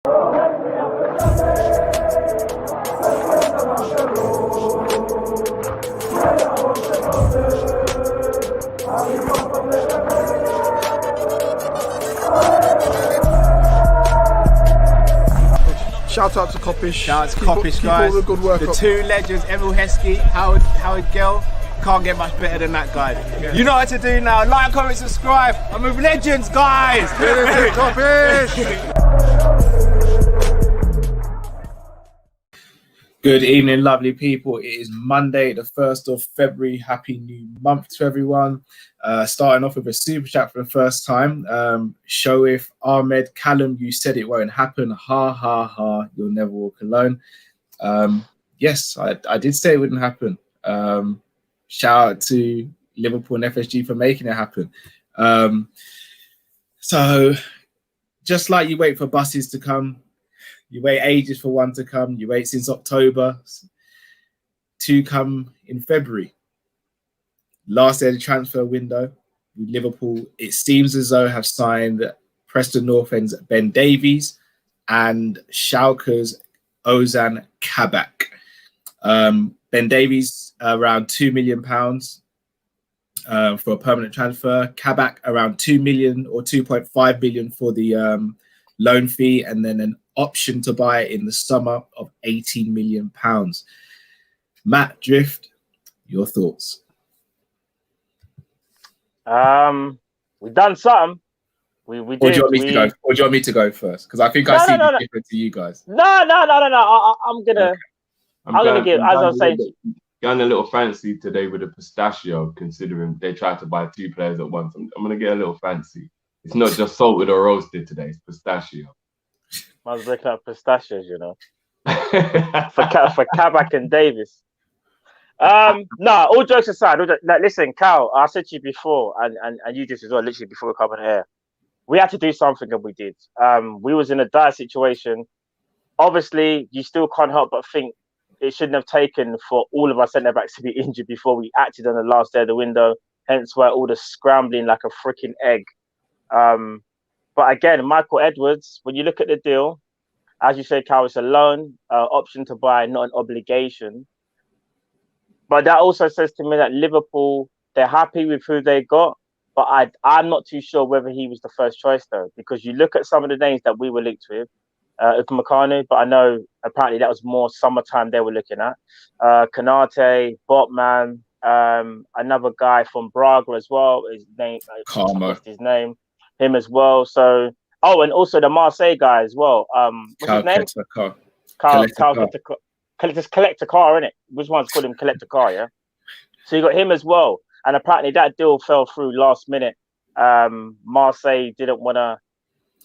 Shout out to Kop-Ish. Shout out to Kopish, guys. All the good work the up. two legends, Emil Heskey, Howard Gill. Can't get much better than that, guys. Yeah. You know what to do now. Like, comment, subscribe. I'm with legends, guys. Kopish. Good evening, lovely people. It is Monday, the 1st of February. Happy new month to everyone. Starting off with a super chat for the first time. Shoaif Ahmed Callum, you said it won't happen. Ha ha ha. You'll never walk alone. Yes, I did say it wouldn't happen. Shout out to Liverpool and FSG for making it happen. So just like you wait for buses to come, you wait ages for one to come. You wait since October to come in February. Last day of the transfer window with Liverpool, it seems as though have signed Preston North End's Ben Davies and Schalke's Ozan Kabak. Ben Davies around £2 million for a permanent transfer. Kabak around 2 million or 2.5 billion for the loan fee, and then an option to buy in the summer of £18 million. Matt Drift, your thoughts? We've done something. We did. Or do you want me to go? Or do you want me to go first? Because I think I see it different to you guys. No. I'm gonna give. As I was saying, going a little fancy today with a pistachio. Considering they tried to buy two players at once, I'm gonna get a little fancy. It's not just salted or roasted today. It's pistachio. I was breaking up pistachios, you know, for Kabak and Davis. No, all jokes aside, listen, Cal, I said to you before, and you just as well, literally before we come on air, we had to do something, and we did. We was in a dire situation. Obviously, you still can't help but think it shouldn't have taken for all of our centre backs to be injured before we acted on the last day of the window. Hence why all the scrambling like a freaking egg. But again, Michael Edwards, when you look at the deal, as you said, Cal, it's a loan, option to buy, not an obligation. But that also says to me that Liverpool, they're happy with who they got. But I'm not too sure whether he was the first choice, though, because you look at some of the names that we were linked with, Upamecano, but I know apparently that was more summertime they were looking at. Kanate, Botman, another guy from Braga as well. His name, his name, him as well. So, and also the Marseille guy as well. What's his name? Collect a car, innit? Which one's called him Collect a Car, yeah? So you got him as well. And apparently that deal fell through last minute. Marseille didn't want to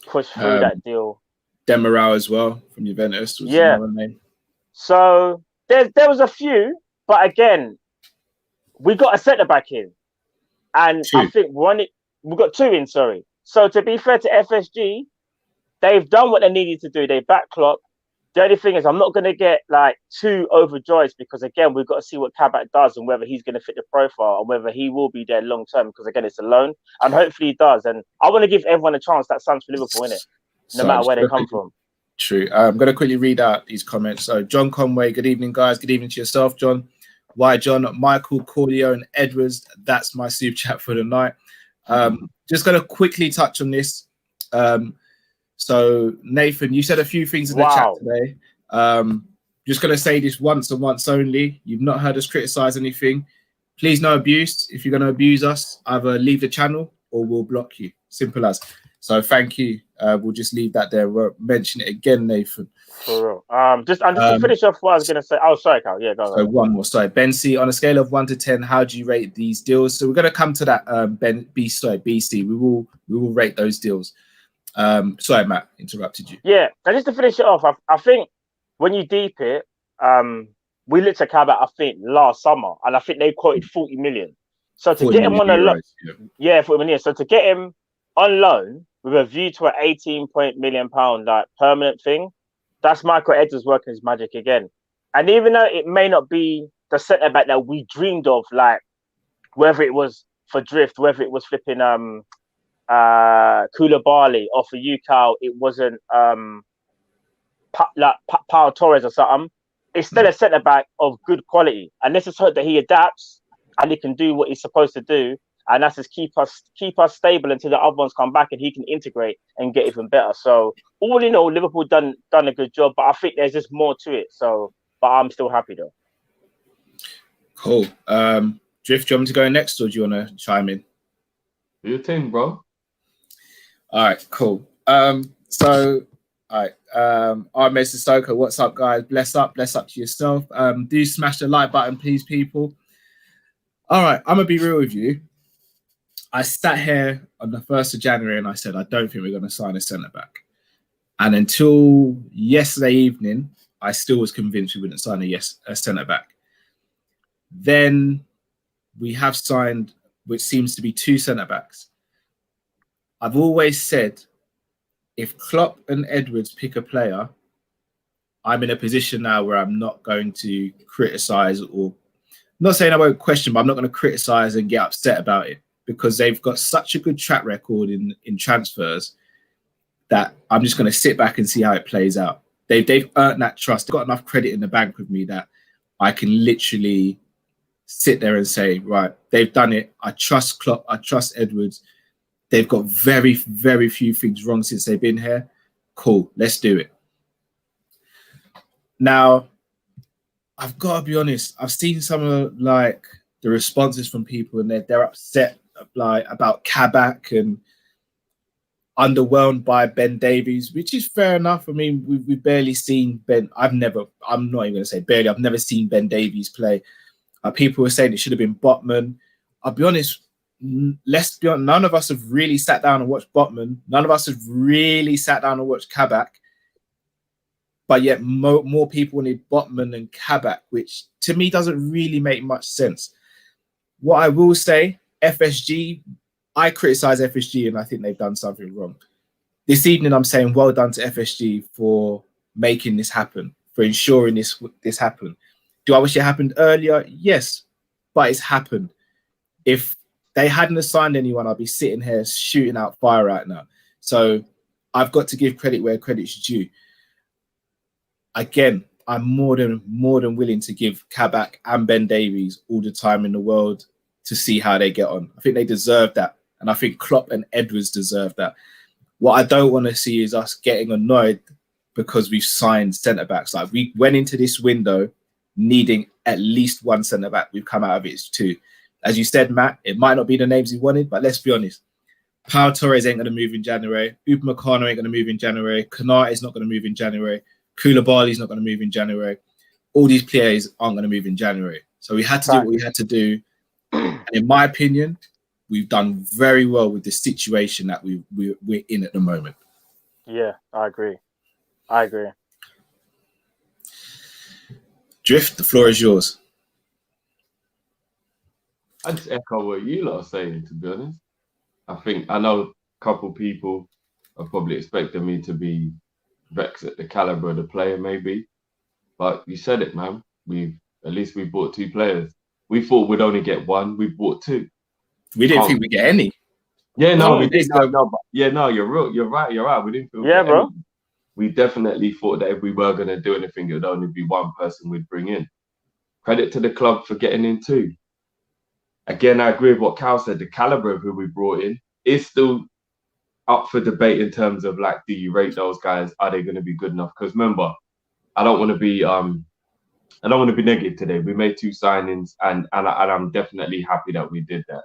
push through that deal. Demiral as well from Juventus. Was another name. So there was a few, but again, we got a centre back in. And I think we got two in, sorry. So to be fair to FSG, they've done what they needed to do. They backclock. The only thing is I'm not going to get like too overjoyed because, again, we've got to see what Kabak does and whether he's going to fit the profile and whether he will be there long term because, again, it's a loan. And hopefully he does. And I want to give everyone a chance that stands for Liverpool, innit? No matter where they come from. True. I'm going to quickly read out these comments. So John Conway, good evening, guys. Good evening to yourself, John. Why, John, Michael, Cordio and Edwards. That's my super chat for the night. Just going to quickly touch on this. So, Nathan, you said a few things in the chat today. Just going to say this once and once only. You've not heard us criticize anything. Please, no abuse. If you're going to abuse us, either leave the channel or we'll block you. Simple as. So, thank you. We'll just leave that there. We'll mention it again, Nathan. For real. Just to finish off what I was going to say. Oh, sorry, Carl. Yeah, go on. So, one more. Sorry. Ben C, on a scale of 1 to 10, how do you rate these deals? So, we're going to come to that, BC. We will rate those deals. Sorry, Matt, interrupted you. Yeah, and just to finish it off, I think when you deep it, we looked at Kabak, I think, last summer, and I think they quoted 40 million. So to get him on a loan, 40 million. So to get him on loan with a view to an 18 million pound like permanent thing, that's Michael Edwards working his magic again. And even though it may not be the centre back that we dreamed of, like whether it was for Drift, whether it was flipping Koulibaly or for UCal, it wasn't Pau Torres or something. It's still a centre back of good quality, and let's just hope that he adapts and he can do what he's supposed to do, and that's just keep us stable until the other ones come back and he can integrate and get even better. So all in all, Liverpool done a good job, but I think there's just more to it. So, but I'm still happy though. Cool. Drift, do you want me to go next, or do you want to chime in? Do your thing, bro. All right, cool. All right, I'm Mr. Stoker. What's up, guys? Bless up to yourself. Do smash the like button, please, people. All right, I'm gonna be real with you. I sat here on the 1st of January and I said, I don't think we're gonna sign a centre back. And until yesterday evening, I still was convinced we wouldn't sign a centre back. Then we have signed, which seems to be 2 centre backs. I've always said, if Klopp and Edwards pick a player, I'm in a position now where I'm not going to criticise, or not saying I won't question, but I'm not going to criticise and get upset about it, because they've got such a good track record in transfers that I'm just going to sit back and see how it plays out. They've earned that trust. They've got enough credit in the bank with me that I can literally sit there and say, right, they've done it. I trust Klopp. I trust Edwards. They've got very, very few things wrong since they've been here. Cool, let's do it. Now, I've got to be honest. I've seen some of the responses from people, and they're upset about Kabak and underwhelmed by Ben Davies, which is fair enough. I mean, we've barely seen Ben. I'm not even going to say barely. I've never seen Ben Davies play. People were saying it should have been Botman. I'll be honest. Let's be honest, none of us have really sat down and watched Botman. None of us have really sat down and watched Kabak. But yet more people wanted Botman than Kabak, which to me doesn't really make much sense. What I will say, FSG, I criticise FSG and I think they've done something wrong. This evening I'm saying well done to FSG for making this happen, for ensuring this happened. Do I wish it happened earlier? Yes, but it's happened. If they hadn't assigned anyone, I'd be sitting here shooting out fire right now. So I've got to give credit where credit's due. Again, I'm more than willing to give Kabak and Ben Davies all the time in the world to see how they get on. I think they deserve that. And I think Klopp and Edwards deserve that. What I don't want to see is us getting annoyed because we've signed centre-backs. Like, we went into this window needing at least 1 centre-back. We've come out of it as 2. As you said, Matt, it might not be the names he wanted, but let's be honest. Pau Torres ain't going to move in January. Upamecano ain't going to move in January. Konate is not going to move in January. Koulibaly's not going to move in January. All these players aren't going to move in January. So we had to do what we had to do. And in my opinion, we've done very well with the situation that we're in at the moment. Yeah, I agree. Drift, the floor is yours. I just echo what you lot are saying, to be honest. I know a couple people are probably expecting me to be vexed at the caliber of the player, maybe. But you said it, man. At least we bought 2 players. We thought we'd only get 1. We bought 2. We didn't think we'd get any. Yeah, no, we did. No, you're real. You're right. We didn't think we'd get bro. any. We definitely thought that if we were going to do anything, it would only be 1 person we'd bring in. Credit to the club for getting in 2. Again, I agree with what Cal said. The caliber of who we brought in is still up for debate in terms of, like, do you rate those guys? Are they going to be good enough? Because remember, I don't want to be negative today. We made 2 signings, and I'm definitely happy that we did that.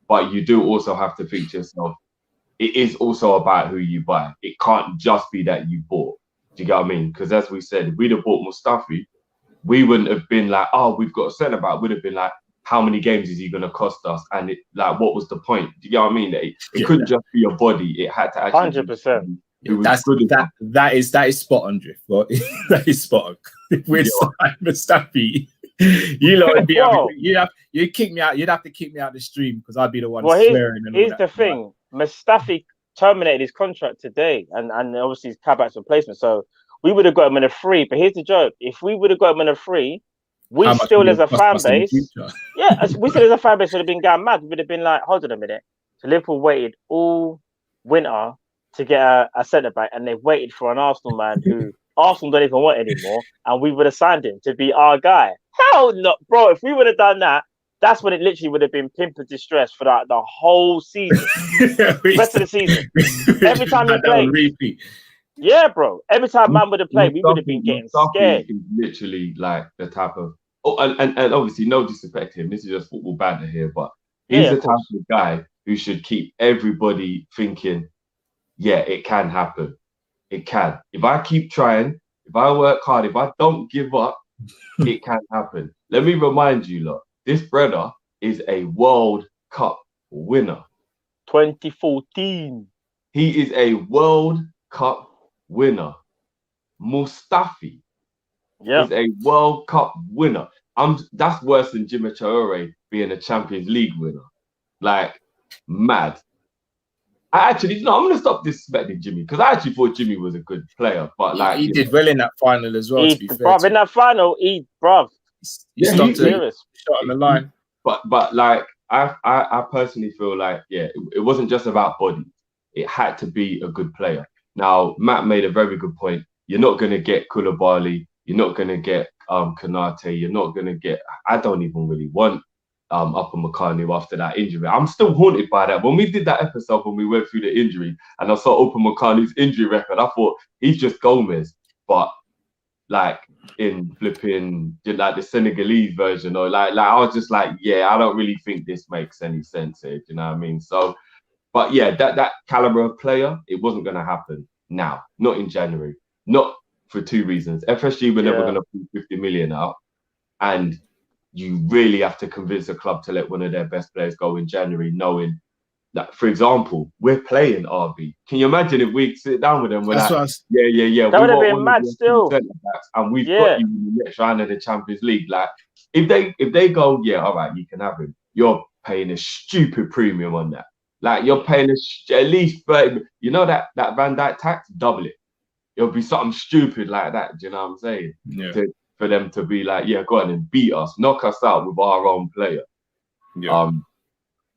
But you do also have to think to yourself, it is also about who you buy. It can't just be that you bought. Do you get what I mean? Because as we said, if we'd have bought Mustafi, we wouldn't have been like, oh, we've got a centre back. We'd have been like, how many games is he going to cost us? And what was the point? Do you get what I mean? It couldn't just be your body. It had to actually 100%. That is spot on, Drift. Well, that is spot on. With Mustafi, you lot would be you'd kick me out. You'd have to kick me out the stream because I'd be the one swearing. Here's the thing: Mustafi terminated his contract today, and obviously his Kabak's replacement. So we would have got him in a free. But here's the joke: if we would have got him in a free, we still as a fan base, we still as a fan base would have been going mad. We would have been like, hold on a minute. So Liverpool waited all winter to get a centre back, and they waited for an Arsenal man who Arsenal don't even want anymore, and we would have signed him to be our guy. Hell no, bro. If we would have done that, that's when it literally would have been pimp and distress for the whole season. Rest of the season. Every time he played. Repeat. Yeah, bro. Every time man would have played, we would have been getting scared. Is literally like the type of and obviously no disrespect to him. This is just football banter here, but he's the type of guy who should keep everybody thinking, yeah, it can happen. It can. If I keep trying, if I work hard, if I don't give up, it can happen. Let me remind you, lot, this brother is a World Cup winner. 2014. He is a World Cup winner. Mustafi is a World Cup winner. That's worse than Jimmy Traore being a Champions League winner. Like, mad. I'm going to stop disrespecting Jimmy because I actually thought Jimmy was a good player. But like, he did well in that final as well. To be fair, bruv, in that final, he stopped a shot on the line. But like, I personally feel like, it wasn't just about body. It had to be a good player. Now, Matt made a very good point. You're not going to get Koulibaly. You're not going to get Konate. You're not going to get. I don't even really want Upper Makanu after that injury. I'm still haunted by that. When we did that episode, when we went through the injury, and I saw Upper Makanu's injury record, I thought he's just Gomez, but like in flipping like the Senegalese version, or like I was just like, I don't really think this makes any sense here. Do you know what I mean? So, but that caliber of player, it wasn't going to happen now, not in January, not for two reasons. FSG were never going to put 50 million out, and you really have to convince a club to let one of their best players go in January, knowing that, for example, we're playing RB. Can you imagine if we sit down with them? We're like, That would have been mad still. And we've got you in the next round of the Champions League. Like, if they go, all right, you can have him. You're paying a stupid premium on that. Like, you're paying at least 30. You know that Van Dijk tax? Double it. It'll be something stupid like that. Do you know what I'm saying? Yeah. For them to be like, go on and beat us, knock us out with our own player. Yeah.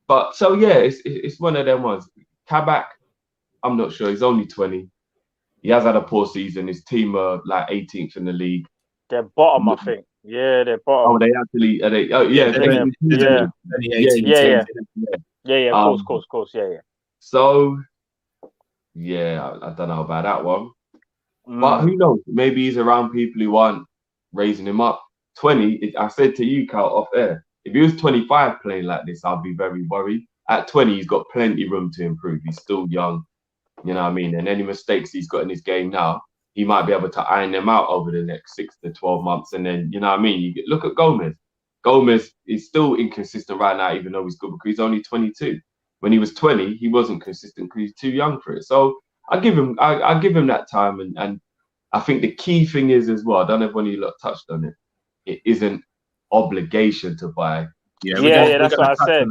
But so it's one of them ones. Kabak, I'm not sure. He's only 20. He has had a poor season. His team are like 18th in the league. They're bottom, I think. Yeah, they're bottom. Oh, they actually are they? Oh, yeah. Of course. Yeah. So, I don't know about that one. But who knows? Maybe he's around people who aren't raising him up. 20, I said to you, Cal, off air, if he was 25 playing like this, I'd be very worried. At 20, he's got plenty room to improve. He's still young, you know what I mean? And any mistakes he's got in his game now, he might be able to iron them out over the next 6 to 12 months. And then, you know what I mean? Look at Gomez. Gomez is still inconsistent right now, even though he's good, because he's only 22. When he was 20, he wasn't consistent because he's too young for it. So I give him that time. And I think the key thing is as well, I don't know if one of you lot touched on it, it isn't obligation to buy. That's what I said.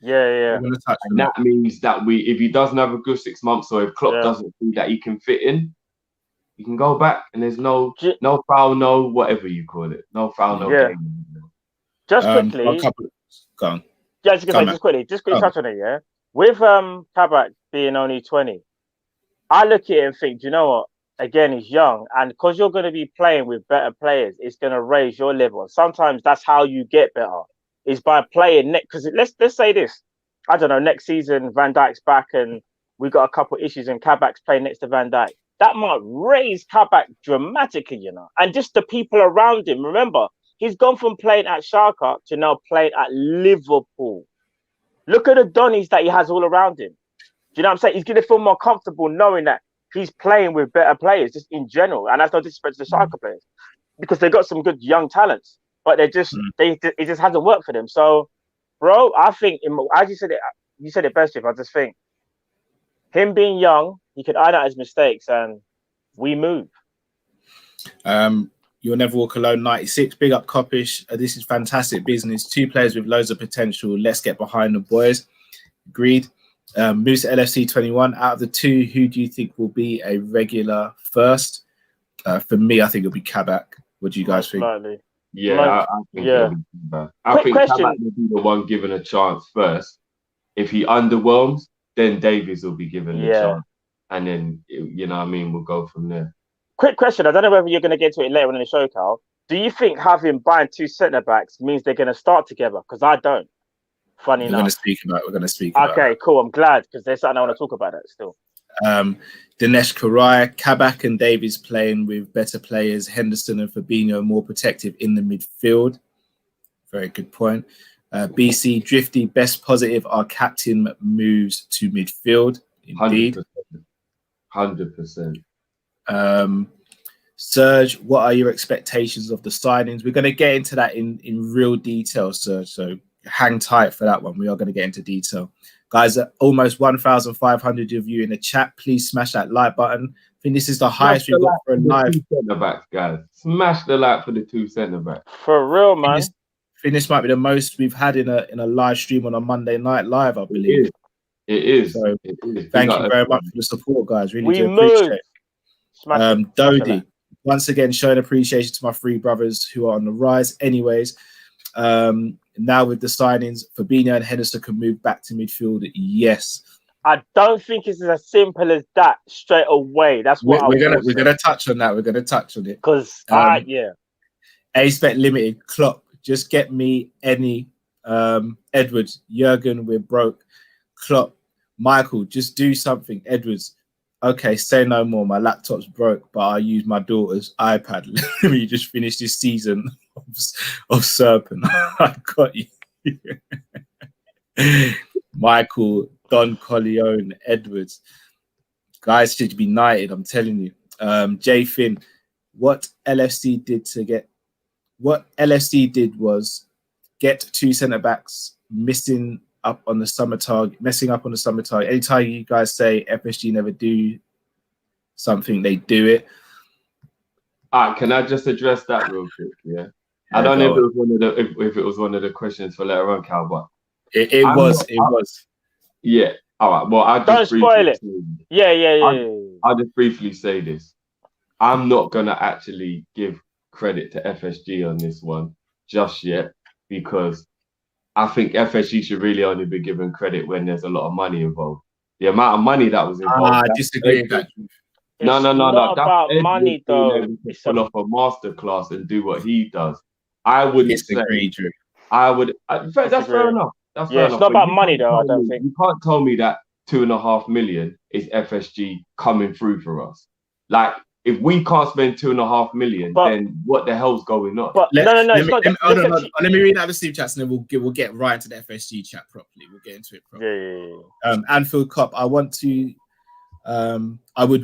Yeah. And that means that if he doesn't have a good 6 months, or if Klopp doesn't think that he can fit in, he can go back, and there's no foul, no whatever you call it. No foul, no game. Just quickly. Go on. Yeah, just quickly touch on it, yeah? With Kabak being only 20, I look at it and think, do you know what? Again, he's young, and because you're going to be playing with better players, it's going to raise your level. And sometimes that's how you get better, is by playing next. Because let's say this, I don't know, next season Van Dijk's back and we got a couple of issues, and Kabak's playing next to Van Dijk. That might raise Kabak dramatically, you know, and just the people around him. Remember, he's gone from playing at Schalke to now playing at Liverpool. Look at the Donnies that he has all around him. Do you know what I'm saying? He's going to feel more comfortable knowing that he's playing with better players, just in general. And that's no disrespect to the Schalke players, because they've got some good young talents, but it just hasn't worked for them. So, bro, I think, as you said it best, Jeff. I just think him being young, he could iron out his mistakes, and we move. You'll Never Walk Alone 96. Big up Kop-Ish. This is fantastic business. 2 players with loads of potential. Let's get behind the boys. Agreed. Moose LFC 21. Out of the 2, who do you think will be a regular first? For me, I think it'll be Kabak. What do you guys think? I think Kabak will be the one given a chance first. If he underwhelms, then Davies will be given a chance, and then, you know what I mean, we'll go from there. quick question. I don't know whether you're going to get to it later on in the show, Cal. Do you think having buying 2 centre backs means they're going to start together? Because I don't. Funny We're enough. going to speak about. We're going to speak about. Okay, cool. I'm glad because there's something I want to talk about that still. Dinesh Karai, Kabak and Davies playing with better players. Henderson and Fabinho more protective in the midfield. Very good point. BC Drifty, best positive. Our captain moves to midfield. Indeed. 100%. Serge, what are your expectations of the signings? We're going to get into that in real detail, Serge. So hang tight for that one. We are going to get into detail. Guys, almost 1,500 of you in the chat. Please smash that like button. I think this is the highest we've got for a live. Centre backs, guys. Smash the like for the 2 centre backs. For real, man. I think this might be the most we've had in a live stream on a Monday night live, I believe. It is. So it is. thank you very much for the support, guys. Really do appreciate it. Dodie, once again, showing appreciation to my 3 brothers who are on the rise. Anyways, now with the signings, Fabinho and Henderson can move back to midfield. Yes. I don't think it's as simple as that straight away. That's what we're gonna touch on that. We're gonna touch on it because yeah. A-Spec Limited, Klopp, just get me any Edwards, Jurgen, we're broke. Klopp, Michael, just do something. Edwards, okay, say no more. My laptop's broke, but I use my daughter's iPad. Let me just finish this season of Serpent. I got you. Michael, Don Corleone, Edwards. Guys should be knighted, I'm telling you. Jay Finn, what LFC did was get 2 centre backs messing up on the summer target. Anytime you guys say FSG never do something, they do it. Can I just address that real quick? Yeah. I don't know if it was one of the questions for later on, Cal, but it was. Yeah. All right. Well, don't spoil it. Yeah. I'll just briefly say this. I'm not gonna actually give credit to FSG on this one just yet because I think FSG should really only be given credit when there's a lot of money involved. The amount of money that was involved. I disagree with that. No. Not about money, though. It's pull off a masterclass and do what he does. I wouldn't disagree, say. I would. That's fair enough. That's fair enough. It's not about money, though. I don't think you can't tell me that 2.5 million is FSG coming through for us. Like, if we can't spend 2.5 million, then what the hell's going on? But no. Let me read out the Steve chats and then we'll get right into the FSG chat properly. We'll get into it properly. Yeah. Anfield Cup. I would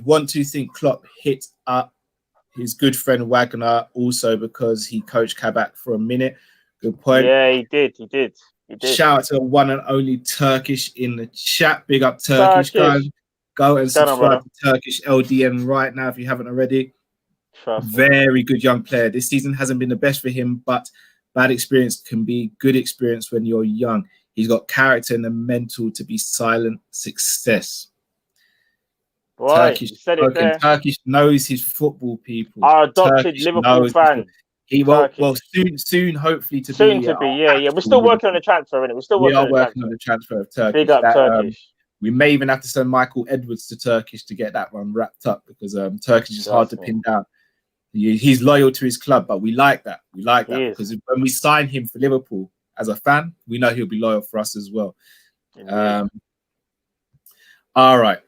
want to think Klopp hit up his good friend Wagner also because he coached Kabak for a minute. Good point. Yeah, he did. Shout out to the one and only Turkish in the chat. Big up Turkish. Go and subscribe to Turkish LDN right now if you haven't already. Very good young player. This season hasn't been the best for him, but bad experience can be good experience when you're young. He's got character and the mental to be silent success. Boy, Turkish knows his football people. Our adopted Liverpool fan. He will soon, hopefully to be. Yeah. We're still working on the transfer, innit? We are working on the transfer of Turkish. Big up Turkish. We may even have to send Michael Edwards to Turkish to get that one wrapped up because Turkish is hard to pin down. He's loyal to his club, but we like that. Because when we sign him for Liverpool as a fan, we know he'll be loyal for us as well. All right.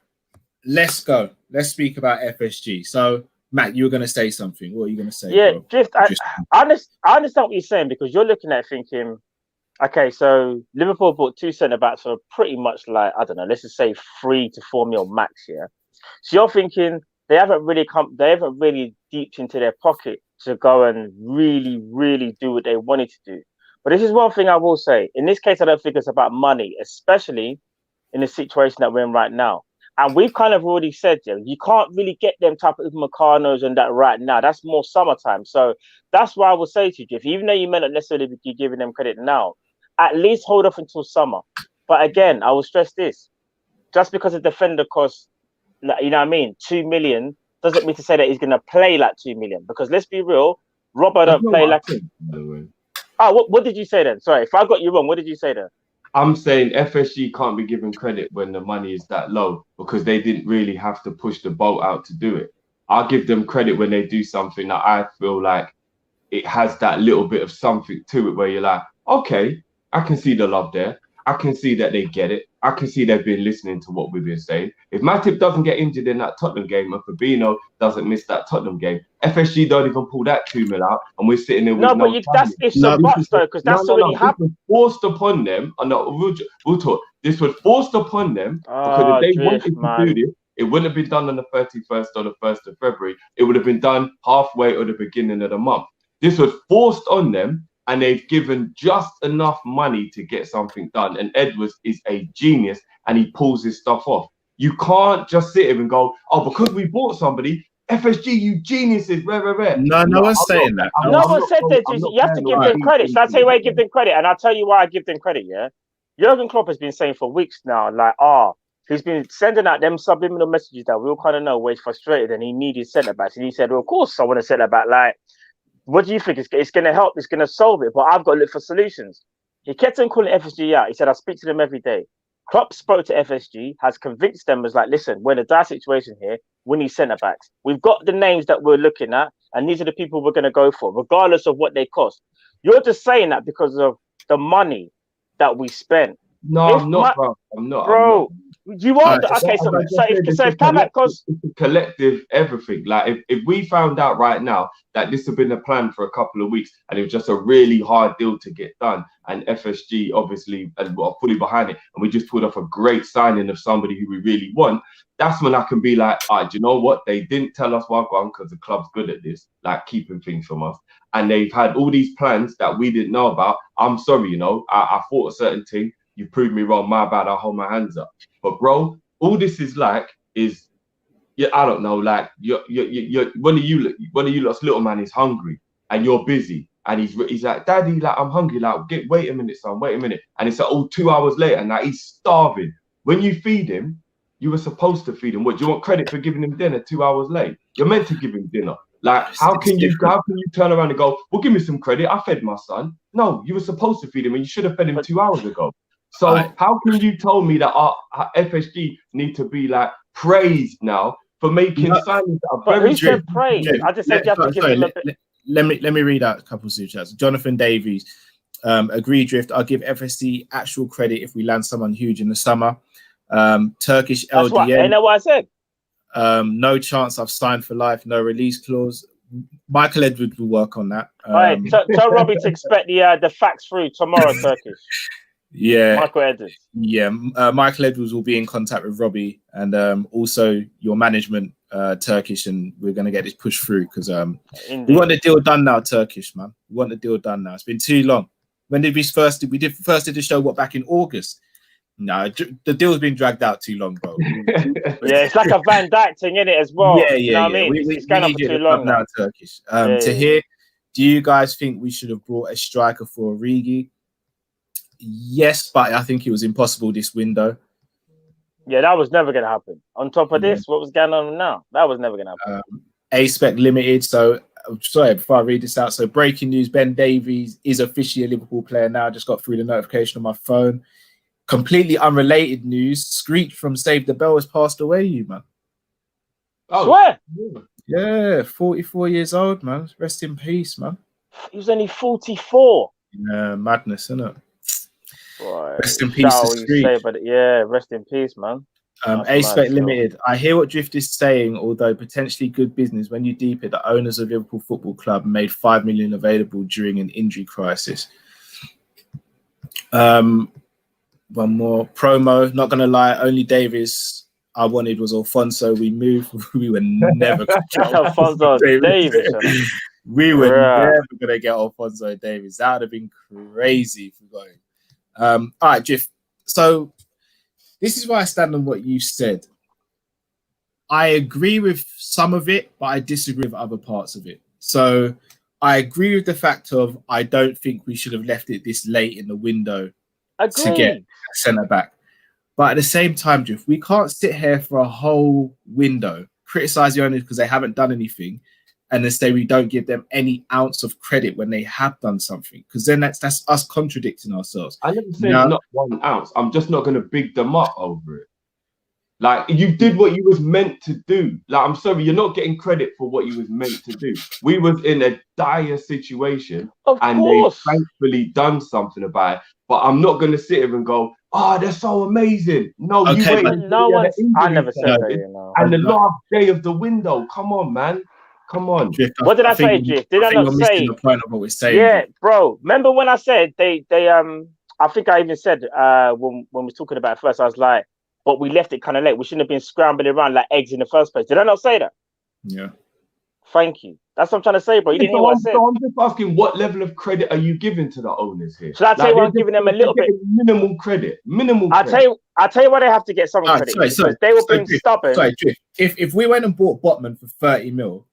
Let's go. Let's speak about FSG. So, Matt, you were going to say something. What are you going to say? Yeah, bro? Drift. I understand what you're saying because you're looking at thinking, okay, so Liverpool bought 2 centre backs for pretty much like, I don't know, let's just say 3 to 4 mil max. Yeah. So you're thinking they haven't really deeped into their pocket to go and really do what they wanted to do. But this is one thing I will say. In this case, I don't think it's about money, especially in the situation that we're in right now. And we've kind of already said, you can't really get them type of Mecanos and that right now. That's more summertime. So that's why I will say to you, Jeff, even though you may not necessarily be giving them credit now, at least hold off until summer. But again, I will stress this. Just because a defender costs, you know what I mean, 2 million, doesn't mean to say that he's going to play like 2 million. Because let's be real, Robert don't play like... what did you say then? Sorry, if I got you wrong, what did you say then? I'm saying FSG can't be given credit when the money is that low because they didn't really have to push the boat out to do it. I'll give them credit when they do something that I feel like it has that little bit of something to it where you're like, okay, I can see the love there. I can see that they get it. I can see they've been listening to what we've been saying. If Matip doesn't get injured in that Tottenham game and Fabinho doesn't miss that Tottenham game, FSG don't even pull that 2 mil out, and we're sitting there with No, but that's ifs and buts though, because that's already happened. This was forced upon them. We'll talk. This was forced upon them because if they wanted to do this, it wouldn't have been done on the 31st or the 1st of February. It would have been done halfway or the beginning of the month. This was forced on them, and they've given just enough money to get something done. And Edwards is a genius, and he pulls his stuff off. You can't just sit here and go, oh, because we bought somebody, FSG, you geniuses, rare. No one's saying that. No one said that. You have to give them credit. Shall I tell you why I give them credit? And I'll tell you why I give them credit, yeah? Jurgen Klopp has been saying for weeks now, like, he's been sending out them subliminal messages that we all kind of know where he's frustrated and he needed centre-backs. And he said, well, of course I want a centre-back. Like, what do you think? It's going to help. It's going to solve it. But I've got to look for solutions. He kept on calling FSG out. He said, I speak to them every day. Klopp spoke to FSG, has convinced them, was like, listen, we're in a dire situation here. We need centre-backs. We've got the names that we're looking at, and these are the people we're going to go for, regardless of what they cost. You're just saying that because of the money that we spent. No, I'm not, bro. I'm not. Bro, you are. Okay, so if Kabak costs... It's a collective everything. Like, if we found out right now that this had been a plan for a couple of weeks and it was just a really hard deal to get done, and FSG obviously are fully behind it, and we just pulled off a great signing of somebody who we really want, that's when I can be like, all right, do you know what? They didn't tell us what one because the club's good at this, like keeping things from us. And they've had all these plans that we didn't know about. I'm sorry, you know, I thought a certain thing. You proved me wrong. My bad. I'll hold my hands up. But bro, all this is like is, yeah, I don't know. Like you're one of you lot's little man is hungry and you're busy, and he's like, Daddy, like I'm hungry. Like wait a minute, son. Wait a minute. And it's like 2 hours later, and like he's starving. When you feed him, you were supposed to feed him. What do you want credit for giving him dinner 2 hours late? You're meant to give him dinner. Like, how can you turn around and go, well, give me some credit. I fed my son. No, you were supposed to feed him, and you should have fed him 2 hours ago. So how can you tell me that our FSG need to be like praised now for making signings that are very good praise? I just said you have to give him a bit. Let me read out a couple of super chats. Jonathan Davies, agree drift. I'll give FSG actual credit if we land someone huge in the summer. Turkish That's LDN. You know what I said? No chance I've signed for life, no release clause. Michael Edwards will work on that. Tell Robbie to expect the facts through tomorrow, Turkish. Yeah, Michael Edwards. Yeah, Michael Edwards will be in contact with Robbie and also your management, Turkish, and we're going to get this pushed through because we want the deal done now, Turkish, man. We want the deal done now. It's been too long. When did we first did the show? Back in August? No, the deal's been dragged out too long, bro. Yeah, it's like a Van Dijk thing, isn't it, as well? Yeah. You know what I mean? It's going on for too long now, Turkish. Hear, do you guys think we should have brought a striker for Origi? Yes, but I think it was impossible this window. Yeah, that was never going to happen. On top of this, what was going on now? That was never going to happen. A-Spec Limited. So, sorry, before I read this out. So, breaking news, Ben Davies is officially a Liverpool player now. Just got through the notification on my phone. Completely unrelated news. Screech from Save the Bell has passed away, you man. Oh, swear? Yeah, 44 years old, man. Rest in peace, man. He was only 44. Yeah, madness, isn't it? Right. Rest in peace to Screech. Yeah, rest in peace, man. A-Spec Limited. I hear what Drift is saying, although potentially good business when you deep it, the owners of Liverpool Football Club made 5 million available during an injury crisis. One more promo. Not gonna lie, only Davies I wanted was Alfonso. We moved. We were never gonna get Alfonso Davies. We were never gonna get Alfonso Davies. That would have been crazy if we got him. All right, Jiff. So this is why I stand on what you said. I agree with some of it, but I disagree with other parts of it. So I agree with the fact of I don't think we should have left it this late in the window to get a centre back. But at the same time, Jeff, we can't sit here for a whole window, criticize the owners because they haven't done anything, and then say we don't give them any ounce of credit when they have done something. Because then that's us contradicting ourselves. I never said not 1 ounce. I'm just not going to big them up over it. Like, you did what you was meant to do. Like, I'm sorry, you're not getting credit for what you was meant to do. We was in a dire situation, and they thankfully done something about it. But I'm not going to sit here and go, oh, they're so amazing. No, Okay, you wait. I never said that, you know. And the last day of the window. Come on, man. Come on. Drift, What did I say, Drift? Did I not say? The point of what we're saying. Yeah, bro. Remember when I said they I think I even said when we were talking about it first, I was like, but we left it kind of late. We shouldn't have been scrambling around like eggs in the first place. Did I not say that? Yeah. Thank you. That's what I'm trying to say, bro. You didn't hear what I said. So I'm just asking, what level of credit are you giving to the owners here? Should I tell you what I'm giving them a little bit? Minimal credit. I'll tell you why they have to get some credit. Sorry, they were being stubborn. Sorry, Drift. If we went and bought Botman for 30 mil,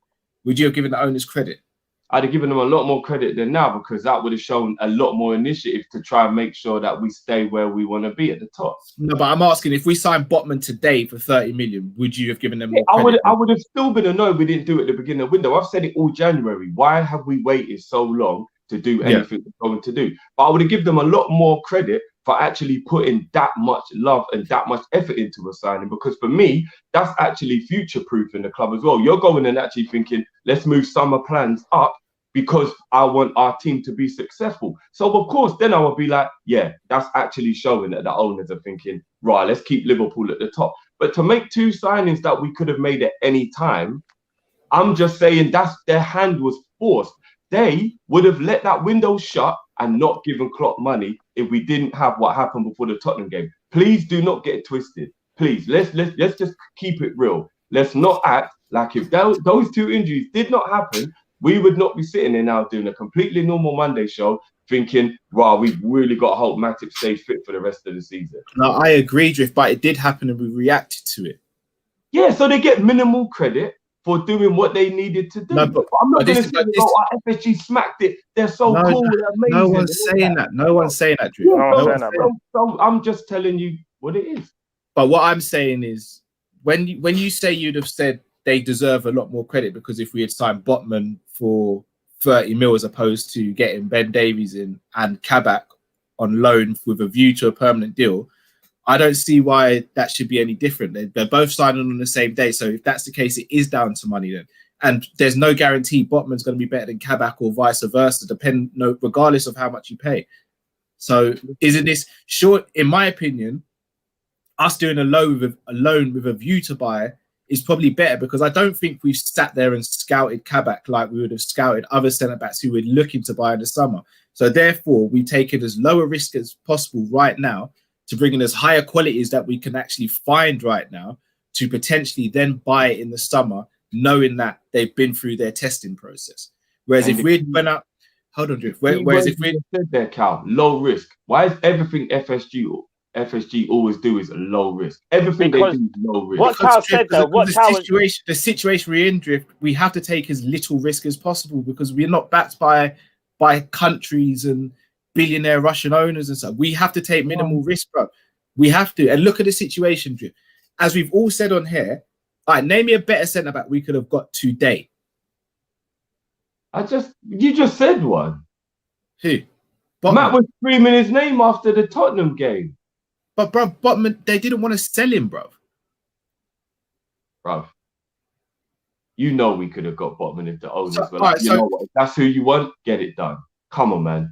would you have given the owners credit? I'd have given them a lot more credit than now, because that would have shown a lot more initiative to try and make sure that we stay where we want to be at the top. No, but I'm asking, if we signed Botman today for 30 million, would you have given them more credit? I would have still been annoyed we didn't do it at the beginning of the window. I've said it all January. Why have we waited so long to do anything we're going to do? But I would have given them a lot more credit for actually putting that much love and that much effort into a signing, because for me, that's actually future-proofing the club as well. You're going and actually thinking, let's move summer plans up because I want our team to be successful. So, of course, then I would be like, yeah, that's actually showing that the owners are thinking, right, let's keep Liverpool at the top. But to make two signings that we could have made at any time, I'm just saying their hand was forced. They would have let that window shut and not given Klopp money if we didn't have what happened before the Tottenham game. Please do not get it twisted. Please, let's just keep it real. Let's not act like if those two injuries did not happen, we would not be sitting here now doing a completely normal Monday show thinking, wow, we've really got to hope Matip stays fit for the rest of the season. No, I agree, Drift, but it did happen and we reacted to it. Yeah, so they get minimal credit for doing what they needed to do. No, but I'm not going to say, FSG smacked it. They're so cool. They're amazing. No one's saying that. No one's saying that, Drew. So I'm just telling you what it is. But what I'm saying is, when you say you'd have said they deserve a lot more credit because if we had signed Botman for 30 mil as opposed to getting Ben Davies in and Kabak on loan with a view to a permanent deal, I don't see why that should be any different. They're both signing on the same day. So if that's the case, it is down to money then. And there's no guarantee Botman's going to be better than Kabak or vice versa, regardless of how much you pay. So isn't this short? In my opinion, us doing a loan with a view to buy is probably better, because I don't think we've sat there and scouted Kabak like we would have scouted other centre-backs who we're looking to buy in the summer. So therefore, we take it as low a risk as possible right now to bring in as higher qualities that we can actually find right now to potentially then buy it in the summer, knowing that they've been through their testing process. Whereas if we went up, hold on, Drift. Whereas if we said there, Cal, low risk. Why is everything FSG always do is low risk? Everything because they do is low risk. What Cal said though, the situation we're in, Drift, we have to take as little risk as possible because we're not backed by countries and billionaire Russian owners and stuff. We have to take minimal risk, bro. We have to. And look at the situation, Drift. As we've all said on here, all right, name me a better centre back we could have got today. You just said one. Who? Botman. Matt was screaming his name after the Tottenham game. But bro, Botman, they didn't want to sell him, bro. Bro, you know we could have got Botman if the owners were like, you know what, if that's who you want, get it done. Come on, man.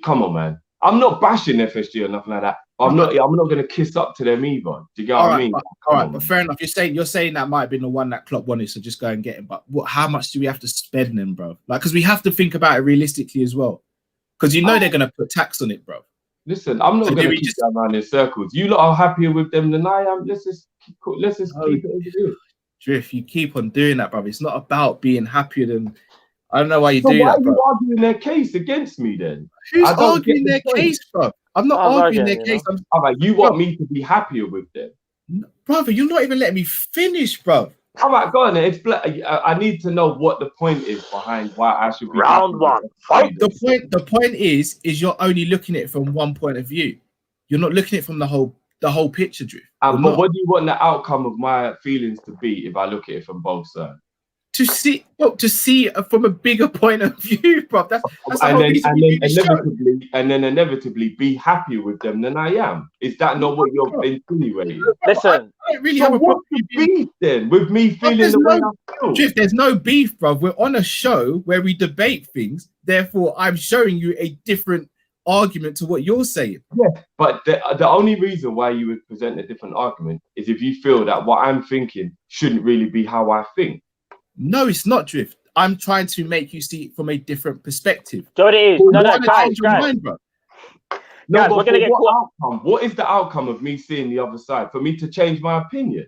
Come on, man. I'm not bashing FSG or nothing like that. I'm not going to kiss up to them either. Do you get what I mean? But fair enough. You're saying that might have been the one that Klopp wanted, so just go and get him. But how much do we have to spend then, bro? Like, because we have to think about it realistically as well. Because you know they're going to put tax on it, bro. Listen, I'm not going to keep going around in circles. You lot are happier with them than I am. Let's just keep it as it is. Drift, you keep on doing that, bro. It's not about being happier than. I don't know why you do that, bro. Why are you arguing their case against me then? Who's arguing their case, bro? I'm not arguing their case. You want me to be happier with them? Brother, you're not even letting me finish, bro. All right, go on. I need to know what the point is behind why I should be round one. The point is you're only looking at it from one point of view. You're not looking at it from the whole picture, Drew. But what do you want the outcome of my feelings to be if I look at it from both sides? to see it from a bigger point of view, bro. That's the and whole then, reason and we then do the show. inevitably be happier with them than I am. Is that not what you're insinuating? Listen, I don't really So have a problem what's the beef then with me feeling there's the way no- I feel? Drift, there's no beef, bro. We're on a show where we debate things. Therefore, I'm showing you a different argument to what you're saying. Yeah, but the only reason why you would present a different argument is if you feel that what I'm thinking shouldn't really be how I think. No, it's not, Drift. I'm trying to make you see it from a different perspective. do what it is. You No, wanna change your guys. mind, bro. No, Guys, but we're gonna get what outcome? What is the outcome of me seeing the other side? For me to change my opinion?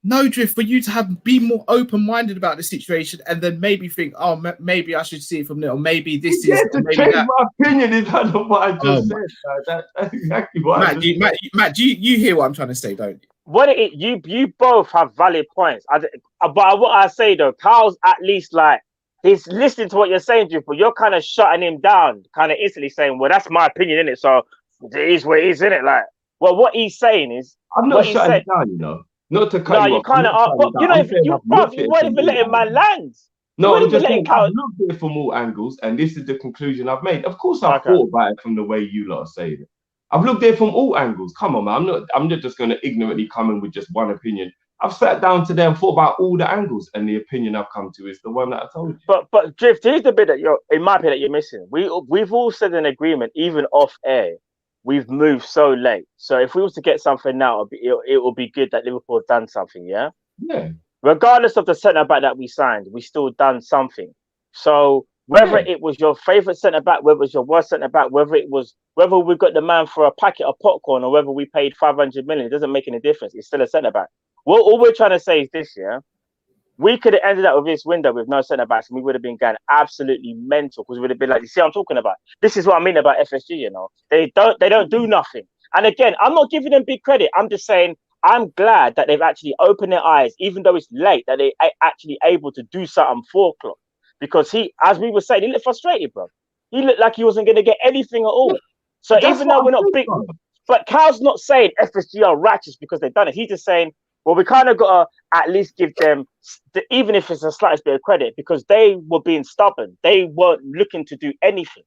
No, Drift, for you to be more open-minded about the situation and then maybe think, oh, maybe I should see it from there, or maybe this is To maybe change that. my opinion is kind of what I just said. That's exactly what I just said. Matt, you hear what I'm trying to say, don't you? What it you both have valid points. But what I say though, Carl's at least like he's listening to what you're saying, Drew, but you're kind of shutting him down, kind of instantly saying, "Well, that's my opinion, innit? So it is what it is, innit?" Like, well, what he's saying is, I'm not shutting it down, you know. Not to cut no, you you off. kind of are. But you know, if you weren't even letting man land. No, I'm even just letting saying, I've looked at it from all angles, and this is the conclusion I've made. Of course, I've thought about it from the way you lot are saying it. I've looked at it from all angles. Come on, man. I'm not just going to ignorantly come in with just one opinion. I've sat down today and thought about all the angles, and the opinion I've come to is the one that I told you. But Drift, here's the bit that in my opinion, that you're missing. We've all said an agreement, even off air. We've moved so late. So if we was to get something now, it will be good that Liverpool have done something, yeah? Yeah. Regardless of the centre-back that we signed, we still done something. So whether it was your favourite centre-back, whether it was your worst centre-back, whether we got the man for a packet of popcorn or whether we paid 500 million, it doesn't make any difference. It's still a centre-back. Well, all we're trying to say is this, yeah? We could have ended up with this window with no centre-backs and we would have been going absolutely mental because we would have been like, you see what I'm talking about? This is what I mean about FSG, you know? They don't do nothing. And again, I'm not giving them big credit. I'm just saying I'm glad that they've actually opened their eyes, even though it's late, that they actually able to do something for Klopp. Because he, as we were saying, he looked frustrated, bro. He looked like he wasn't going to get anything at all. So even though we're not big, but Cal's not saying FSG are righteous because they've done it. He's just saying, well, we kind of got to at least give them, even if it's the slightest bit of credit, because they were being stubborn. They weren't looking to do anything.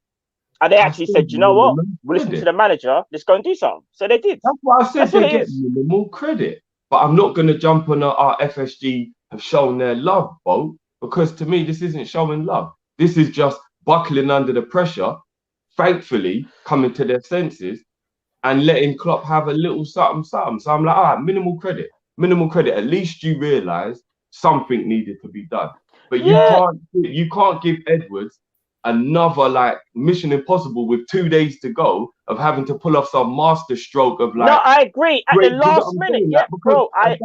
And they actually said, you know what? We'll listen to the manager. Let's go and do something. So they did. That's why I said they get minimal credit. But I'm not going to jump on our FSG have shown their love boat, because to me, this isn't showing love. This is just buckling under the pressure, thankfully coming to their senses and letting Klopp have a little something. So I'm like, all right, minimal credit. At least you realise something needed to be done. But you can't give Edwards another like Mission Impossible with 2 days to go of having to pull off some master stroke of like. No, I agree. At the last minute, yeah, bro. I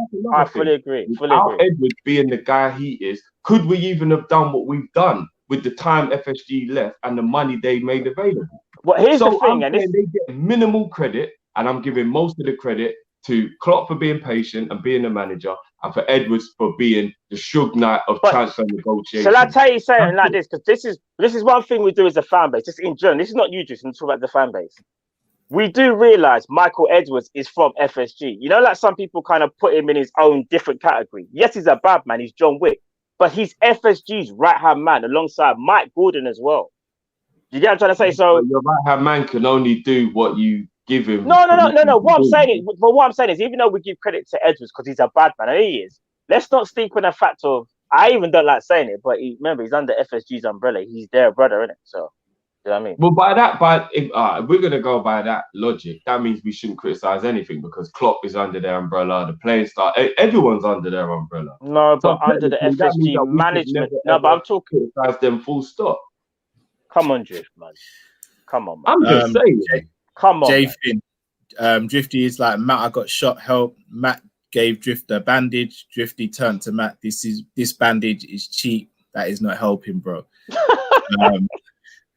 fully agree. Without Edwards being the guy he is, could we even have done what we've done with the time FSG left and the money they made available? Well, here's the thing, and they get minimal credit, and I'm giving most of the credit to Klopp for being patient and being the manager, and for Edwards for being the Suge Knight of transfer negotiations. Shall I tell you something like this? Because this is one thing we do as a fan base. Just in general, this is not you, just I'm talking about the fan base. We do realise Michael Edwards is from FSG. You know, like some people kind of put him in his own different category. Yes, he's a bad man. He's John Wick, but he's FSG's right-hand man alongside Mike Gordon as well. You get what I'm trying to say? So your right-hand man can only do what you give him. No. What I'm saying is, even though we give credit to Edwards because he's a bad man, and he is, let's not sleep on the fact of. I even don't like saying it, but remember he's under FSG's umbrella. He's their brother, isn't it? So, you know what I mean? Well, if we're gonna go by that logic, that means we shouldn't criticize anything because Klopp is under their umbrella, the playing staff, everyone's under their umbrella. No, but under the FSG management. No, but I'm talking. Criticize them full stop. Come on, Drift, man. Come on, man. I'm just saying. Come on. Finn, Drifty is like, Matt, I got shot, help. Matt gave Drift a bandage. Drifty turned to Matt, this bandage is cheap. That is not helping, bro.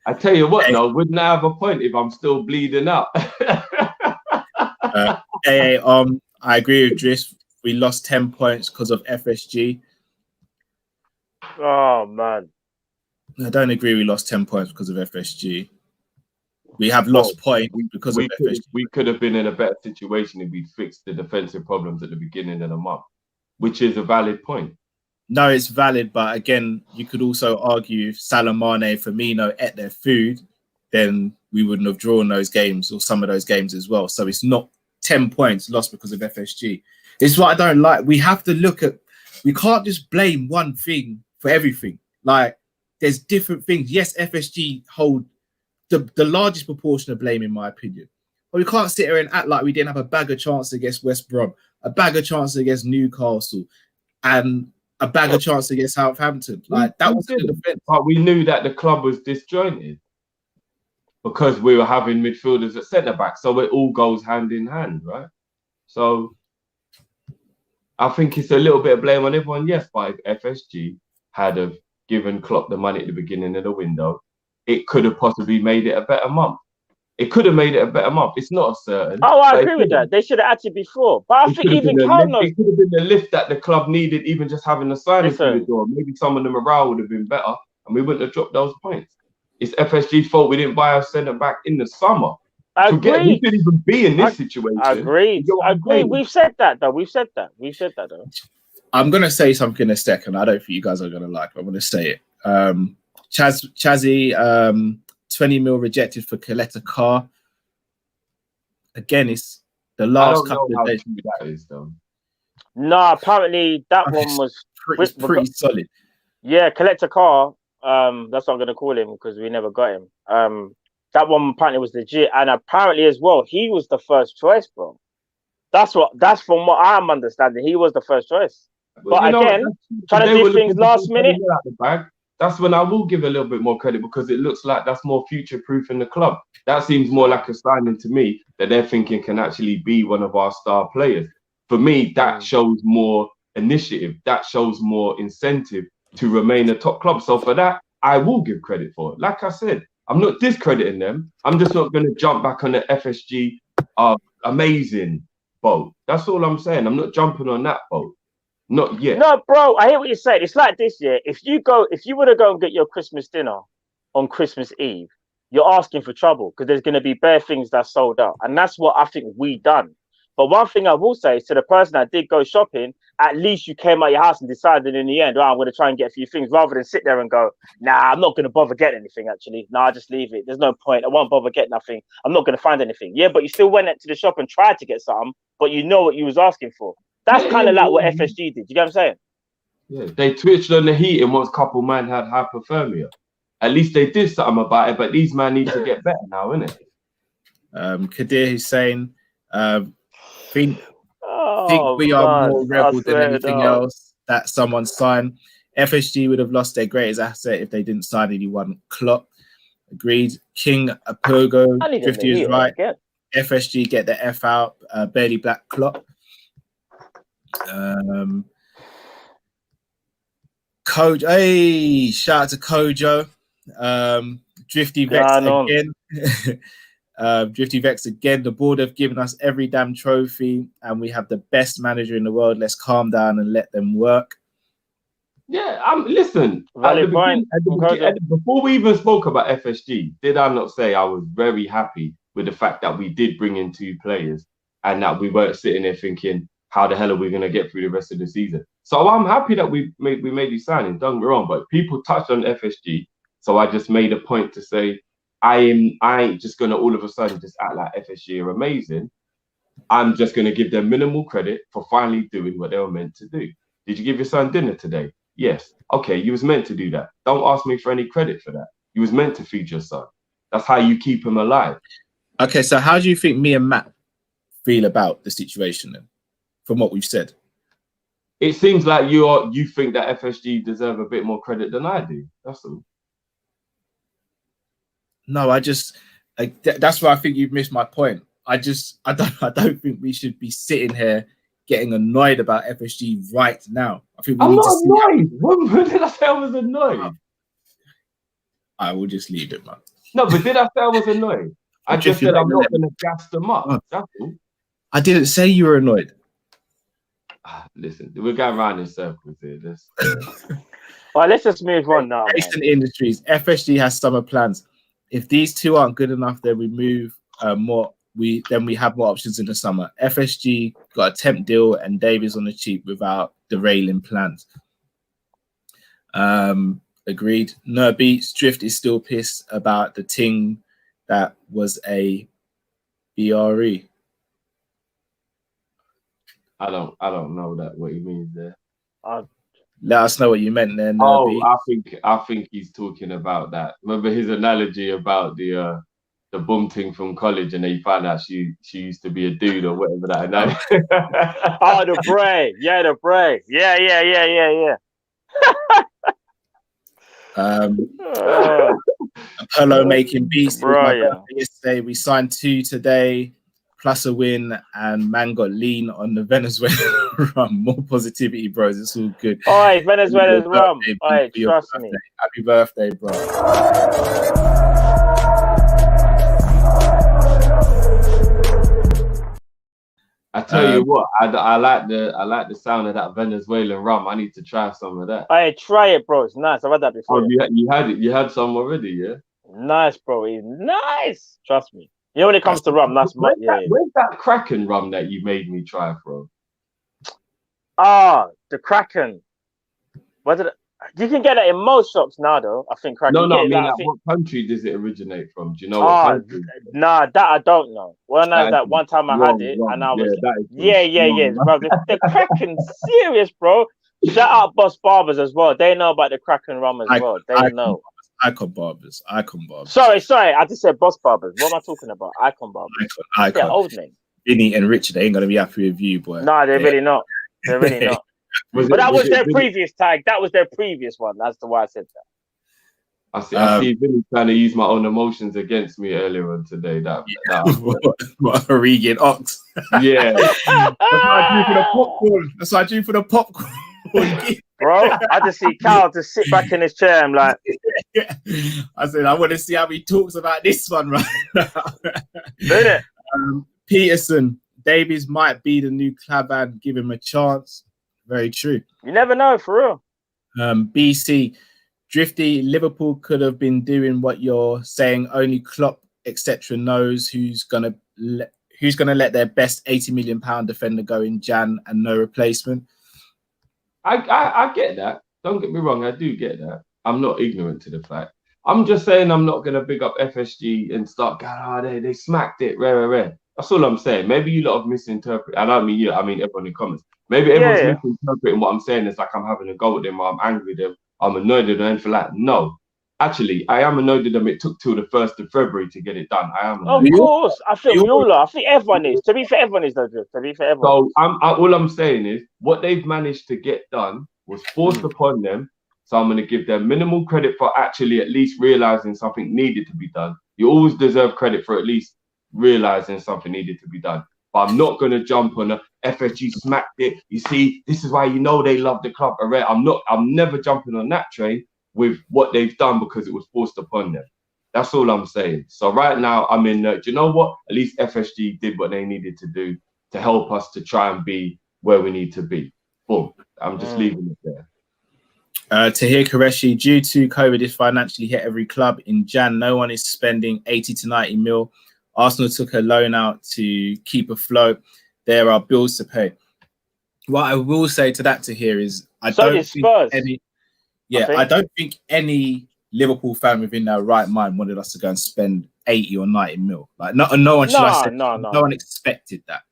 I tell you what, no, wouldn't I have a point if I'm still bleeding out? I agree with Drift. We lost 10 points because of FSG. Oh, man. I don't agree we lost 10 points because of FSG. We have lost points because of FSG. We could have been in a better situation if we'd fixed the defensive problems at the beginning of the month, which is a valid point. no, it's valid, but again, you could also argue if Salah, Mane, and Firmino ate their food, then we wouldn't have drawn those games or some of those games as well. So it's not 10 points lost because of FSG. It's what I don't like. We have to look at, we can't just blame one thing for everything. Like, there's different things. Yes, FSG hold the largest proportion of blame, in my opinion. But we can't sit here and act like we didn't have a bag of chances against West Brom, a bag of chances against Newcastle, and a bag of chances against Southampton. Like, that was the defense. But we knew that the club was disjointed because we were having midfielders at centre back. So it all goes hand in hand, right? So I think it's a little bit of blame on everyone, yes, but if FSG had have given Klopp the money at the beginning of the window, it could have possibly made it a better month. It could have made it a better month. It's not a certain. Oh, I agree with that. They should have acted before. But I think even Cal knows. It could have been the lift that the club needed, even just having the signing through the door. Maybe some of the morale would have been better and we wouldn't have dropped those points. It's FSG's fault we didn't buy our centre back in the summer. I agree. We shouldn't even be in this situation. I agree. I agree. We've said that, though. We've said that, though. I'm going to say something in a second. I don't think you guys are going to like it. I'm going to say it. Chazzy, 20 mil rejected for Coletta Carr. Again, it's the last couple of days. That is, though. No, apparently that one was pretty solid. Yeah, Collector Carr. That's what I'm going to call him because we never got him. That one apparently was legit, and apparently as well, he was the first choice, bro. That's from what I'm understanding. He was the first choice. But again, trying to do things last minute. That's when I will give a little bit more credit because it looks like that's more future-proof in the club. That seems more like a signing to me that they're thinking can actually be one of our star players. For me, that shows more initiative. That shows more incentive to remain a top club. So for that, I will give credit for it. Like I said, I'm not discrediting them. I'm just not going to jump back on the FSG amazing boat. That's all I'm saying. I'm not jumping on that boat. Not yet. No, bro, I hear what you're saying. It's like this, yeah. If you were to go and get your Christmas dinner on Christmas Eve, you're asking for trouble because there's going to be bare things that sold out. And that's what I think we done. But one thing I will say is to the person that did go shopping, at least you came out your house and decided in the end, I'm going to try and get a few things rather than sit there and go, nah, I'm not going to bother getting anything, actually. Nah, just leave it. There's no point. I won't bother getting nothing. I'm not going to find anything. Yeah, but you still went into the shop and tried to get something, but you know what you was asking for. That's kind of like what FSG did. You get what I'm saying? Yeah, they twitched on the heat and once a couple man had hypothermia. At least they did something about it, but these men need to get better now, innit? Kadir Hussein, think we are more rebel than anything else that someone signed. FSG would have lost their greatest asset if they didn't sign anyone. Klopp, agreed. King Apogo, 50 is right. FSG get the F out. Barely Black Klopp. Hey, shout out to Kojo. Drifty Vex again. Drifty Vex again. The board have given us every damn trophy, and we have the best manager in the world. Let's calm down and let them work. Yeah, listen. Before we even spoke about FSG, did I not say I was very happy with the fact that we did bring in 2 players and that we weren't sitting there thinking, how the hell are we going to get through the rest of the season? So I'm happy that we made these signings, don't get me wrong, but people touched on FSG. So I just made a point to say, I ain't just going to all of a sudden just act like FSG are amazing. I'm just going to give them minimal credit for finally doing what they were meant to do. Did you give your son dinner today? Yes. Okay, you was meant to do that. Don't ask me for any credit for that. You was meant to feed your son. That's how you keep him alive. Okay, so how do you think me and Matt feel about the situation then? From what we've said, it seems like you think that FSG deserve a bit more credit than I do. That's all. No, that's why I think you've missed my point. I don't think we should be sitting here getting annoyed about FSG right now. I think I'm not annoyed. When did I say I was annoyed? I will just leave it, man. No, but did I say I was annoyed? I just said I'm not going to gas them up. That's all. I didn't say you were annoyed. Listen, we're going around in circles here. All right, let's just move on now. Adjacent industries. FSG has summer plans. If these 2 aren't good enough, then we move more. We have more options in the summer. FSG got a temp deal and Davies on the cheap without derailing plans. Agreed. No beats. Drift is still pissed about the ting that was a BRE. I don't know that what he means there. Let us know what you meant there. Oh, I think he's talking about that. Remember his analogy about the boom ting from college, and then you find out she used to be a dude or whatever that analogy. Oh, the Bray. Yeah, the Bray. Yeah. Apollo making beast. Bro, yeah. Yesterday we signed 2 today, plus a win, and man got lean on the Venezuelan rum. More positivity, bros. It's all good. Oi, Venezuela's rum. Oi, trust me. Happy birthday, bro. I tell you what, I like the sound of that Venezuelan rum. I need to try some of that. Hey, try it, bro. It's nice. I've had that before. Oh, you had it. You had some already, yeah. Nice, bro. It's nice. Trust me. You know when it comes to rum, that's my Where's that Kraken rum that you made me try, bro? The Kraken. You can get it in most shops now, though. I think Kraken. No. I mean, what country does it originate from? Do you know what country? Nah, that I don't know. Well, I know that one time I had it, and I was bro. The Kraken's serious, bro. Shout out Boss Barbers as well. They know about the Kraken rum as well. They know. Icon Barbers. Sorry. I just said Boss Barbers. What am I talking about? Icon Barbers. Icon. Yeah, old name. Vinny and Richard, they ain't gonna be happy with you, boy. No, they're really not. They're really not. But that was their previous tag. That was their previous one. That's the why I said that. I see Vinny trying to use my own emotions against me earlier on today. What a Regan Ox. Yeah. That's what I do for the popcorn. Bro, I just see Cal to sit back in his chair. I'm like, I said, I want to see how he talks about this one right now. Did it? Peterson, Davies might be the new Clavan. Give him a chance. Very true. You never know, for real. BC, Drifty, Liverpool could have been doing what you're saying. Only Klopp, etc., knows who's gonna let their best £80 million defender go in Jan and no replacement. I get that. Don't get me wrong. I do get that. I'm not ignorant to the fact. I'm just saying I'm not going to big up FSG and start going, they smacked it, rare. That's all I'm saying. Maybe you lot have misinterpreted. I don't mean you. I mean everyone in the comments. Maybe everyone's misinterpreting what I'm saying. It's like I'm having a go at them or I'm angry with them. I'm annoyed with them and for that. No. Actually, I am annoyed with them. It took till the 1st of February to get it done. I am annoyed. Of course. I think we all are. I think everyone is. To be fair, everyone is, though. To be fair, everyone. So all I'm saying is what they've managed to get done was forced upon them. So I'm going to give them minimal credit for actually at least realizing something needed to be done. You always deserve credit for at least realizing something needed to be done. But I'm not going to jump on a FSG smacked it. You see, this is why you know they love the club. I'm never jumping on that train with what they've done because it was forced upon them. That's all I'm saying. So right now I'm in do you know what? At least FSG did what they needed to do to help us to try and be where we need to be. Boom. I'm just leaving it there. Tahir Qureshi, due to COVID, is financially hit every club in Jan. No one is spending 80 to 90 mil. Arsenal took a loan out to keep afloat. There are bills to pay. What I will say to that, Tahir, is I don't think any Liverpool fan within their right mind wanted us to go and spend 80 or 90 mil. Like no one expected that.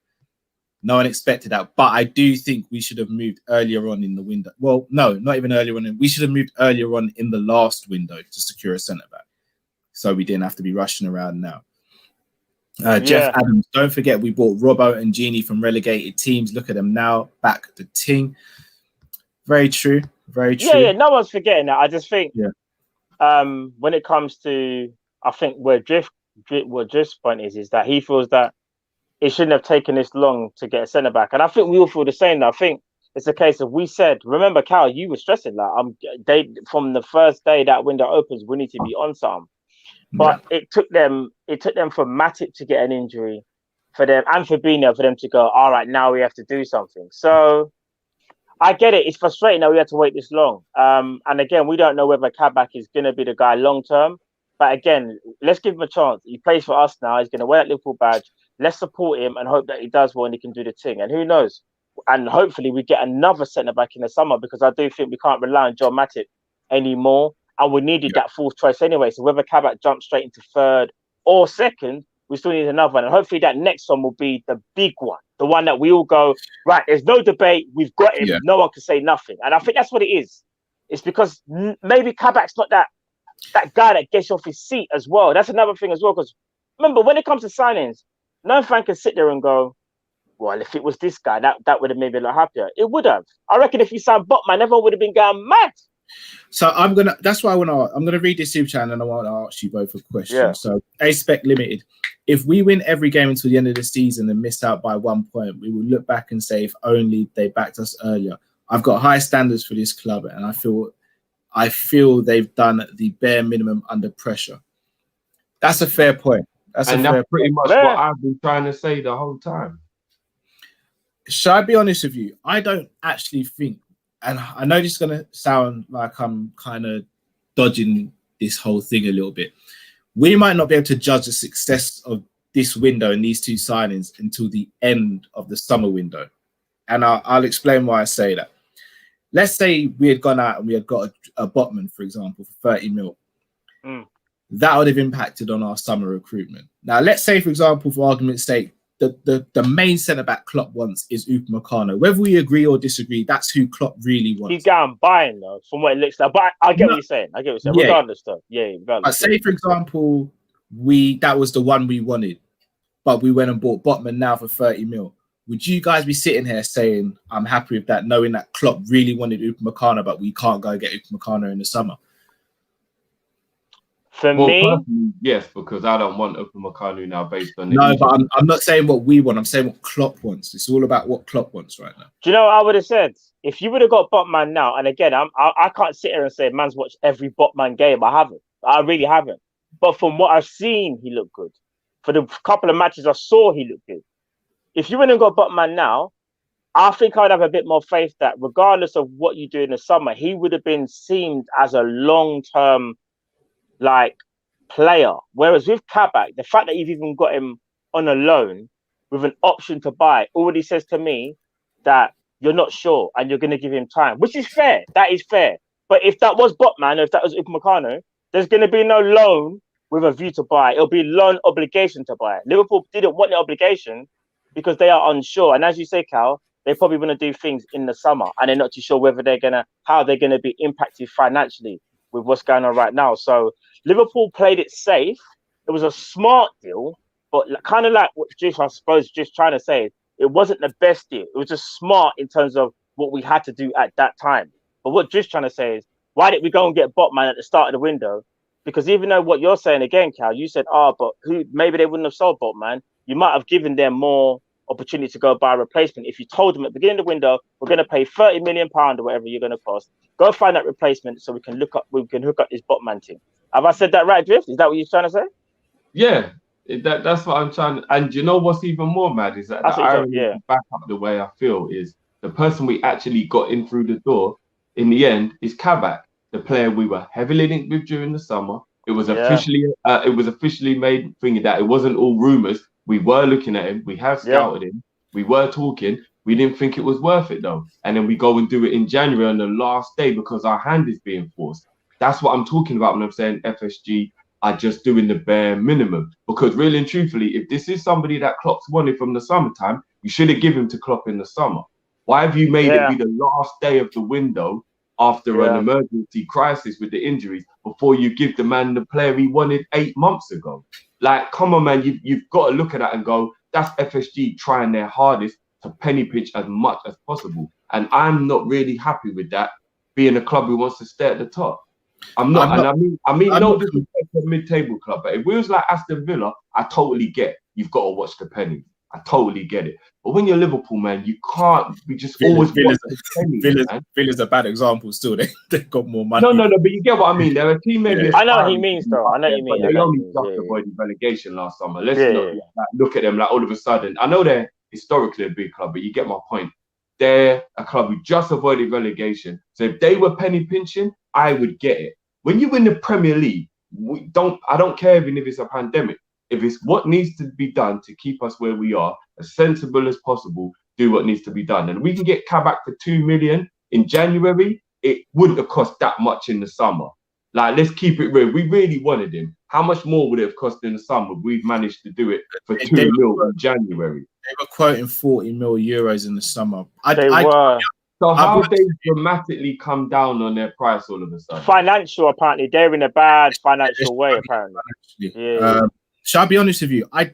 No one expected that, but I do think we should have moved earlier on in the window. Well, no, not even earlier on. We should have moved earlier on in the last window to secure a centre back, so we didn't have to be rushing around now. Jeff Adams, don't forget we bought Robbo and Genie from relegated teams. Look at them now, back the ting. Very true, very true. Yeah, no one's forgetting that. I just think, when it comes to, I think what Drift's point is that he feels that it shouldn't have taken this long to get a centre back, and I think we all feel the same. I think it's a case of remember, Cal, you were stressing like from the first day that window opens, we need to be on something. But it took them for Matip to get an injury, for them and Fabinho for them to go, all right, now we have to do something. So I get it. It's frustrating that we had to wait this long. And again, we don't know whether Kabak is going to be the guy long term. But again, let's give him a chance. He plays for us now. He's going to wear that Liverpool badge. Let's support him and hope that he does well and he can do the thing. And who knows? And hopefully we get another centre back in the summer, because I do think we can't rely on John Matip anymore. And we needed that fourth choice anyway. So whether Kabak jumps straight into third or second, we still need another one. And hopefully that next one will be the big one. The one that we all go, right, there's no debate. We've got him. Yeah. No one can say nothing. And I think that's what it is. It's because maybe Kabak's not that guy that gets off his seat as well. That's another thing as well. Because remember, when it comes to signings, no fan can sit there and go, well, if it was this guy, that would have made me a lot happier. It would have. I reckon if you signed Botman, everyone would have been going mad. So I'm gonna read this super chat and I want to ask you both a question. Yeah. So A-Spec Limited, if we win every game until the end of the season and miss out by 1 point, we will look back and say if only they backed us earlier. I've got high standards for this club and I feel they've done the bare minimum under pressure. That's a fair point. That's pretty much what I've been trying to say the whole time. Shall I be honest with you? I don't actually think, and I know this is going to sound like I'm kind of dodging this whole thing a little bit. We might not be able to judge the success of this window and these two signings until the end of the summer window. And I'll explain why I say that. Let's say we had gone out and we had got a Botman, for example, for 30 mil. That would have impacted on our summer recruitment. Now, let's say, for example, for argument's sake, the main centre-back Klopp wants is Upamecano. Whether we agree or disagree, that's who Klopp really wants. He's going buying, though, from what it looks like. But I get what you're saying. Regardless, though. Yeah, regardless. Say, for example, that was the one we wanted, but we went and bought Botman now for 30 mil. Would you guys be sitting here saying, I'm happy with that, knowing that Klopp really wanted Upamecano, but we can't go get Upamecano in the summer? For me, yes, because I don't want Upamecano now based on... No, but I'm not saying what we want. I'm saying what Klopp wants. It's all about what Klopp wants right now. Do you know what I would have said? If you would have got Botman now, and again, I can't sit here and say man's watched every Botman game. I haven't. I really haven't. But from what I've seen, he looked good. For the couple of matches I saw, he looked good. If you wouldn't have got Botman now, I think I'd have a bit more faith that regardless of what you do in the summer, he would have been seen as a long-term player. Whereas with Kabak, the fact that you've even got him on a loan with an option to buy already says to me that you're not sure and you're going to give him time, which is fair. That is fair. But if that was Botman, or if that was Upamecano, there's going to be no loan with a view to buy. It'll be loan obligation to buy. Liverpool didn't want the obligation because they are unsure. And as you say, Cal, they probably want to do things in the summer and they're not too sure how they're going to be impacted financially with what's going on right now. So Liverpool played it safe. It was a smart deal, but kind of like what I suppose just trying to say, it wasn't the best deal. It was just smart in terms of what we had to do at that time. But what just trying to say is, why didn't we go and get Botman at the start of the window? Because even though what you're saying again, Cal, you said, but maybe they wouldn't have sold Botman. You might have given them more opportunity to go buy a replacement. If you told them at the beginning of the window, we're going to pay £30 million or whatever you're going to cost, go find that replacement so we can hook up this Botman thing. Have I said that right, Drift? Is that what you're trying to say? Yeah, that's what I'm trying. And you know what's even more mad is that back up the way I feel is the person we actually got in through the door in the end is Kabak, the player we were heavily linked with during the summer. It was officially made thinking that it wasn't all rumors. We were looking at him. We have scouted him. We were talking. We didn't think it was worth it though. And then we go and do it in January on the last day because our hand is being forced. That's what I'm talking about when I'm saying FSG are just doing the bare minimum. Because really and truthfully, if this is somebody that Klopp's wanted from the summertime, you should have given to Klopp in the summer. Why have you made it be the last day of the window after an emergency crisis with the injuries before you give the man the player he wanted 8 months ago? Like, come on, man, you've got to look at that and go, that's FSG trying their hardest to penny pinch as much as possible. And I'm not really happy with that, being a club who wants to stay at the top. I'm not. I mean, no disrespect to a mid-table club, but if we was like Aston Villa, I totally get you've got to watch the penny. I totally get it. But when you're Liverpool, man, you can't be just always watch the penny. Villa's a bad example still. They've got more money. No, but you get what I mean. They're a team maybe. I know what he means, though. I know what you mean. They only just avoided relegation last summer. Let's not look at them like all of a sudden. I know they're historically a big club, but you get my point. They're a club who just avoided relegation. So if they were penny pinching, I would get it. When you win the Premier League, I don't care even if it's a pandemic. If it's what needs to be done to keep us where we are, as sensible as possible, do what needs to be done. And we can get Kabak for 2 million in January. it wouldn't have cost that much in the summer. Like, let's keep it real. We really wanted him. How much more would it have cost in the summer? We've managed to do it for 2 mil in January. They were quoting 40 mil euros in the summer. So how they dramatically come down on their price all of a sudden? Financial, apparently. They're in a bad financial way, apparently. Yeah. Shall I be honest with you? I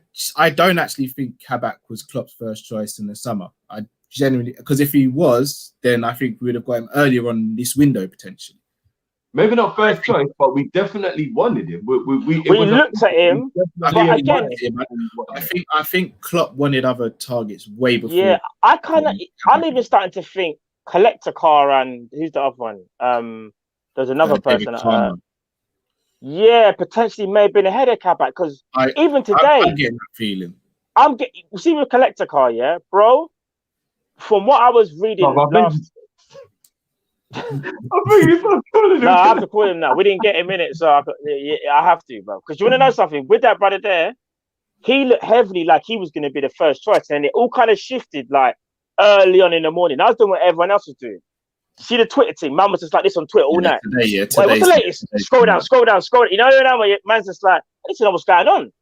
don't actually think Kabak was Klopp's first choice in the summer. I genuinely, because if he was, then I think we would have got him earlier on this window potentially. Maybe not first choice, but we definitely wanted him. We looked at him, but again, I think Klopp wanted other targets way before. Yeah, I'm even starting to think collector car and who's the other one? There's another person. Yeah, potentially may have been ahead of Kabak because even today, I'm getting that feeling. You see with collector car, yeah, bro. From what I was reading, I have to call him now. We didn't get him in it, so I have to, bro. Because you want to know something? With that brother there, he looked heavily like he was going to be the first choice, and it all kind of shifted like early on in the morning. I was doing what everyone else was doing. See the Twitter team? Man was just like this on Twitter all night. Today, what's the latest? Scroll down. You know where man's just like, I need to know what's going on.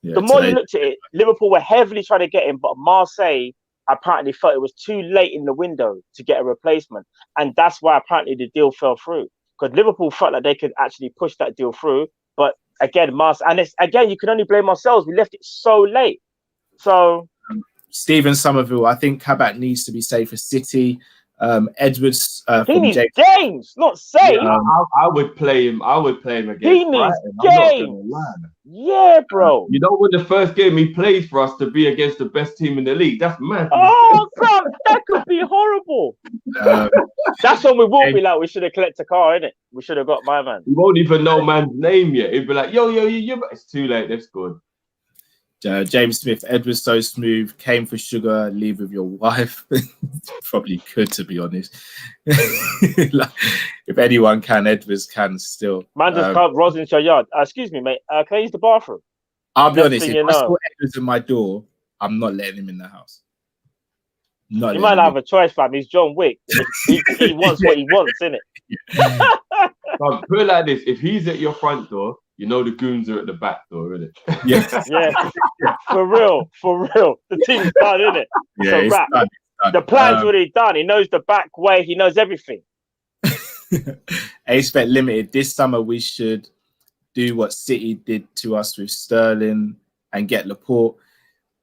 Yeah, the more you looked at it, Liverpool were heavily trying to get him, but Marseille apparently felt it was too late in the window to get a replacement. And that's why apparently the deal fell through. Because Liverpool felt like they could actually push that deal through. But again, you can only blame ourselves. We left it so late. So Stephen Somerville, I think Kabak needs to be safe for City. Edwards he needs games, not safe. Yeah, I would play him. I would play him against He needs games. Yeah, bro. You know when the first game he played for us to be against the best team in the league? That's mad. Oh, bro, that could be horrible. That's when we will be like, we should have collected a car, innit? We should have got my man. He won't even know man's name yet. He'd be like, yo, it's too late. They've scored. James Smith, Edwards so smooth, came for sugar, leave with your wife. Probably could, to be honest. Like, if anyone can, Edwards can still. Man just can't Ros into your yard. Excuse me, mate. Can I use the bathroom? I'll be honest, if I saw Edwards in my door, I'm not letting him in the house. You might have a choice, fam. He's John Wick. He wants what he wants, innit? But put it like this: if he's at your front door, you know the goons are at the back door, innit? Yeah. For real. The team's done, innit? Yeah, it's done. The plan's already done. He knows the back way. He knows everything. A-Spec Limited, this summer we should do what City did to us with Sterling and get Laporte.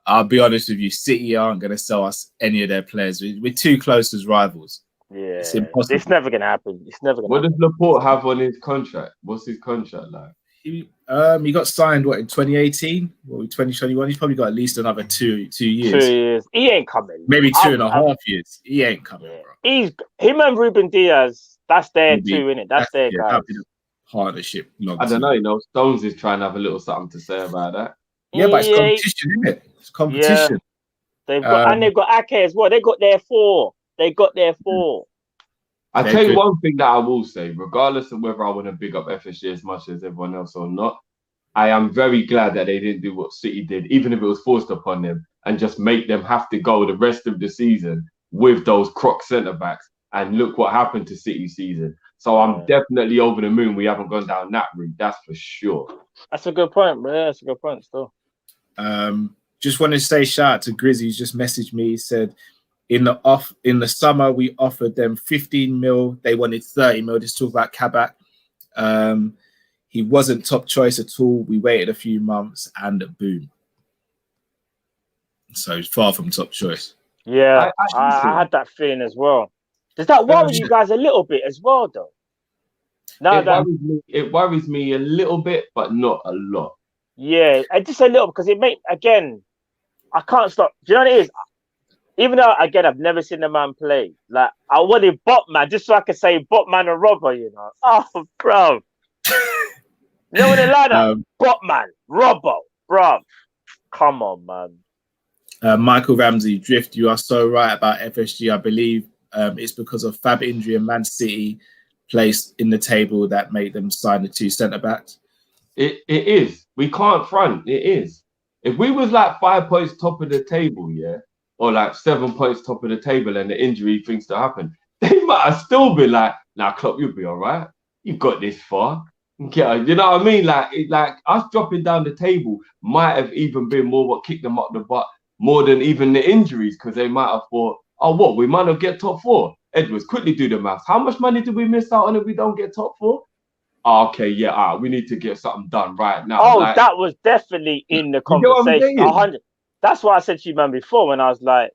I'll be honest with you, City aren't going to sell us any of their players. We're too close as rivals. Yeah, it's impossible. It's never going to happen. What does Laporte have on his contract? What's his contract like? He got signed in 2018 or 2021. He's probably got at least another 2 years. 2 years. He ain't coming. Maybe 2.5 years. He ain't coming, bro. Him and Ruben Diaz. That's their two, innit? That's their guys. Partnership. I don't know. Stones is trying to have a little something to say about that. Yeah, but it's competition, isn't it? It's competition. Yeah. They've got Ake as well. They got their four. I tell you one thing that I will say, regardless of whether I want to big up FSG as much as everyone else or not, I am very glad that they didn't do what City did, even if it was forced upon them, and just make them have to go the rest of the season with those croc centre backs. And look what happened to City season. So I'm definitely over the moon. We haven't gone down that route. That's for sure. That's a good point, bro. That's a good point still. Just want to say shout out to Grizzy. He's just messaged me. He said, in the summer, we offered them 15 mil. They wanted 30 mil. Just talk about Kabak. He wasn't top choice at all. We waited a few months and boom. So far from top choice. Yeah, I had that feeling as well. Does that worry you guys a little bit as well, though? It worries me a little bit, but not a lot. Yeah, just a little, because I can't stop. Do you know what it is? Even though, again, I've never seen the man play. Like, I wanted Botman, just so I could say Botman and Robbo, you know. Oh, bro. You know what they like that? Botman, Robbo, bro. Come on, man. Michael Ramsey, Drift, you are so right about FSG. I believe it's because of Fab injury and Man City placed in the table that made them sign the 2 centre-backs. It is. We can't front. It is. If we was like 5 points top of the table, or like 7 points top of the table and the injury things to happen, they might have still been like, "Now, Klopp, you'll be all right. You got this far." Okay, you know what I mean? Like us dropping down the table might have even been more what kicked them up the butt more than even the injuries, because they might have thought, "Oh, what? We might not get top four." Edwards, quickly do the maths. How much money do we miss out on if we don't get top four? Oh, okay, yeah, we need to get something done right now. Oh, like, that was definitely in the you know what I'm conversation. saying? 100. That's why I said to you, man, before when I was like,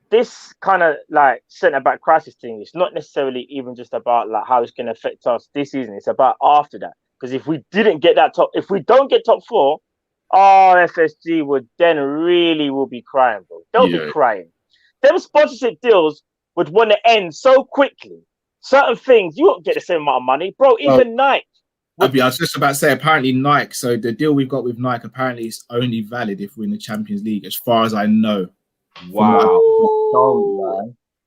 this kind of like centre back crisis thing. It's not necessarily even just about like how it's going to affect us this season. It's about after that. Because if we don't get top four, FSG would then really will be crying, bro. They'll be crying. Them sponsorship deals would want to end so quickly. Certain things you won't get the same amount of money, bro. Even Nike. I was just about to say, apparently Nike. So the deal we've got with Nike apparently is only valid if we're in the Champions League, as far as I know. Wow.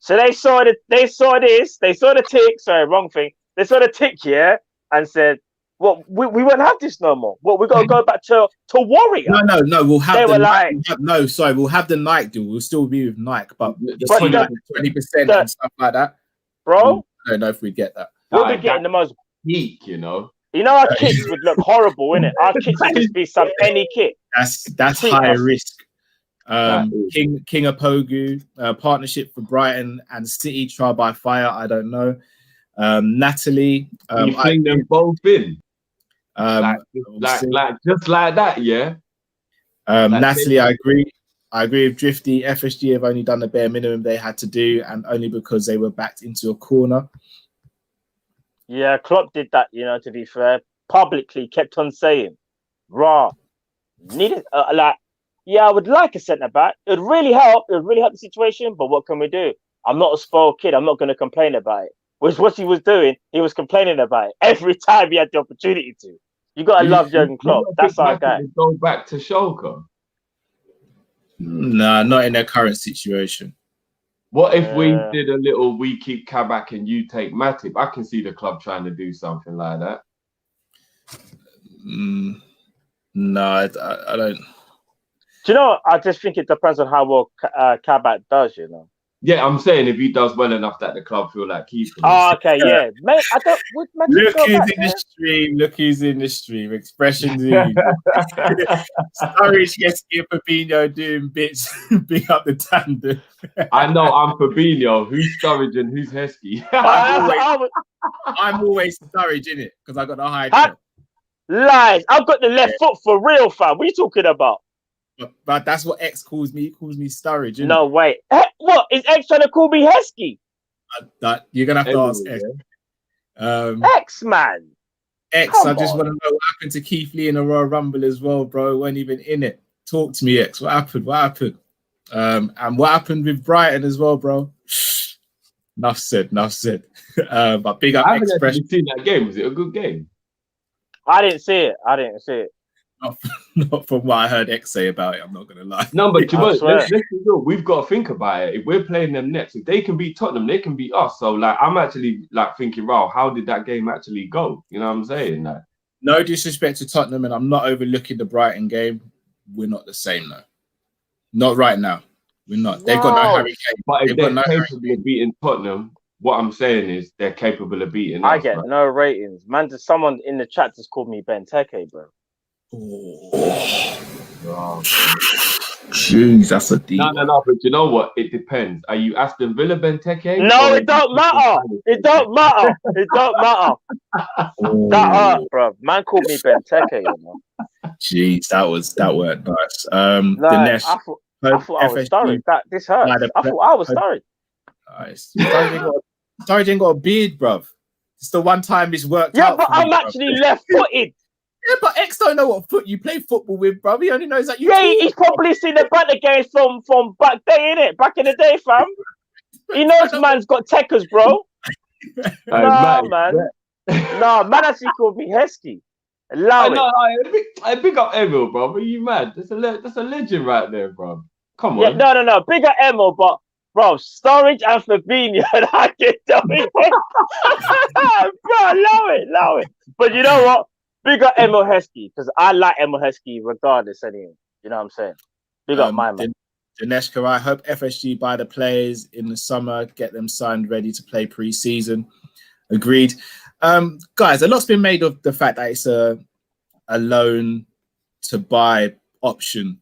So they saw this. They saw the tick. Sorry, wrong thing. They saw the tick here and said, "Well, we won't have this no more. Well, we got to go back to Warrior." No. We'll have. They were like, we'll have the Nike deal. We'll still be with Nike, but 20% and stuff like that, bro. I don't know if we get that. We'll be getting the most peak, you know. You know, our kits would look horrible, innit? Our kits would just be any kit. That's high risk. King of Pogu, partnership for Brighton and City, trial by fire. I don't know. Natalie, you think them both in? Like just like that, yeah. Natalie, I agree. I agree with Drifty. FSG have only done the bare minimum they had to do, and only because they were backed into a corner. Yeah, Klopp did that, you know, to be fair. Publicly kept on saying, "Raw, needed I would like a centre-back. It would really help. It would really help the situation, but what can we do? I'm not a spoiled kid. I'm not going to complain about it." Which what he was doing, he was complaining about it every time he had the opportunity to. You got to love Jurgen Klopp. That's our guy. Go back to Schalke. Nah, not in their current situation. What if we did a little, we keep Kabak and you take Matip? I can see the club trying to do something like that. No, I don't. Do you know, I just think it depends on how well Kabak does, you know. Yeah, I'm saying if he does well enough that the club feel like keeping him. Oh, okay, yeah. Mate, I don't. Look who's in the stream. Look who's in the stream. Expressions. Sturridge, Yeski, and Fabinho doing bits. Big up the tandem. I know I'm Fabinho. Who's Sturridge and who's Heskey? I'm always Sturridge, innit? Because I got the high top. Lies. I've got the left foot for real, fam. What are you talking about? But that's what X calls me. He calls me Sturridge. No, wait. What? Is X trying to call me Heskey? You're going to have to ask X. X, man. X, I just want to know what happened to Keith Lee in the Royal Rumble as well, bro. Weren't even in it. Talk to me, X. What happened? And what happened with Brighton as well, bro? Enough said. But big up Expression. Seen that game? Was it a good game? I didn't see it. Not from what I heard X say about it. I'm not gonna lie. No, but let's be real. We've got to think about it. If we're playing them next, if they can beat Tottenham, they can beat us. So, like, I'm actually like thinking, wow, how did that game actually go? You know what I'm saying? Like, no disrespect to Tottenham, and I'm not overlooking the Brighton game. We're not the same though. Not right now. We're not. They've got no Harry Kane. But if they're capable of beating Tottenham, what I'm saying is they're capable of beating us. I get no ratings, man. Someone in the chat just called me Benteke, bro. Jeez, that's a deep. No. But you know what? It depends. Are you Aston Villa Benteke? No, it don't matter. It don't matter. That hurt, bro. Man called me Benteke, you know. Jeez, that weren't nice. I thought I was sorry. This hurt. I thought I was sorry. Nice. Sturridge ain't got a beard, bruv. It's the one time it's worked out. Yeah, but I'm actually left-footed. Yeah, but X don't know what foot you play football with, bro. He only knows that you. Yeah, he's probably seen the banter games from back day, innit? Back in the day, fam. He knows man's got techers, bro. Nah, man. Nah, man actually called me Heskey. Allow it. I pick up Emil, bro. Are you mad? That's a legend right there, bro. Come on. Yeah, no. Bigger Emil, but bro, Sturridge and Fabinho, I can tell you. Bro, allow it. But you know what? Big up Emil Heskey, because I like Emil Heskey regardless anyway. You know what I'm saying? Big up my man. Janeshka, I hope FSG buy the players in the summer, get them signed, ready to play pre-season. Agreed. Guys, a lot's been made of the fact that it's a loan to buy option.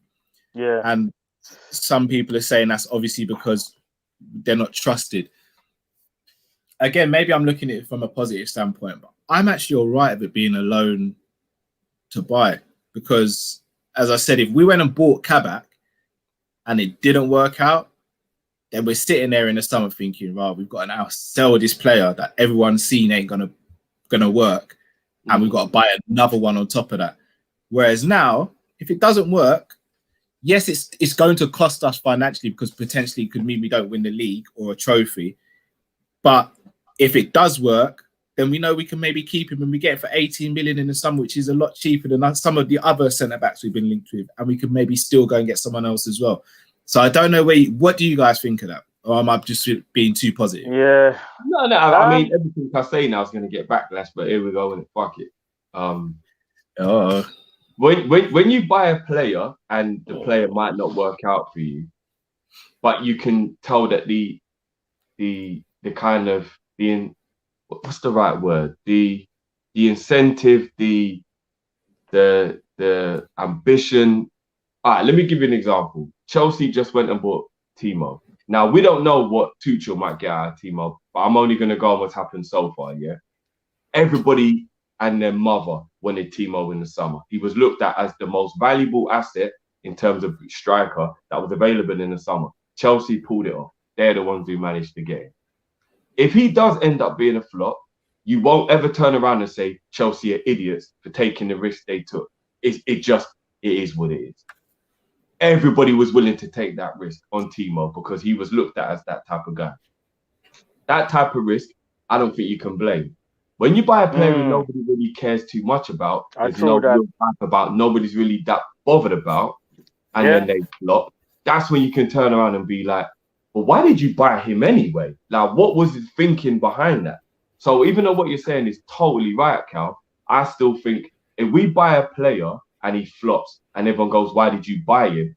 Yeah. And some people are saying that's obviously because they're not trusted. Again, maybe I'm looking at it from a positive standpoint, but I'm actually all right with it being a loan to buy because, as I said, if we went and bought Kabak and it didn't work out, then we're sitting there in the summer thinking, right, we've got to now sell this player that everyone's seen ain't gonna work, and we've got to buy another one on top of that. Whereas now, if it doesn't work, yes, it's going to cost us financially because potentially it could mean we don't win the league or a trophy. But if it does work, then we know we can maybe keep him and we get it for 18 million in the summer, which is a lot cheaper than some of the other centre-backs we've been linked with. And we could maybe still go and get someone else as well. So I don't know what do you guys think of that? Or am I just being too positive? Yeah. No. I mean, everything I say now is going to get backlash, but here we go and fuck it. When you buy a player and the player might not work out for you, but you can tell that the kind of what's the right word? The incentive, the ambition. All right, let me give you an example. Chelsea just went and bought Timo. Now we don't know what Tuchel might get out of Timo, but I'm only going to go on what's happened so far. Yeah, everybody and their mother wanted Timo in the summer. He was looked at as the most valuable asset in terms of striker that was available in the summer. Chelsea pulled it off. They're the ones who managed to get it. If he does end up being a flop, you won't ever turn around and say Chelsea are idiots for taking the risk they took. It is what it is. Everybody was willing to take that risk on Timo because he was looked at as that type of guy. That type of risk, I don't think you can blame. When you buy a player who nobody really cares too much about, there's no real hype about, nobody's really that bothered about, and then they flop, that's when you can turn around and be like, well, why did you buy him anyway? Like, what was his thinking behind that? So even though what you're saying is totally right, Cal, I still think if we buy a player and he flops and everyone goes, why did you buy him?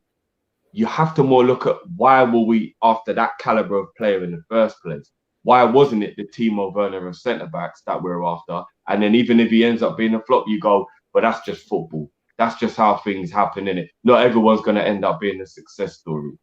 You have to more look at why were we after that caliber of player in the first place? Why wasn't it the Timo Werner of centre-backs that we're after? And then even if he ends up being a flop, you go, but that's just football. That's just how things happen, innit? Not everyone's going to end up being a success story.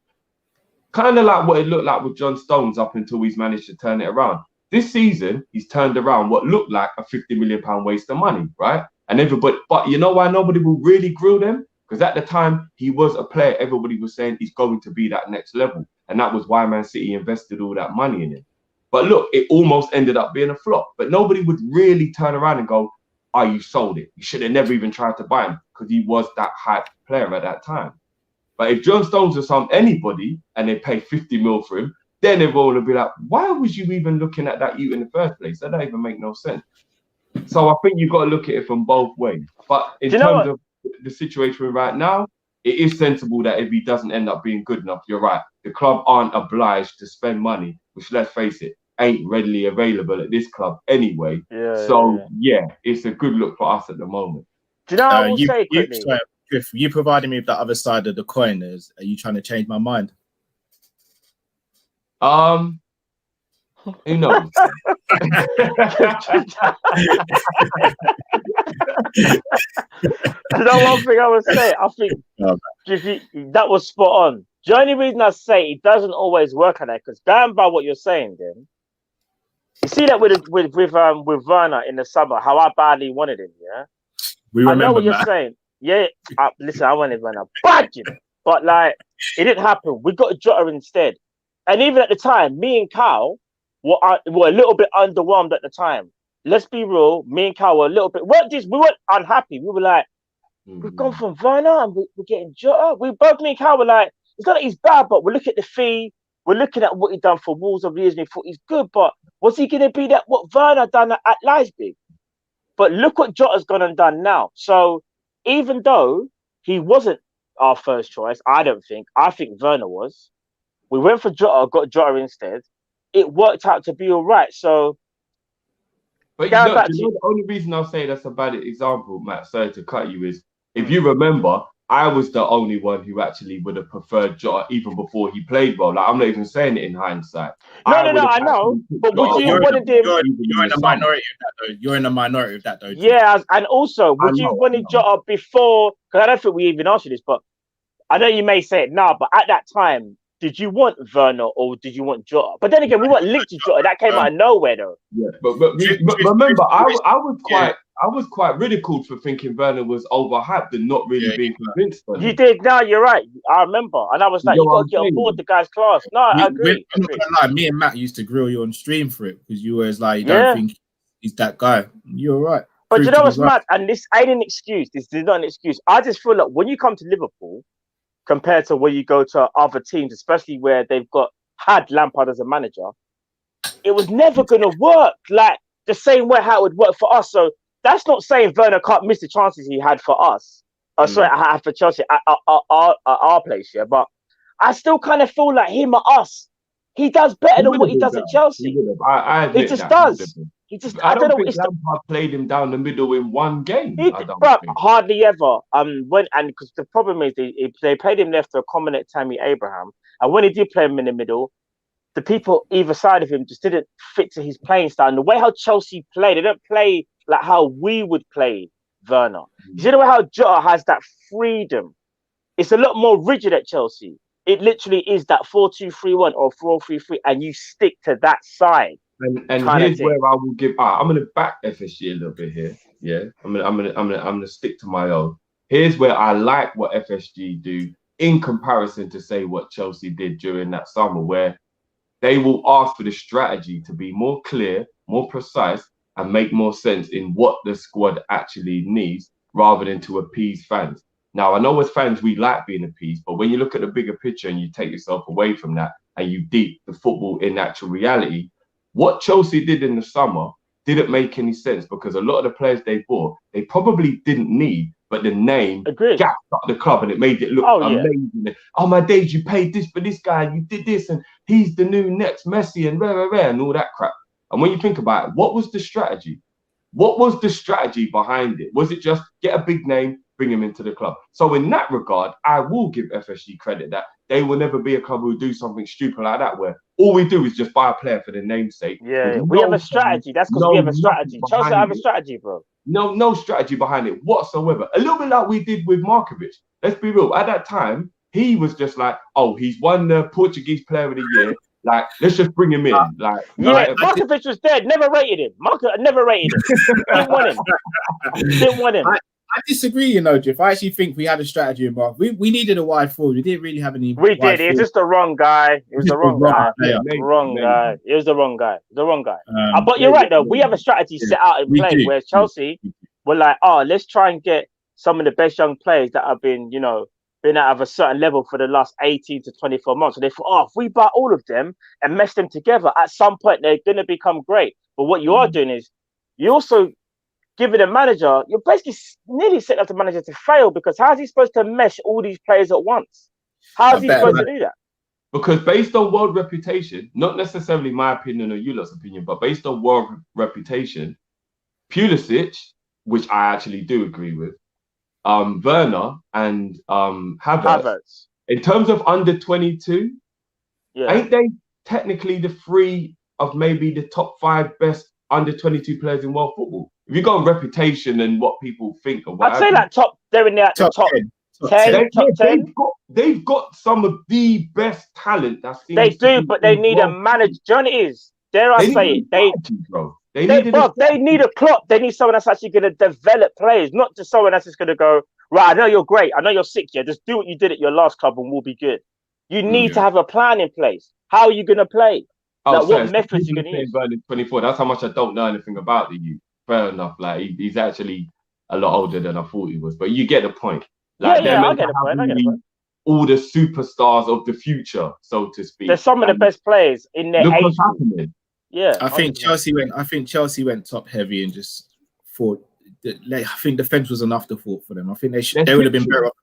Kind of like what it looked like with John Stones up until he's managed to turn it around. This season, he's turned around what looked like a £50 million waste of money, right? And everybody, but you know why nobody will really grill them? Because at the time, he was a player. Everybody was saying he's going to be that next level. And that was why Man City invested all that money in him. But look, it almost ended up being a flop. But nobody would really turn around and go, oh, you sold it. You should have never even tried to buy him because he was that hype player at that time. But if John Stones was anybody and they pay 50 mil for him, then everyone would be like, why was you even looking at that in the first place? That don't even make no sense. So I think you've got to look at it from both ways. But in terms of the situation right now, it is sensible that if he doesn't end up being good enough, you're right. The club aren't obliged to spend money, which, let's face it, ain't readily available at this club anyway. Yeah, it's a good look for us at the moment. Do you know what I will say quickly? If you provided me with the other side of the coin, are you trying to change my mind? Who knows? You know one thing I would say? I think that was spot on. The only reason I say it doesn't always work like that, because going by what you're saying, then you see that with Werner in the summer, how I badly wanted him. Yeah, I know what you're saying. Yeah, listen, I wanted Werner bad, you know, but like it didn't happen. We got a Jota instead, and even at the time, me and Kyle were a little bit underwhelmed at the time. Let's be real, me and Kyle were a little bit. We weren't unhappy. We were like, we've gone from Werner and we're getting Jota. Me and Kyle were like, it's not that he's bad, but we're looking at the fee. We're looking at what he done for Wolves over the years, and we thought he's good, but was he going to be that what Werner done at Leipzig? But look what Jota's gone and done now. So even though he wasn't our first choice, I think Werner was. We went for Jota, got Jota instead. It worked out to be all right. So, but the only reason I'll say that's a bad example, Matt, sorry to cut you, is if you remember, I was the only one who actually would have preferred Jota even before he played well. Like, I'm not even saying it in hindsight. No, I I know. But would you have wanted him? You're in the minority of that, though. You're in the minority of that, though. Yeah, and also, would you have wanted Jota before? Because I don't think we even asked you this, but I know you may say it now, but at that time, did you want Werner or did you want Jota? But then again, we weren't linked to Jota. That came out of nowhere, though. Yeah, but remember, I was quite ridiculed for thinking Werner was overhyped and not really being convinced. You did. No, you're right. I remember, and I was like, you got to get on board the guy's class. No, I agree. I'm not gonna lie. Me and Matt used to grill you on stream for it because you were like, you don't think he's that guy. You're right. But you know what's mad? And this ain't an excuse. This is not an excuse. I just feel like when you come to Liverpool, compared to when you go to other teams, especially where they've had Lampard as a manager, it was never going to work like the same way how it would work for us. So that's not saying Werner can't miss the chances he had for us. Sorry, I had for Chelsea at our place, yeah. But I still kind of feel like him or us, he does better than what he does at Chelsea. He just does. He just, I don't know. Think Lampard played him down the middle in one game. Hardly ever. Because the problem is they played him left to accommodate Tammy Abraham, and when he did play him in the middle, the people either side of him just didn't fit to his playing style. And the way how Chelsea play, they don't play like how we would play Werner. You know how Jota has that freedom? It's a lot more rigid at Chelsea. It literally is that 4-2-3-1 or 4-3-3, and you stick to that side. And here's where I will give. I'm going to back FSG a little bit here. Yeah, I'm going to stick to my own. Here's where I like what FSG do in comparison to say what Chelsea did during that summer, where they will ask for the strategy to be more clear, more precise, and make more sense in what the squad actually needs, rather than to appease fans. Now, I know as fans we like being appeased, but when you look at the bigger picture and you take yourself away from that and you deep the football in actual reality. What Chelsea did in the summer didn't make any sense because a lot of the players they bought, they probably didn't need, but the name gapped up the club and it made it look amazing. Yeah. Oh, my days, you paid this for this guy, you did this, and he's the new next Messi and and all that crap. And when you think about it, what was the strategy? What was the strategy behind it? Was it just get a big name, bring him into the club? So in that regard, I will give FSG credit that they will never be a club who do something stupid like that, where all we do is just buy a player for the namesake. Yeah, we have a strategy. That's because we have a strategy. Chelsea have a strategy, bro. No strategy behind it whatsoever. A little bit like we did with Markovic. Let's be real. At that time, he was just like, oh, he's won the Portuguese Player of the Year. Like, let's just bring him in. Markovic was dead. Never rated him. Never rated him. Didn't want him. I disagree, you know, Jeff. I actually think we had a strategy in Mark. We neted a wide forward. We didn't really have any. We did. It's just the wrong guy. It was the wrong guy. Wrong guy. It was the wrong guy. The wrong guy. But you're right, though. We have a strategy set out in play, where Chelsea were like, oh, let's try and get some of the best young players that have been out of a certain level for the last 18 to 24 months. So they thought, oh, if we buy all of them and mesh them together, at some point they're going to become great. But what you are doing is you also giving a manager, you're basically nearly setting up the manager to fail, because how is he supposed to mesh all these players at once? How is he supposed to do that? Because based on world reputation, not necessarily my opinion or you lot's opinion, but based on world reputation, Pulisic, which I actually do agree with, Werner and Havertz, in terms of under 22, ain't they technically the three of maybe the top 5 best under 22 players in world football? If you go on reputation and what people think of, I'd say that they're in there at the top 10. They've got some of the best talent. They do, but they need a manager. John is, dare I say it, they need a Klopp. They need someone that's actually going to develop players, not just someone that's just going to go, right, I know you're great, I know you're sick, yeah, just do what you did at your last club and we'll be good. You need to have a plan in place. How are you going to play? What methods are you going to use? 24. That's how much I don't know anything about the youth. Fair enough. Like, he's actually a lot older than I thought he was, but you get the point. Like, I get the point. All the superstars of the future, so to speak. They're some of the best players in their age group. Yeah, I think Chelsea went top heavy and just thought. I think defense was an afterthought for them. I think they would have been better off.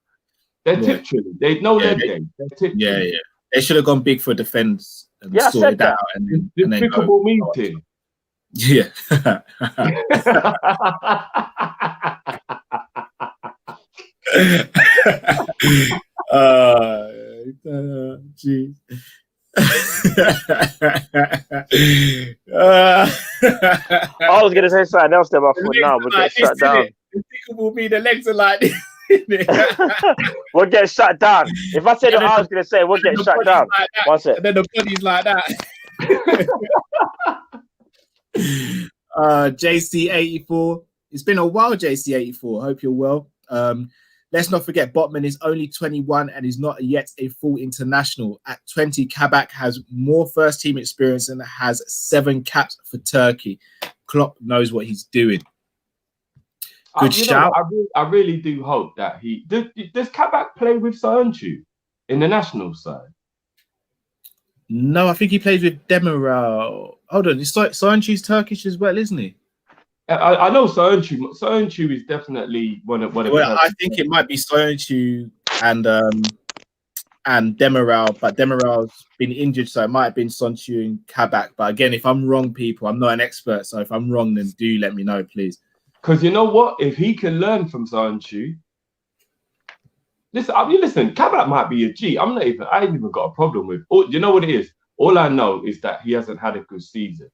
They're tip-trilling. They've no leg game. Yeah. They should have gone big for defense and sorted that out. And then despicable meeting. Yeah. Jeez. I was gonna say something else there, but I thought no, we'll get shut down. The tickle will be the legs are like this. We'll get shut down. If I said what I was gonna say, we'll get shut down. Like What's it? And then the body's like that. JC84. It's been a while, JC84. Hope you're well. Let's not forget, Botman is only 21 and is not yet a full international. At 20, Kabak has more first-team experience and has 7 caps for Turkey. Klopp knows what he's doing. Good shout. I really do hope that he... Does Kabak play with Soyuncu in the national side? No, I think he plays with Demiral. Hold on, Soyuncu's Turkish as well, isn't he? I know Soyuncu. Soyuncu is definitely one of. Well, I think it might be Soyuncu and Demiral, but Demiral's been injured, so it might have been Soyuncu and Kabak. But again, if I'm wrong, people, I'm not an expert, so if I'm wrong, then do let me know, please. Because you know what, if he can learn from Soyuncu, listen, Kabak might be a G. I ain't even got a problem with. You know what it is? All I know is that he hasn't had a good season.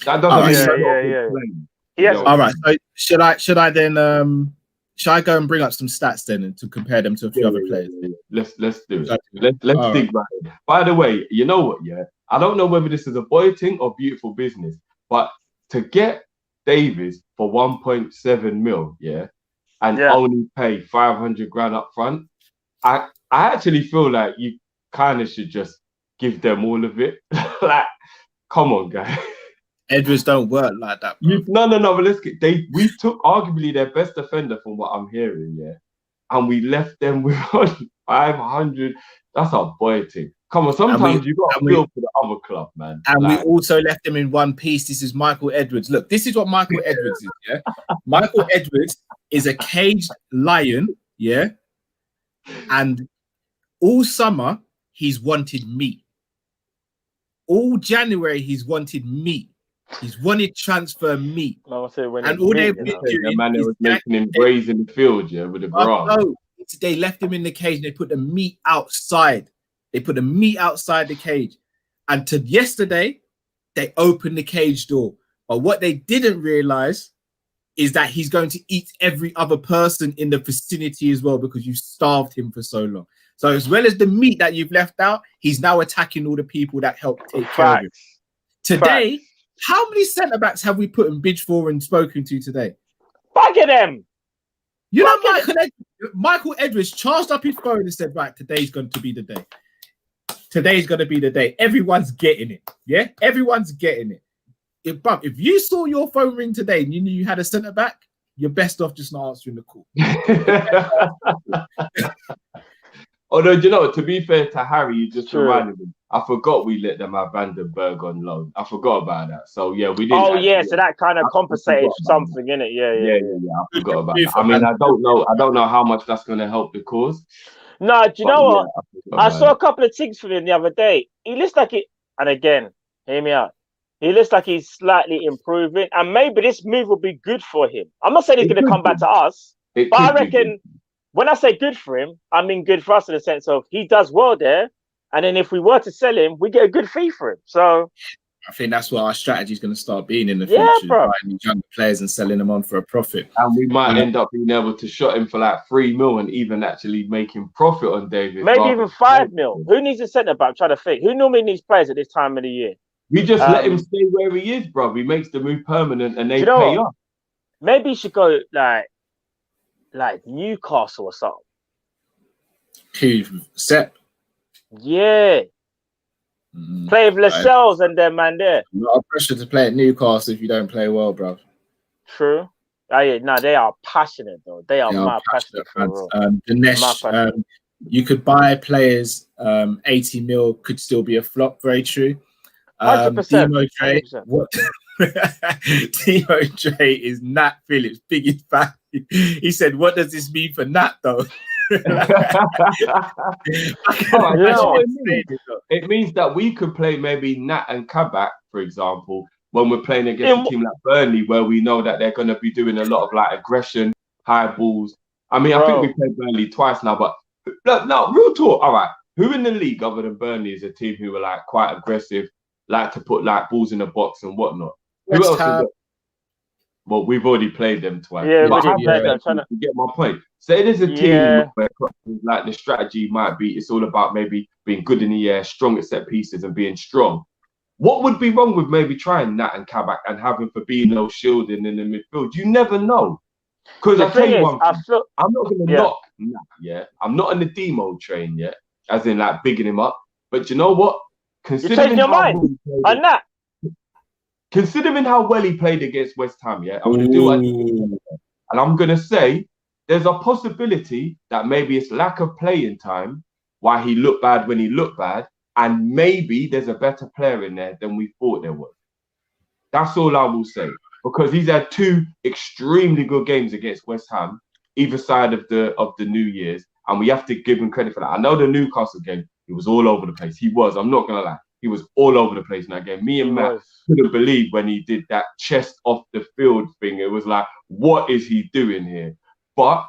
That doesn't mean Yes. All right. So should I then should I go and bring up some stats then and to compare them to a few other players? Let's do it. Let's dig right in. By the way, you know what? Yeah, I don't know whether this is a boy thing or beautiful business, but to get Davies for 1.7 mil, and only pay 500 grand up front, I actually feel like you kind of should just give them all of it. Like, come on, guys. Edwards don't work like that, bro. No. But we took arguably their best defender from what I'm hearing, and we left them with 500. That's our boy thing. Come on, sometimes you got to feel for the other club, man. And we also left them in one piece. This is Michael Edwards. Look, this is what Michael Edwards is. Michael Edwards is a caged lion, and all summer he's wanted meat. All January he's wanted meat. He's wanted transfer meat. And all they've been doing, the man was making him graze in the field, with the grass. No, they left him in the cage. They put the meat outside. They put the meat outside the cage. And to yesterday, they opened the cage door. But what they didn't realize is that he's going to eat every other person in the vicinity as well because you starved him for so long. So as well as the meat that you've left out, he's now attacking all the people that helped take care of him. Today, how many centre-backs have we put in bid for and spoken to today? Back at them. You know, Michael Edwards charged up his phone and said, right, today's going to be the day. Today's going to be the day. Everyone's getting it. Yeah? Everyone's getting it. If you saw your phone ring today and you knew you had a centre-back, you're best off just not answering the call. Although, you know, to be fair to Harry, you just reminded me. I forgot we let them have Vandenberg on loan. I forgot about that. So, yeah, we didn't. Oh, yeah, so that kind of compensated something, innit? Yeah. I forgot about that. I mean, I don't know how much that's going to help the cause. No, do you know what? I saw a couple of things from him the other day. He looks like it, and again, hear me out. He looks like he's slightly improving, and maybe this move will be good for him. I'm not saying he's going to come back to us, but I reckon when I say good for him, I mean good for us in the sense of he does well there, and then if we were to sell him, we get a good fee for him. So I think that's what our strategy is going to start being in the future, buying these younger players and selling them on for a profit. And we might end up being able to shot him for like 3 mil and even actually making profit on David. Maybe even 5 mil. Who needs a centre back? Trying to think. Who normally needs players at this time of the year? We just let him stay where he is, bro. He makes the move permanent and they pay up. Maybe he should go like Newcastle or something. Who? Sepp? Yeah. Play with Lascelles and them man there. A lot of pressure to play at Newcastle if you don't play well, bro. True. Oh, yeah, no, they are passionate though. They are mad passionate for real. Dinesh, you could buy players. 80 mil could still be a flop. Very true. 100%. Timo Dre is Nat Phillips' biggest fan. He said, "What does this mean for Nat though?" It means that we could play maybe Nat and Kabak, for example, when we're playing against a team like Burnley, where we know that they're going to be doing a lot of like aggression, high balls, I mean, I Bro. think we played Burnley twice now, but no, real talk. All right, who in the league other than Burnley is a team who are like quite aggressive, like to put like balls in the box and whatnot? Who West else? Ham. Well, we've already played them twice. Yeah, But we how did play them. to get my point. Say there's a team Yeah. where like the strategy might be it's all about maybe being good in the air, strong at set pieces, and being strong. What would be wrong with maybe trying Nat and Kabak and having Fabinho shielding in the midfield? You never know. Because The I tell thing you is, one I thing, feel I'm not going to Yeah. knock Nat, yeah? I'm not on the demo train yet, as in like bigging him up. But you know what? you're changing your mind on that. Considering how well he played against West Ham, yeah, I'm going to do what I did. And I'm going to say there's a possibility that maybe it's lack of playing time, why he looked bad when he looked bad, and maybe there's a better player in there than we thought there was. That's all I will say. Because he's had 2 extremely good games against West Ham, either side of the New Year's, and we have to give him credit for that. I know the Newcastle game, he was all over the place. He was, I'm not going to lie. He was all over the place in that game. Me and Matt couldn't believe when he did that chest off the field thing. It was like, what is he doing here? But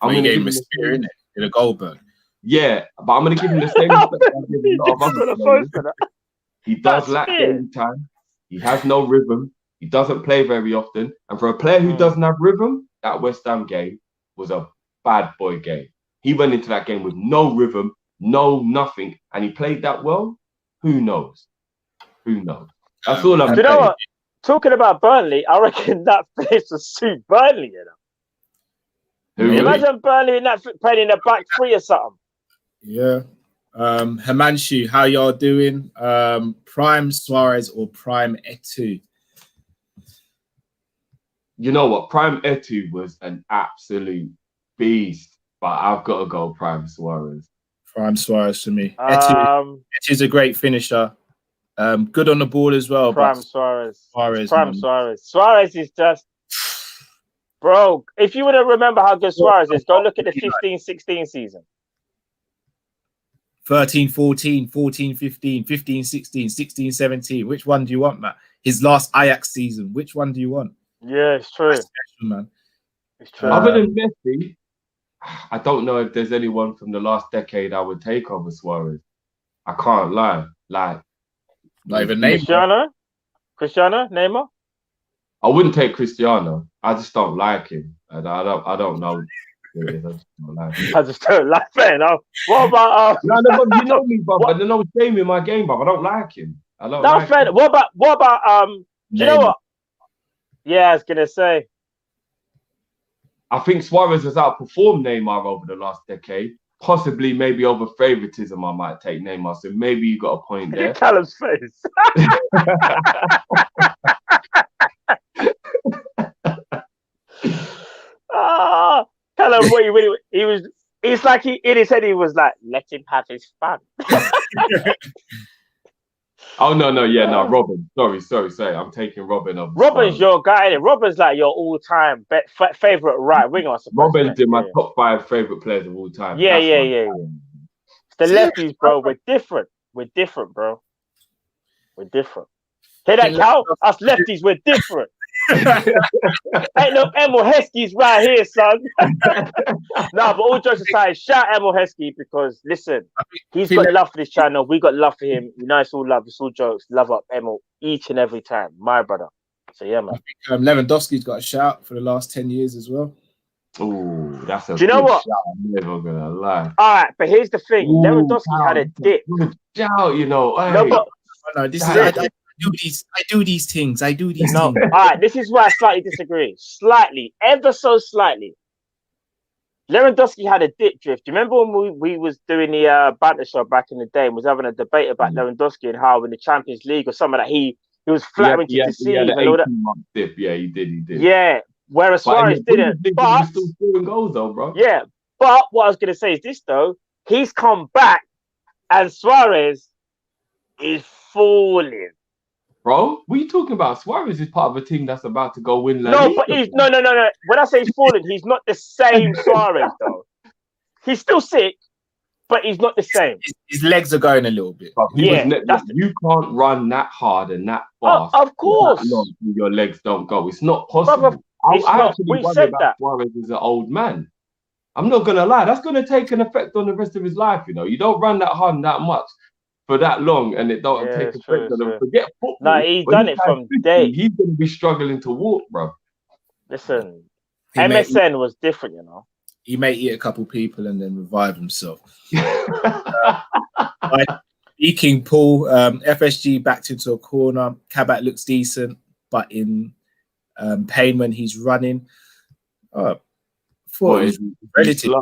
I'm going to give him a spear in it, in a Goldberg. Yeah, but I'm going to give him the same respect I give a lot of other players. He does lack game time. He has no rhythm. He doesn't play very often. And for a player who doesn't have rhythm, that West Ham game was a bad boy game. He went into that game with no rhythm, no nothing, and he played that well. Who knows? Who knows? That's all I'm saying. Do you know what? Talking about Burnley, I reckon that place will suit Burnley, you know. Imagine Burnley in that playing in the back 3 or something. Yeah. Himanshu, how y'all doing? Prime Suarez or Prime Etu? You know what? Prime Etu was an absolute beast, but I've got to go Prime Suarez. Prime Suarez for me. Etu's a great finisher. Good on the ball as well. Prime Suarez. Suarez. Prime Suarez. Suarez is just... Bro, if you want to remember how good Suarez is, go look at the 15-16 season. 13-14, 14-15, 15-16, 16-17. Which one do you want, Matt? His last Ajax season. Which one do you want? Yeah, it's true. That's special, man. It's true. Other than Messi, I don't know if there's anyone from the last decade I would take over Suarez. I can't lie. Like, not even Neymar. Cristiano? Neymar? I wouldn't take Cristiano. I just don't like him. I don't know. I just don't like him. What about no, but you know me, brother. There's no shame in my game, brother. I don't like him. I don't like him. What about do you know what? Yeah, I was gonna say. I think Suarez has outperformed Neymar over the last decade. Possibly, maybe over favoritism, I might take Neymar. So maybe you got a point there. Callum's face. Callum, it's like in his head he was like, let him have his fun. Oh no, Robin. Sorry. I'm taking Robin over. Robin's your guy, innit? Robin's like your all-time favorite right winger. Robin's in my top 5 favorite players of all time. Yeah. The lefties, bro. We're different, bro. We're different. Hear that, Cal? Us lefties, we're different. Ain't no Emil Heskey's right here, son. No, but all jokes aside, shout Emil Heskey because listen, he's got love for this channel. We got love for him. You know, it's all love, it's all jokes. Love up Emil each and every time, my brother. So yeah, man. I think, Lewandowski's got a shout for the last 10 years as well. Ooh, that's a Do you know what? Shout. I'm never gonna lie. All right, but here's the thing: Lewandowski had a dip. Shout, you know. Hey. No, I do these things. things. All right, this is where I slightly disagree. Slightly, ever so slightly. Lewandowski had a dip drift. Do you remember when we was doing the banter show back in the day and was having a debate about Lewandowski and how in the Champions League or something that he was flattering to deceive and all that? Dip. Yeah, he did. Yeah, whereas Suarez didn't. But he's still scoring goals though, bro. Yeah, but what I was going to say is this though: he's come back and Suarez is falling. Bro, what are you talking about? Suarez is part of a team that's about to go win La No, Liga. but he's no. When I say he's falling, he's not the same Suarez though. He's still sick, but he's not the same. His legs are going a little bit. You can't run that hard and that fast. Of course. Your legs don't go. It's not possible. Brother, I actually we wonder said about that. Suarez is an old man. I'm not gonna lie, that's gonna take an effect on the rest of his life. You know, you don't run that hard and that much for that long, and it don't take effect on him. Forget football. No, he's done it from 50, day. He's gonna be struggling to walk, bro. Listen, MSN was different, you know. He may eat a couple people and then revive himself. King Paul, FSG backed into a corner. Kabak looks decent, but in pain when he's running. Relative.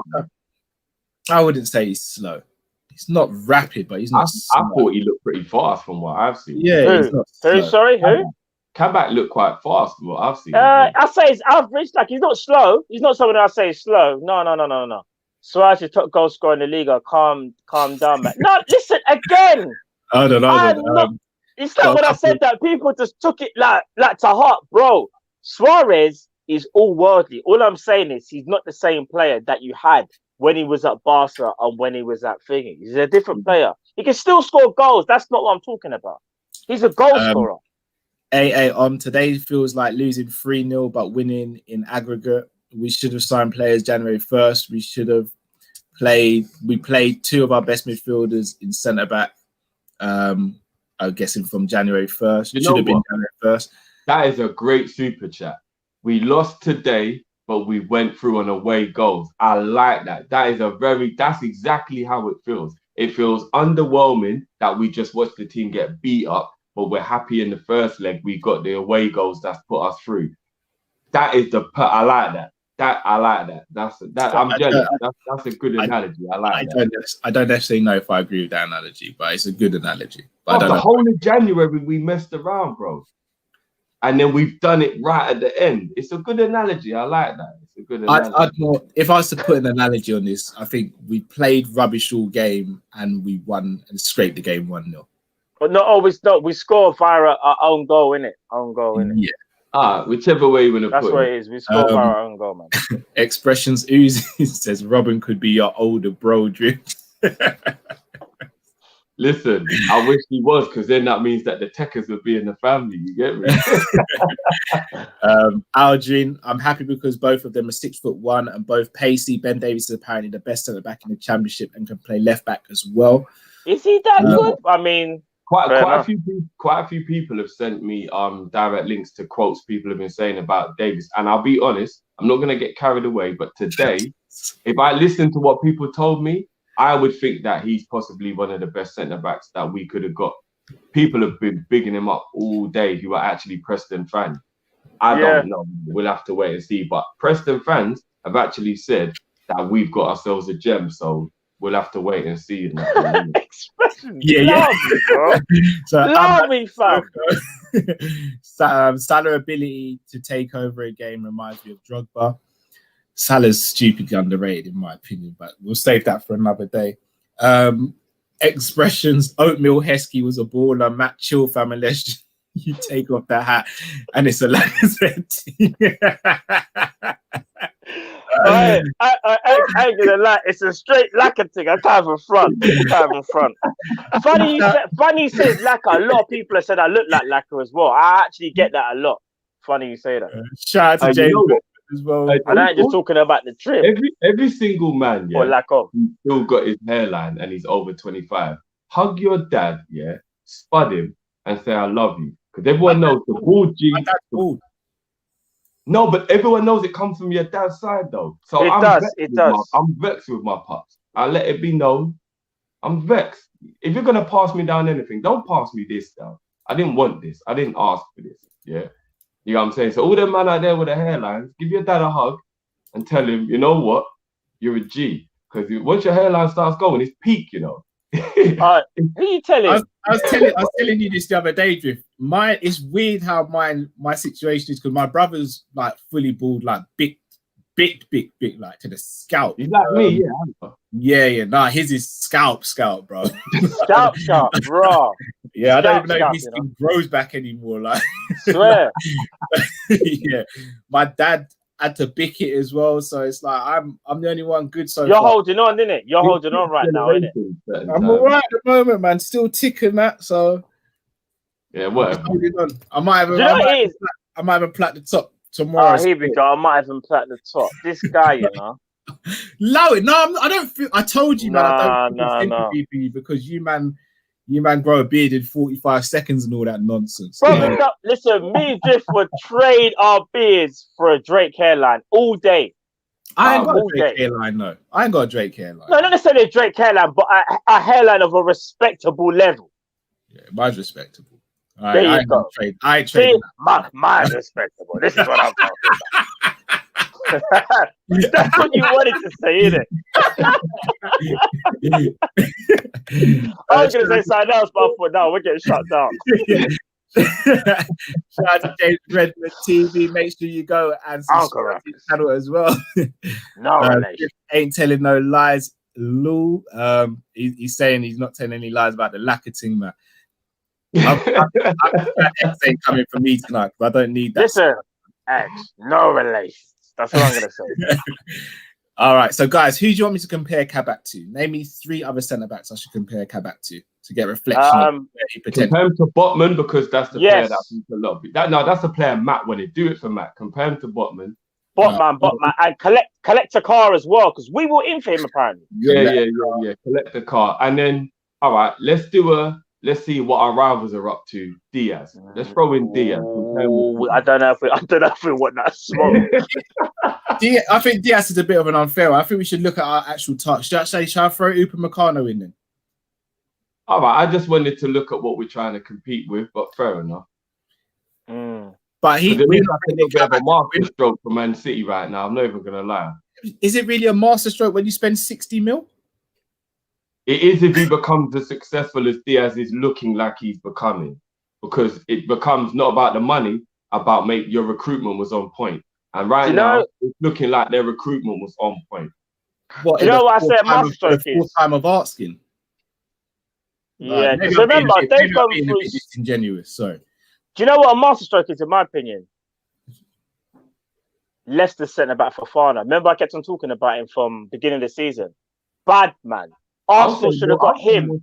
I wouldn't say he's slow. He's not rapid, but he's not. I thought he looked pretty fast from what I've seen. Yeah, he's not slow. Sorry, who? Kabak looked quite fast from what I've seen. I say he's average. Like, he's not slow. He's not someone I say is slow. No. Suarez is top goal scorer in the league. Calm down, man. No, listen again. I don't know. It's not when I said that people just took it like to heart, bro. Suarez is all worldly. All I'm saying is he's not the same player that you had when he was at Barca and when he was at Thingy. He's a different player. He can still score goals. That's not what I'm talking about. He's a goal scorer. Today feels like losing 3-0 but winning in aggregate. We should have signed players January 1st. We played two of our best midfielders in centre back. I'm guessing from January 1st. Should have been January 1st. That is a great super chat. We lost today, but we went through on away goals. I like that. That's exactly how it feels. It feels underwhelming that we just watched the team get beat up, but we're happy in the first leg. We got the away goals that's put us through. I like that. I like that. I'm jealous. That's a good analogy. I like that. I don't necessarily know if I agree with that analogy, but it's a good analogy. But the whole of January we messed around, bro. And then we've done it right at the end. It's a good analogy. I like that. It's a good analogy. If I was to put an analogy on this, I think we played rubbish all game and we won and scraped the game 1-0. But not always. No, we score via our own goal, innit? Yeah. Whichever way you want to put it. That's what it is. We score via our own goal, man. Expressions Uzi says Robin could be your older bro, Drew. Listen, I wish he was, because then that means that the Techers would be in the family. You get me? Aldrin, I'm happy because both of them are 6'1" and both pacey. Ben Davies is apparently the best centre back in the championship and can play left back as well. Is he that good? I mean, quite a few people have sent me direct links to quotes people have been saying about Davies, and I'll be honest, I'm not going to get carried away. But today, if I listen to what people told me, I would think that he's possibly one of the best centre-backs that we could have got. People have been bigging him up all day who are actually Preston fans. I don't know. We'll have to wait and see. But Preston fans have actually said that we've got ourselves a gem. So we'll have to wait and see. Expression. Love me, fam. Salah ability to take over a game reminds me of Drogba. Salah's stupidly underrated, in my opinion, but we'll save that for another day. Expressions, Oatmeal Heskey was a baller. Matt Chill, fam, unless you take off that hat and it's a Lacazette team. I ain't gonna lie, it's a straight Lacazette thing. I can't even front. Funny you said Lacazette. A lot of people have said I look like Lacazette as well. I actually get that a lot. Funny you say that. Shout out to James as well. And I ain't just talking about the trip. Every single man, or lack of, he's still got his hairline and he's over 25. Hug your dad, spud him and say I love you, because everyone knows the bald G. No, but everyone knows it comes from your dad's side though. So it does. I'm vexed with my pops. I let it be known. I'm vexed. If you're gonna pass me down anything, don't pass me this down. I didn't want this. I didn't ask for this. Yeah. You know what I'm saying? So all them man out there with the hairlines, give your dad a hug and tell him, you know what? You're a G. Because once your hairline starts going, it's peak, you know. Who you telling? I was telling you this the other day, Drift. It's weird how my situation is, because my brother's like fully bald, like big, like to the scalp. He's like me, yeah. Nah, his is scalp, bro. Scalp, bro. Yeah, I don't even know if his skin grows back anymore. Like, swear. Yeah, my dad had to bick it as well, so it's like I'm the only one good. So you're holding on, innit? You're holding on right now, innit? I'm alright at the moment, man. Still ticking that, so yeah. What? I might have a plat the top tomorrow. Oh, here we go. I might even plat the top. This guy, you know. Allow it. No, I don't feel. I told you, man. I don't feel Nah. sympathy for you because you man grow a beard in 45 seconds and all that nonsense. Bro, listen, me and Drift would trade our beards for a Drake hairline all day. I ain't got a all Drake day. hairline, no. I ain't got a Drake hairline. No, not necessarily a Drake hairline, but a hairline of a respectable level. Yeah, mine's respectable. There you I ain't go. trade. I ain't trading. Mine's respectable. This is what I'm talking about. That's what you wanted to say, innit? I was going to say something else, but I thought, no, we're getting shut down. Shout out to James Redmond TV. Make sure you go and subscribe to his channel as well. No relation. Ain't telling no lies. Lou, he's saying he's not telling any lies about the lacquer thing, man. X ain't coming for me tonight, but I don't need that. Listen, X, no relation. That's what I'm going to say. All right, so guys, who do you want me to compare Kabak to? Name me 3 other centre backs I should compare Kabak to get reflection of compare him to Botman because that's the player that people love. That's the player Matt wanted. Do it for Matt. Compare him to Botman. Botman, and collect a car as well because we were in for him apparently. Yeah. Collect the car, and then all right, let's see what our rivals are up to. Diaz. Let's throw in Diaz. I don't know if we want that smoke. I think Diaz is a bit of an unfair one. I think we should look at our actual touch. Shall I throw Upamecano in then? All right, I just wanted to look at what we're trying to compete with, but fair enough. But we're like a little bit of a master stroke for Man City right now. I'm not even going to lie. Is it really a master stroke when you spend 60 mil? It is if he becomes as successful as Diaz is looking like he's becoming, because it becomes not about the money, about your recruitment was on point. And now, it's looking like their recruitment was on point. What, you know what I said masterstroke is? Full time of asking. Yeah, because remember, they've gone through... disingenuous, sorry. Do you know what a masterstroke is, in my opinion? Leicester centre-back Fofana. Remember, I kept on talking about him from beginning of the season. Bad man. Arsenal should have got him. If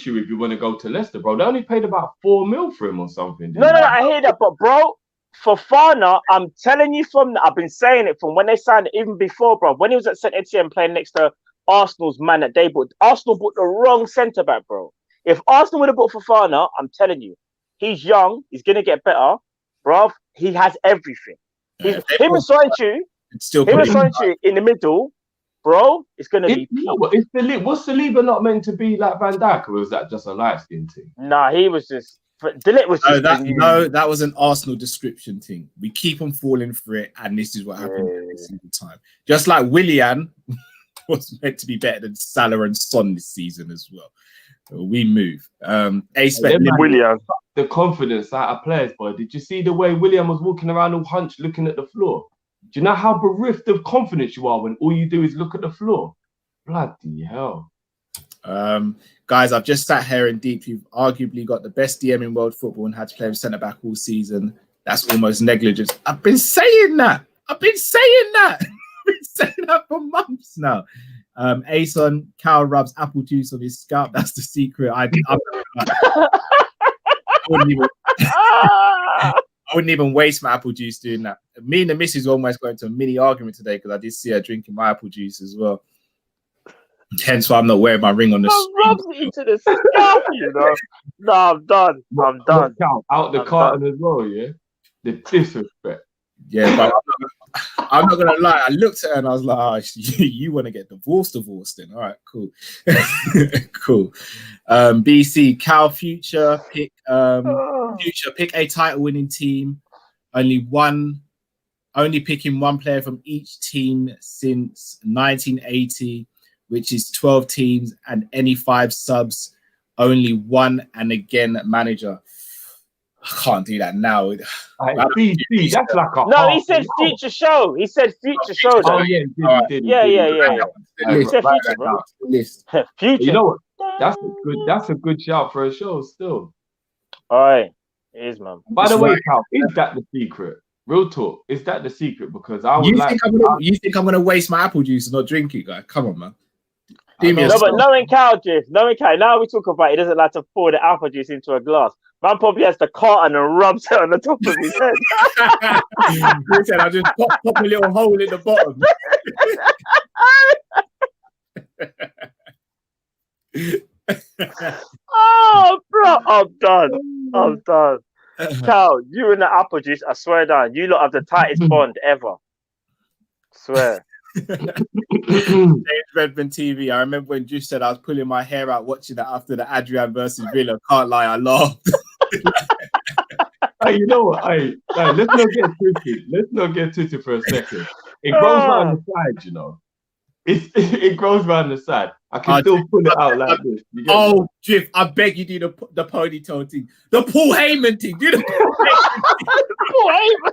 you want to go to Leicester, bro, they only paid about 4 mil for him or something. No, I hear that, but bro, Fofana, I'm telling you I've been saying it from when they signed it, even before, bro. When he was at St Etienne playing next to Arsenal's man that they bought, Arsenal bought the wrong centre back, bro. If Arsenal would have bought Fofana, I'm telling you, he's young, he's gonna get better, bro. He has everything. Him and Soinchu in the middle. Bro, it's going to be peak. Was Saliba not meant to be like Van Dijk, or was that just a light skin thing? Nah, he was just... Delete was just... that was an Arsenal description thing. We keep on falling for it, and this is what happens every single time. Just like Willian was meant to be better than Salah and Son this season as well. We move. Willian. The confidence out of players, boy. Did you see the way Willian was walking around all hunched looking at the floor? Do you know how bereft of confidence you are when all you do is look at the floor? Bloody hell. Guys, I've just sat here and deep. You've arguably got the best DM in world football and had to play with centre-back all season. That's almost negligence. I've been saying that. I've been saying that for months now. Ason, Cal rubs apple juice on his scalp. That's the secret. I wouldn't even waste my apple juice doing that. Me and the missus almost got into a mini argument today because I did see her drinking my apple juice as well. Hence why I'm not wearing my ring on the rubs it into the scalp, you know. No, I'm done. Out the carton as well, yeah? The disrespect. Yeah, but I'm not gonna lie. I looked at her and I was like, oh, you want to get divorced then. All right, cool. Cool. BC, Cal future pick a title winning team. Only picking one player from each team since 1980, which is 12 teams and any 5 subs, only one and again manager. I can't do that now. BC, that's like a... No, he said future show. He said future show. Oh, yeah, he did. Yeah. He said future, bro. Future. You know what? That's a good shout for a show still. All right. It is, man. By the way, Cal, is that the secret? Real talk. Is that the secret? Because you think I'm gonna waste my apple juice and not drink it, guy? Come on, man. But knowing Cal, now we talk about he doesn't like to pour the apple juice into a glass. Man probably has the carton and rubs it on the top of his head. He said, I just pop a little hole in the bottom. Oh, bro, I'm done. I'm done. Cal, you and the apple juice, I swear down, you lot have the tightest bond ever. Swear. James Redmond TV. I remember when Juice said I was pulling my hair out watching that after the Adrian versus Villa. Can't lie, I laughed. Hey, you know what? Hey, let's not get twisted. Let's not get twisted for a second. It grows around the side, you know. It grows around the side. I can still pull it out like this. Oh, Drift, I beg you do the ponytail thing. The Paul Heyman thing. Do the Paul Heyman.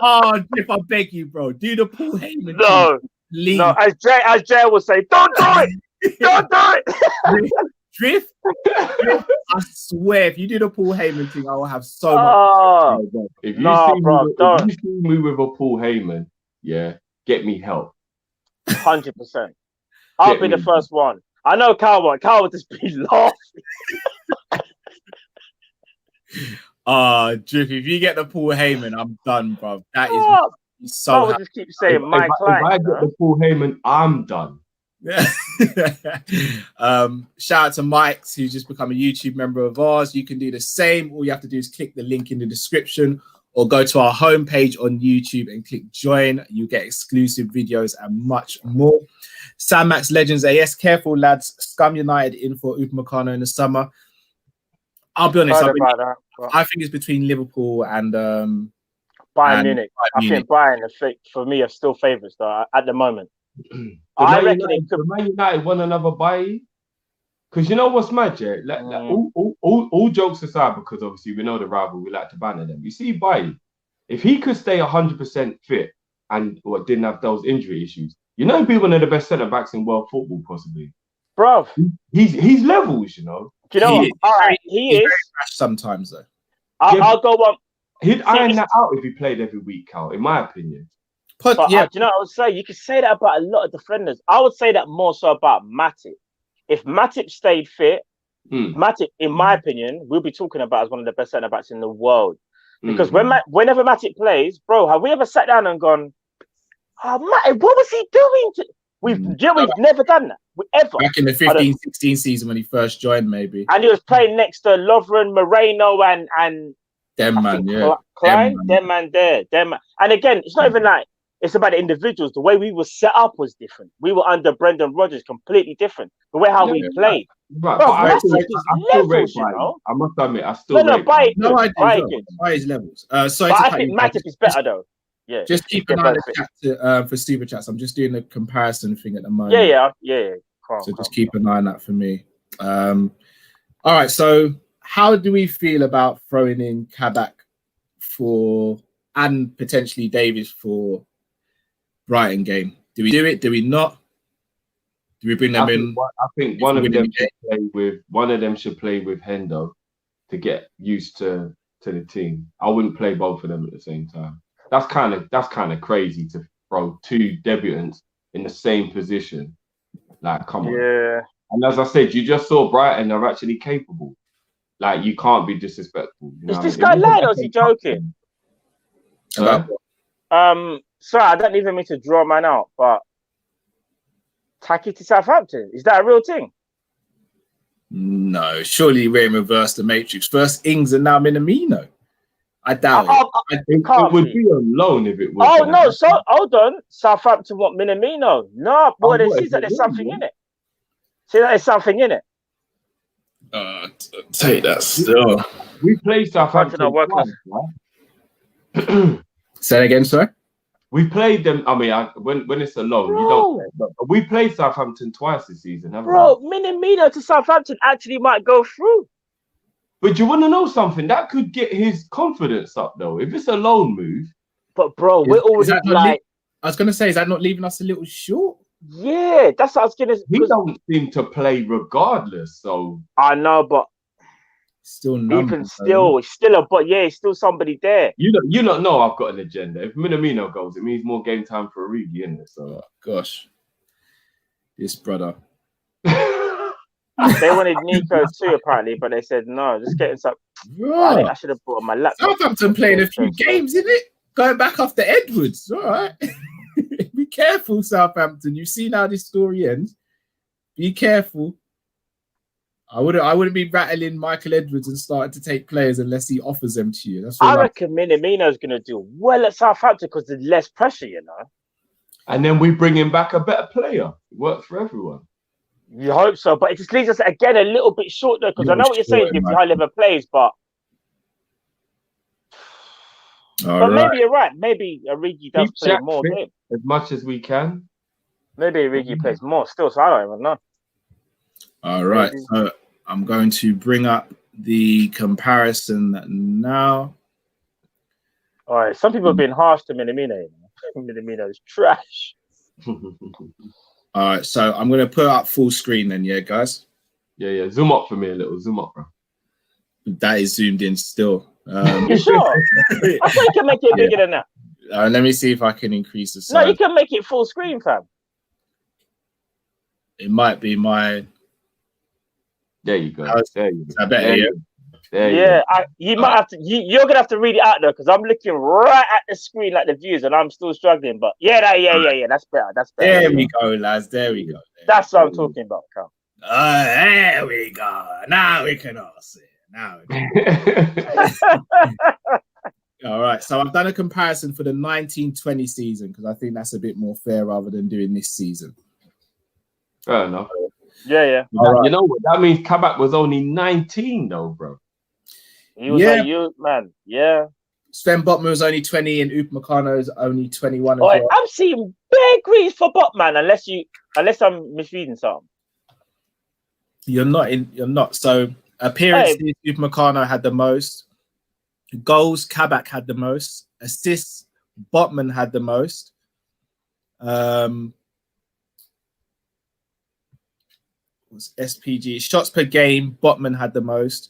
Oh, Drift, I beg you, bro. Do the Paul Heyman thing. No, as Jay would say, don't do it. Don't do it. Drift, I swear, if you do the Paul Heyman thing, I will have so much. If you see me with a Paul Heyman, yeah, get me help. 100%. I'll be the first one. I know Cal would just be laughing. Drift, if you get the Paul Heyman, I'm done, bro. That is so. I would just keep saying my client. If I get the Paul Heyman, I'm done. Yeah. Shout out to Mike's, who's just become a YouTube member of ours. You can do the same. All you have to do is click the link in the description or go to our homepage on YouTube and click join. You get exclusive videos and much more. Sam Max Legends AS, careful lads. Scum United in for Upamecano in the summer. I'll be honest, I think it's between Liverpool and Bayern Munich. I think Bayern, for me, are still favourites though at the moment. I reckon Man United won another bye. Because you know what's mad, yeah? All jokes aside, because obviously we know the rival, we like to banter them. You see, Bailly, if he could stay 100% fit and didn't have those injury issues, you know, he'd be one of the best centre backs in world football, possibly. Bro, he's levels, you know. Do you know what? All right, he is. Very rash sometimes, though. I'll go on. He'd iron that out if he played every week, Cal, in my opinion. Do you know what I would say? You could say that about a lot of defenders. I would say that more so about Matip. If Matip stayed fit, Matip, in my opinion, we'll be talking about as one of the best centre backs in the world. Because whenever Matip plays, bro, have we ever sat down and gone, "Oh, Matip, what was he doing?" We've never done that. Back in the 15-16 season when he first joined, maybe. And he was playing next to Lovren, Moreno, and them man, yeah. Klein, them man there. And again, it's not even like it's about the individuals. The way we were set up was different. We were under Brendan Rodgers, completely different. The way how we played. Right, bro, but I still rate you know? I must admit, I still rate by his levels. Sorry, but I think Matip is better though. Yeah. Just keep an eye on the chat for super chats. I'm just doing the comparison thing at the moment. Yeah. Just keep an eye on that for me. All right. So, how do we feel about throwing in Kabak and potentially Davies for Brighton game? Do we do it? Do we not? Do we bring them in? I think one of them should play with Hendo to get used to the team. I wouldn't play both of them at the same time. That's kind of crazy to throw two debutants in the same position. Like, come on. Yeah. And as I said, you just saw Brighton are actually capable. Like, you can't be disrespectful. You know is this guy lying or is he joking? Sorry, I don't even mean to draw man out, but Taki to Southampton, is that a real thing? No, surely we're in reverse the matrix. First Ings and now Minamino. I doubt it. It would be a loan if it was. Oh no! So hold on, Southampton want Minamino? No, boy, there's something in it. See, there's something in it. Take that still. We played Southampton twice, right? Say that again, sorry. We played them. I mean, when it's a loan, you don't. But we played Southampton twice this season, haven't we? Minamino to Southampton actually might go through. But you want to know something? That could get his confidence up, though. If it's a loan move. But bro, we're already like. I was gonna say, is that not leaving us a little short? Yeah, that's what I was gonna. He don't seem to play regardless. So I know, but still, he's still somebody there. You don't know I've got an agenda. If Minamino goes, it means more game time for Origi, isn't it? So gosh, this brother. They wanted Nico too, apparently, but they said no. Just getting some. I think I should have brought my laptop. Southampton playing a few games, isn't it? Going back after Edwards, all right. careful, Southampton. You've seen how this story ends. Be careful. I wouldn't be rattling Michael Edwards and starting to take players unless he offers them to you. That's I reckon Minamino's going to do well at Southampton because there's less pressure, you know. And then we bring him back a better player. It works for everyone. You hope so, but it just leaves us again a little bit short though, because I know what you're saying, gives you high level plays, but maybe you're right. Maybe Origi does play more game. As much as we can. Maybe Origi plays more still, so I don't even know. All right, so I'm going to bring up the comparison now. All right, some people have been harsh to Minamino. Minamino is trash. All right, so I'm going to put up full screen then, yeah, guys? Yeah. Zoom up for me a little. Zoom up, bro. That is zoomed in still. You sure? I thought you can make it bigger than that. Let me see if I can increase the size. No, you can make it full screen, fam. It might be my... There you go. There you go. I bet You might have to. You're gonna have to read it out though, because I'm looking right at the screen like the views, and I'm still struggling. But yeah. That's better. That's better. There we go, lads. There we go. That's what I'm talking about, Cal. There we go. Now we can all see. All right. So I've done a comparison for the 1920 season because I think that's a bit more fair rather than doing this season. Fair enough. Yeah. Right. You know what? That means Kabak was only 19 though, bro. He was like you, man. Yeah. Sven Botman was only 20 and Upamecano is only 21. Well. I'm seeing big greens for Botman unless I'm misreading something. You're not. So appearances, Upamecano had the most. Goals, Kabak had the most. Assists, Botman had the most. Was SPG shots per game? Botman had the most.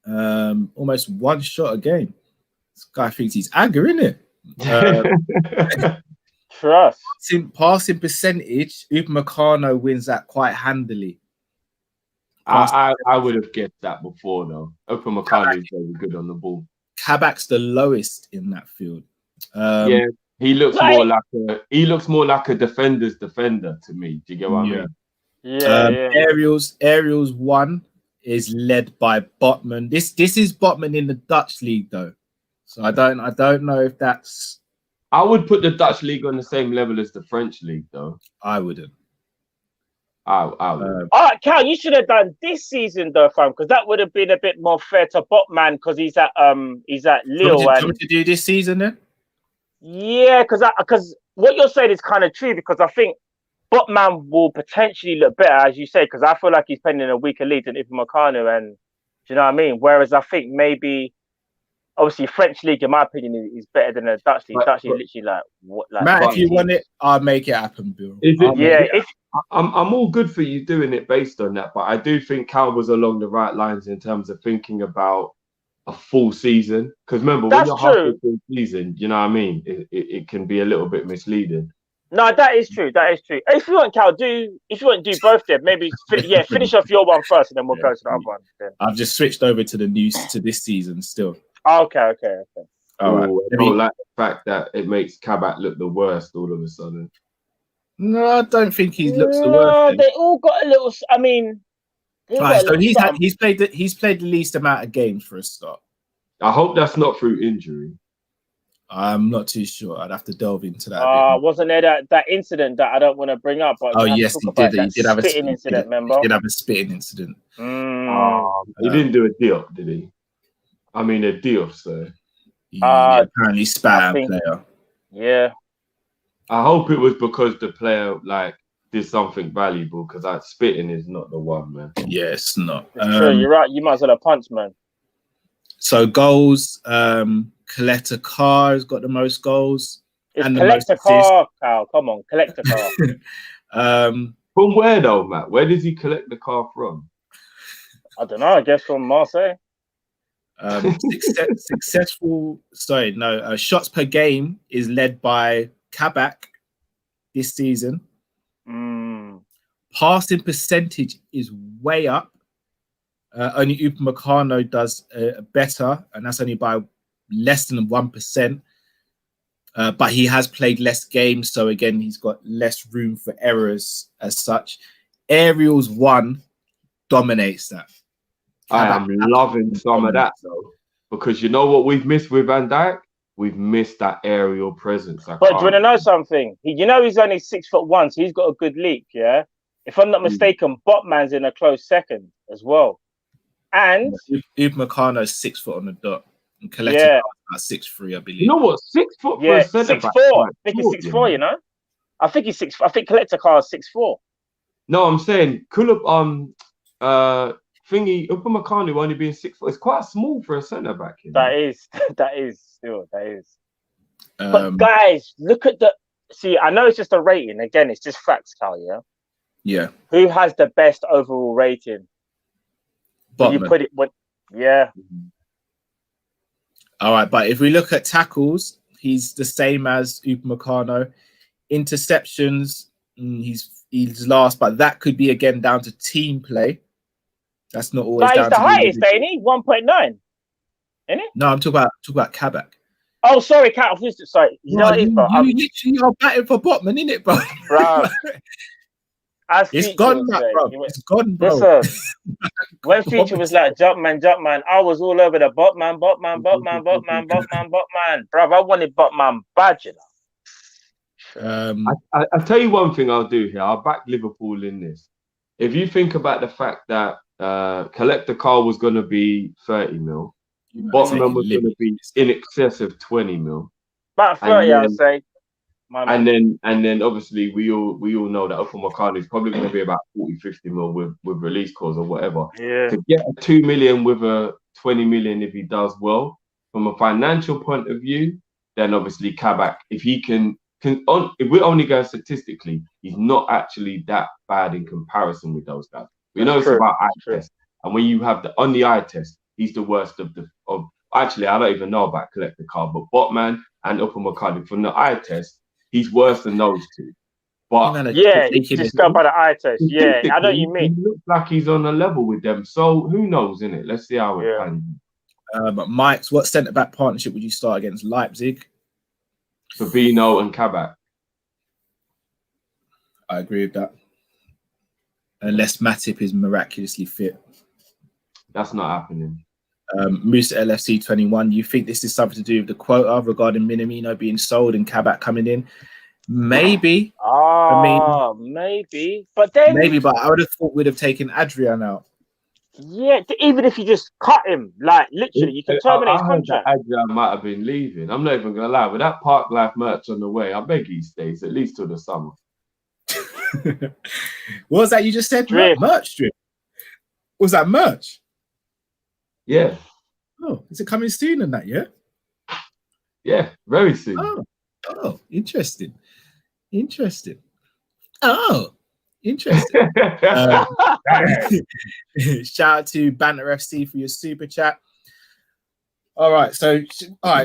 Almost one shot a game. This guy thinks he's Agger, isn't it? Trust. Passing percentage, Upamecano wins that quite handily. I would have guessed that before though. Upamecano is very good on the ball. Kabak's the lowest in that field. He looks more like a defender's defender to me. Do you get what I mean? Yeah. Aerials 1 is led by Botman. This is Botman in the Dutch league though, so I don't know if that's. I would put the Dutch league on the same level as the French league though. I wouldn't. I would. All right, Cal, you should have done this season though, fam, because that would have been a bit more fair to Botman because he's at Lille. Do you want to do this season then? Yeah, because what you're saying is kind of true because I think Botman will potentially look better, as you say, because I feel like he's playing in a weaker league than Upamecano, and do you know what I mean? Whereas I think maybe, obviously, French league, in my opinion, is better than the Dutch league. Dutch league, literally, like what? Like, Matt, if you want it, I'll make it happen, Bill. I'm all good for you doing it based on that, but I do think Cal was along the right lines in terms of thinking about a full season. Because remember, when you're halfway through the season, you know what I mean? It can be a little bit misleading. No, that is true. If you want, Cal, if you want to do both, then maybe finish off your one first, and then we'll go to the other one. Then. I've just switched over to the news to this season still. Okay. All right. I don't like the fact that it makes Kabak look the worst all of a sudden. No, I don't think he looks the worst. They all got a little. I mean, so he's played the least amount of games for a start. I hope that's not through injury. I'm not too sure. I'd have to delve into that. Wasn't there that incident that I don't want to bring up? But yes, he did. He did have a spitting incident. Remember? He did have a spitting incident. He didn't do a deal, did he? I mean, a deal, so. He apparently spat a player. Yeah. I hope it was because the player did something valuable. Because spitting is not the one, man. Yeah, it's not. Sure, you're right. You might as well have punched, man. So goals. Collector Carr has got the most goals. And Collector Carr, Cal. Come on, Collector Carr. From where though, Matt? Where does he collect the car from? I don't know. I guess from Marseille. Shots per game is led by Kabak this season. Passing percentage is way up. Only Upamecano does better, and that's only by less than 1%. but he has played less games, so again, he's got less room for errors as such. Aerials 1 dominates that. I am loving some of that though, because you know what we've missed with Van Dijk? We've missed that aerial presence. But do you want to know something? He's only 6'1", so he's got a good leap. Yeah, if I'm not mistaken, Botman's in a close second as well. And Upamecano's 6 foot on the dot, and Coletta about 6'3", I believe. You know what? 6 foot for a centre back. 6'4". I think he's 6'4". You know, I think he's 6. I think Coletta Car is 6'4". No, I'm saying Upamecano only being 6 foot. It's quite small for a centre back. You know? That is. But guys, look at the. See, I know it's just a rating. Again, it's just facts, Cal. Yeah. Yeah. Who has the best overall rating? Botman. You put it. Yeah. All right, but if we look at tackles, he's the same as Upamecano. Interceptions, he's last, but that could be again down to team play. That's not always. But down he's the to highest, ain't he? 1.9, isn't it? No, I'm talking about Kabak. Oh, sorry, Cat. Sorry. You know what it is, bro? You literally are batting for Botman, innit, bro? Bro. It's gone, bro. It's gone, bro. Listen, when Future was like, jump man, I was all over the Botman. Bro, I wanted Botman bad, you know. I'll tell you one thing I'll do here. I'll back Liverpool in this. If you think about the fact that Collector Car was going to be 30 mil, Botman was going to be in excess of 20 mil. About 30, I would say. And then obviously we all know that Upamecano is probably going to be about 40-50 mil with release clause or whatever. Yeah. To get a 2 million with a 20 million if he does well, from a financial point of view, then obviously Kabak, if he if we're only going statistically, he's not actually that bad in comparison with those guys. We know it's about eye test. And when you have on the eye test, he's the worst of actually, I don't even know about Collector Car, but Botman and Upamecano from the eye test, he's worse than those two. But just go by the eye test. Yeah, I know what you mean. He looks like he's on a level with them. So who knows, innit? Let's see how it pans. But Mike's, what centre back partnership would you start against Leipzig? Fabinho and Kabak. I agree with that. Unless Matip is miraculously fit. That's not happening. Musa LFC 21, you think this is something to do with the quota regarding Minamino being sold and Kabak coming in? Maybe. Maybe. But then I would have thought we'd have taken Adrian out. Yeah, even if you just cut him, like literally, you can terminate his contract. Adrian might have been leaving. I'm not even gonna lie. With that Park Life merch on the way, I beg he stays at least till the summer. What was that you just said? Drip. Merch drip. Was that merch? Yeah. Oh, is it coming soon and that, yeah? Yeah, very soon. Oh, interesting. Oh, interesting. Shout out to Banter FC for your super chat. All right,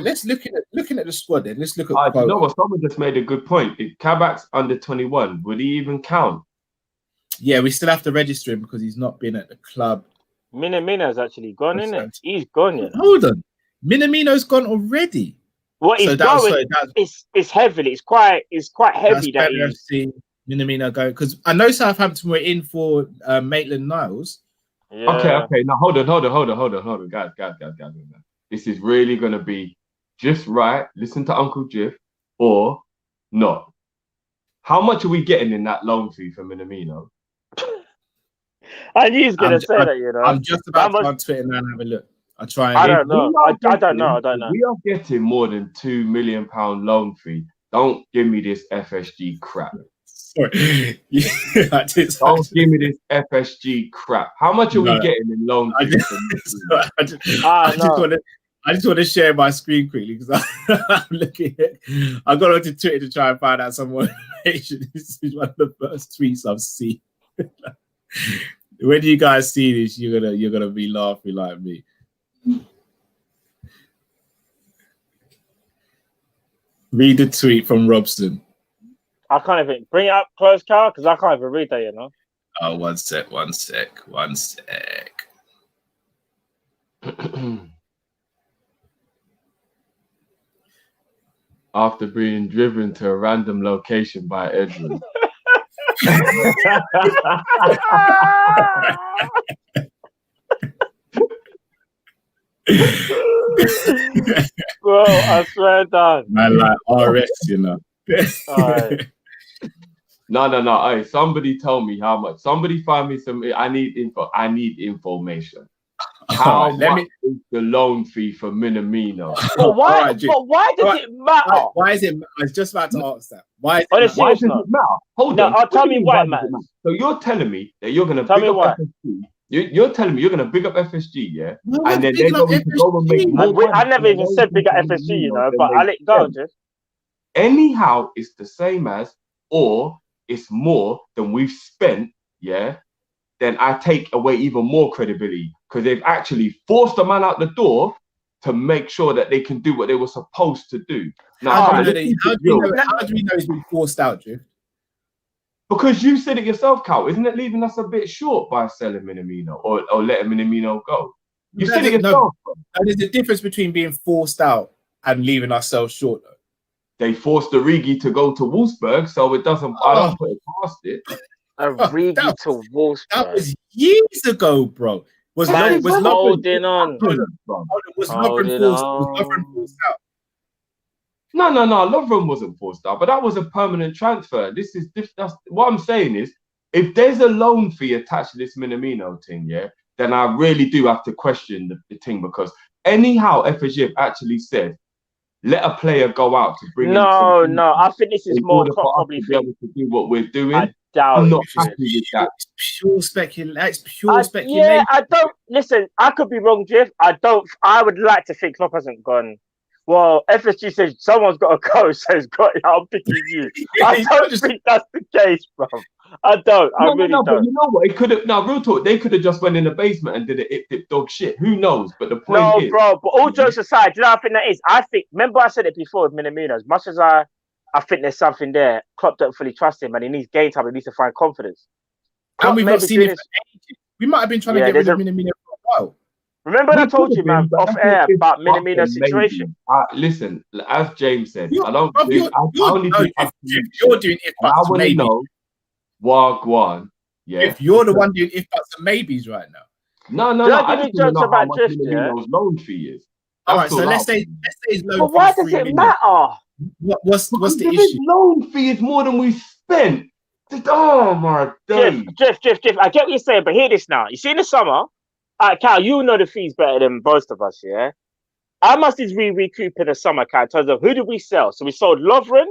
let's looking at the squad then. Let's look at you know what? Someone just made a good point. If Kabak's under 21, would he even count? Yeah, we still have to register him because he's not been at the club. Minamino's actually gone, isn't it? He's gone, yeah. Hold on. Minamino's gone already. What he's going, it's heavily. It's quite heavy. That FC, Minamino going, because I know Southampton were in for Maitland-Niles. Yeah. Okay. Now hold on, guys. This is really gonna be just right. Listen to Uncle Jiff or not. How much are we getting in that loan fee for Minamino? I knew he was gonna say that. You know, I'm just about to go on Twitter now and have a look. I don't know. I don't know. We are getting more than £2 million loan fee. Don't give me this FSG crap. Sorry. Don't give me this FSG crap. How much are we getting in loan fee? I just want to share my screen quickly because I'm looking at. I got onto Twitter to try and find out some more information. This is one of the first tweets I've seen. When you guys see this, you're gonna be laughing like me. Read the tweet from Robson. I can't even bring it up close, Carl, because I can't even read that, you know. Oh, one sec. after being driven to a random location by Edward. Bro, I swear down. Man, like RS, you know. Alright. No. Hey, somebody tell me how much. Somebody find me some. I need info. I need information. How much is the loan fee for Minamino? But why? Right, but why does it matter? Why is it? I was just about to ask that. Why? On a Why serious does note, it matter? Hold no, on. tell me why it does it matters. So you're telling me that you're gonna Tell big me up why. FSG. You're telling me you're gonna big up FSG, yeah? No, And then big they're up going to go and make FSG. more money. I never from even the said loan big at fee FSG, you from know, Minamino but than I'll let it go, them. Jeff. Anyhow, it's the same as, or it's more than we've spent, yeah? Then I take away even more credibility because they've actually forced a man out the door to make sure that they can do what they were supposed to do. Now, How do we know he's been forced out, Drew? because you said it yourself, Cal, isn't it leaving us a bit short by selling Minamino or letting Minamino go? You said it yourself. There's a difference between being forced out and leaving ourselves short, though. They forced Origi to go to Wolfsburg, so it doesn't. I don't put it past it. Origi to Wolfsburg. That was years ago, bro. Was holding on. Was Lovren forced out? No. Lovren wasn't forced out, but that was a permanent transfer. That's what I'm saying is, if there's a loan fee attached to this Minamino thing, yeah, then I really do have to question the thing because anyhow, FSG have actually said, let a player go out to bring in. No. I think this is more probably to be able to do what we're doing. I doubt I'm not it. happy with that. It's pure speculation. Yeah, I don't listen. I could be wrong, Jeff. I would like to think Klopp hasn't gone. Well, FSG says someone's got to go, so it's got. I'm picking you. I don't think that's the case, bro. I don't. I really don't. But you know what? It could have. Now, real talk. They could have just went in the basement and did it dip dog shit. Who knows? But the point is, bro. But all jokes aside, do you know what I think that is? I think. Remember, I said it before with Minamino. As much as I think there's something there. Klopp don't fully trust him, and he needs game time. He needs to find confidence. And we've not seen it for ages. We might have been trying to get rid of Minamino for a while. Remember when I told you, man, off air about Minamino's situation? Listen, as James said, I don't. You're doing if buts maybe. Know Wagwan. Yeah. If you're the one doing if buts and maybes right now. No. I just want to know how much Minamino's loan fee is. All right, so let's say his loan fee. But why does it matter? What's the issue? His loan fee is more than we spent. Oh my days. Jeff, I get what you're saying, but hear this now. You see in the summer, Cal, you know the fees better than most of us, yeah? How much did we recoup in the summer, Cal, in terms of who did we sell? So we sold Lovren,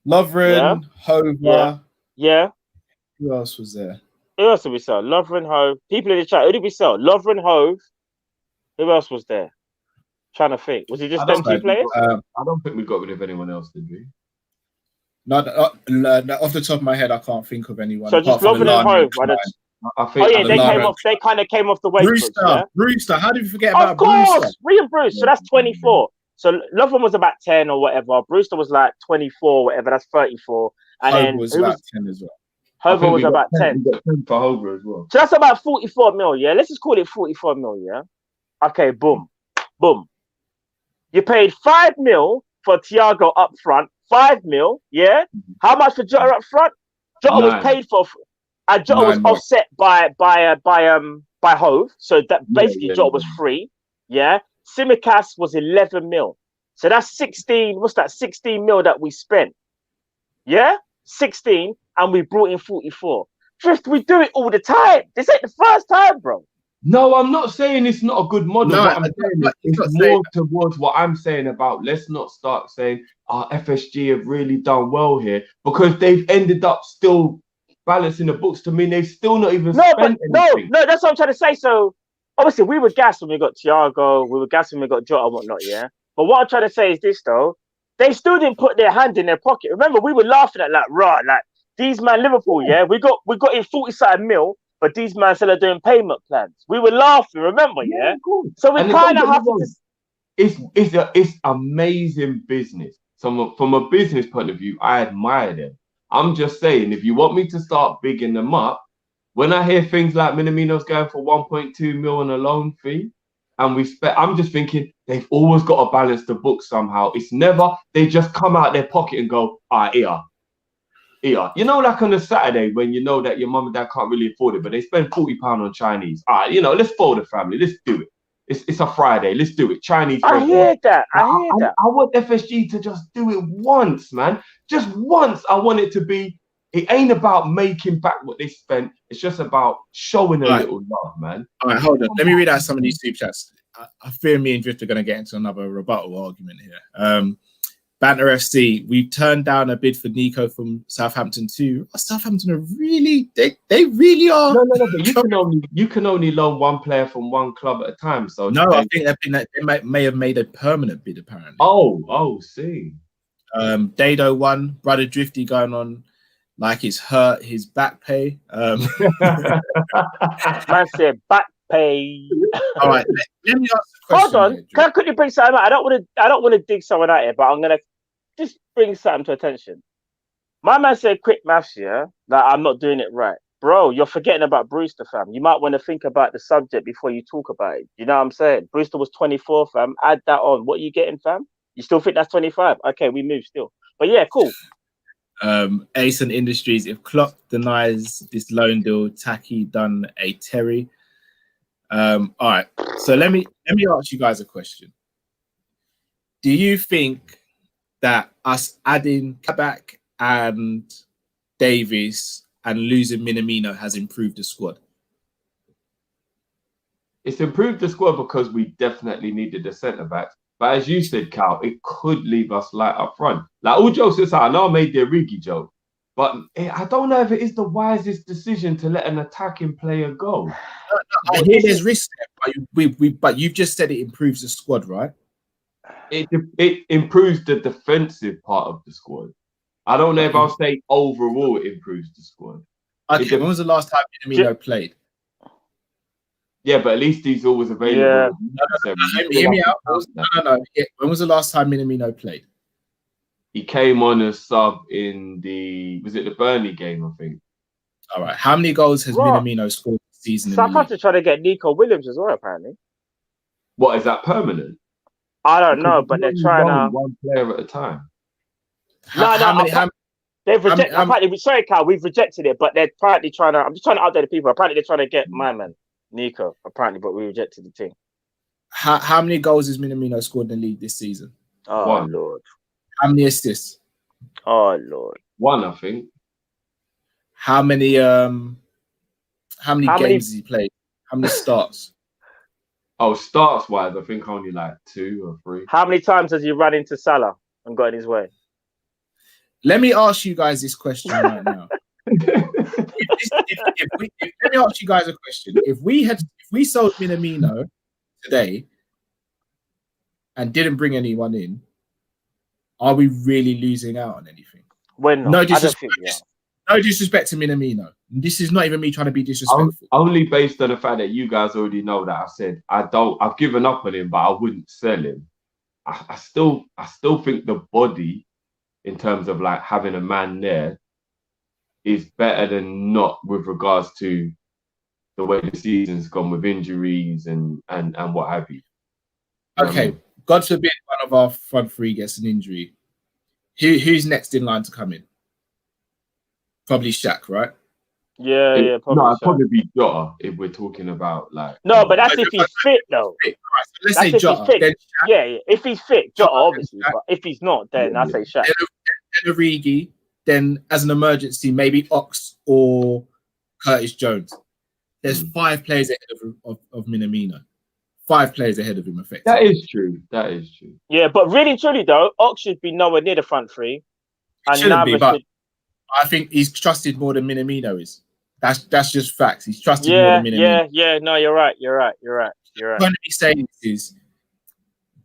Hova. Yeah. Who else was there? Who else did we sell? Lovren, Hove. People in the chat, who did we sell? Lovren, Hove. Who else was there? Trying to think. Was it just them two players? I don't think we got rid of anyone else, did we? No, off the top of my head, I can't think of anyone. So just Lovren and Hove. They kind of came off the wage. Brewster. How did we forget about Brewster? Of course, Brewster? Ree and Bruce. So that's 24. So Lovren was about 10 or whatever. Brewster was like 24, whatever. That's 34. And Hove then was about 10 as well. Hover was about 10. We got 10 for Hover as well. So that's about 44 mil, yeah? Let's just call it 44 mil, yeah? Okay, boom. You paid 5 mil for Thiago up front. 5 mil, yeah? How much for Jota up front? Jota was paid for, and Jota was offset by Hove. So that basically Jota was free, yeah? Simicast was 11 mil. So that's 16, what's that? 16 mil that we spent. Yeah? 16, and we brought in 44. Drift, we do it all the time. This ain't the first time, bro. No, I'm not saying it's not a good model. No, what I'm saying it's more towards what I'm saying about let's not start saying FSG have really done well here because they've ended up still balancing the books to mean they've still not even spent anything. No, that's what I'm trying to say. So obviously we were gassed when we got Thiago, we were gassed when we got Jota and whatnot, yeah. But what I'm trying to say is this though, they still didn't put their hand in their pocket. Remember, we were laughing at like these man Liverpool, yeah. We got in 40-something mil. But these men still are doing payment plans. We were laughing, remember, yeah? So we kind of have to... It's amazing business. So from a business point of view, I admire them. I'm just saying, if you want me to start bigging them up, when I hear things like Minamino's going for 1.2 mil on a loan fee, and we spent. I'm just thinking they've always got to balance the book somehow. It's never they just come out their pocket and go, here. You know, like on a Saturday when you know that your mum and dad can't really afford it, but they spend £40 on Chinese. Let's fold the family. Let's do it. It's a Friday. Let's do it. Chinese. I hear that. I want FSG to just do it once, man. Just once. I want it to be. It ain't about making back what they spent. It's just about showing a little love, man. All right, hold on. Let me read out some of these super chats. I fear me and Drift are going to get into another rebuttal argument here. Banter FC, we turned down a bid for Nico from Southampton too. Southampton are really, they really are. No, but you can only loan one player from one club at a time. So no, I think they may have made a permanent bid apparently. See. Dado won, Brother Drifty going on like it's hurt his back pay. Man said back pay. All right, let me ask a question. Hold on, can I quickly bring something out? I don't want to dig someone out here, but I'm gonna just bring something to attention. My man said quick maths, yeah, that I'm not doing it right. Bro, you're forgetting about Brewster, fam. You might want to think about the subject before you talk about it. You know what I'm saying? Brewster was 24, fam. Add that on. What are you getting, fam? You still think that's 25? Okay, we move still. But yeah, cool. Ace and Industries, if Klopp denies this loan deal, Taki done a Terry. All right, so let me ask you guys a question. Do you think that us adding Kabak and Davies and losing Minamino has improved the squad? It's improved the squad because we definitely needed a centre back. But as you said, Cal, it could leave us light up front. Like all jokes aside, I know I made the Origi joke, but I don't know if it is the wisest decision to let an attacking player go. I hear there's risk there, but you've just said it improves the squad, right? It improves the defensive part of the squad. I don't know if I'll say overall it improves the squad. Okay, when was the last time Minamino played? Yeah, but at least he's always available. Yeah. No, hear me out. No. Yeah, when was the last time Minamino played? He came on as sub in the Burnley game, I think. All right. How many goals has Minamino scored this season? Southampton trying to get Nico Williams as well, apparently. What, is that permanent? I don't know, but they're trying to one player at a time. They've rejected. Apparently, sorry, Cal, we've rejected it, but they're apparently trying to. I'm just trying to update the people. Apparently, they're trying to get my man Nico. Apparently, but we rejected the thing. How many goals has Minamino scored in the league this season? Oh One. Lord. How many assists? Oh Lord. One, I think. How many games has he played? How many starts? Oh, starts wise, I think only like 2 or 3. How many times has he run into Salah and got in his way? Let me ask you guys this question right now. Let me ask you guys a question. If we sold Minamino today and didn't bring anyone in, are we really losing out on anything? When not. No disrespect to Minamino. This is not even me trying to be disrespectful. Only based on the fact that you guys already know that I said I've given up on him, but I wouldn't sell him. I still think the body, in terms of like having a man there, is better than not with regards to the way the season's gone with injuries and what have you. Okay, God forbid one of our front three gets an injury. Who's next in line to come in? Probably Shaq, right? Yeah, probably. No, it'd probably be Jota if we're talking about like. No, but that's if he's fit, though. Right, so let's say Jota. Then yeah, if he's fit, Jota, obviously. But if he's not, then I say Shaq. Then Origi. Then, as an emergency, maybe Ox or Curtis Jones. There's 5 players ahead of Minamino. 5 players ahead of him, effectively. That is true. Yeah, but really, truly, though, Ox should be nowhere near the front three. And shouldn't be, but I think he's trusted more than Minamino is. That's just facts. He's trusted more than Minamino. Yeah. No, you're right. What I'm going to be saying is,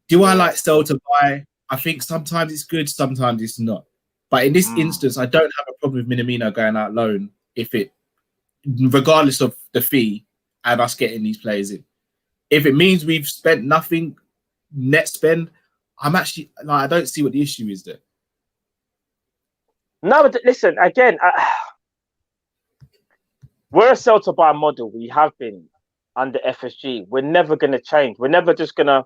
do I like sell to buy? I think sometimes it's good, sometimes it's not. But in this instance, I don't have a problem with Minamino going out loan regardless of the fee and us getting these players in. If it means we've spent nothing net spend, I'm actually I don't see what the issue is there. No, but listen, again, we're a sell to buy model. We have been. under FSG. We're never going to change. We're never just going to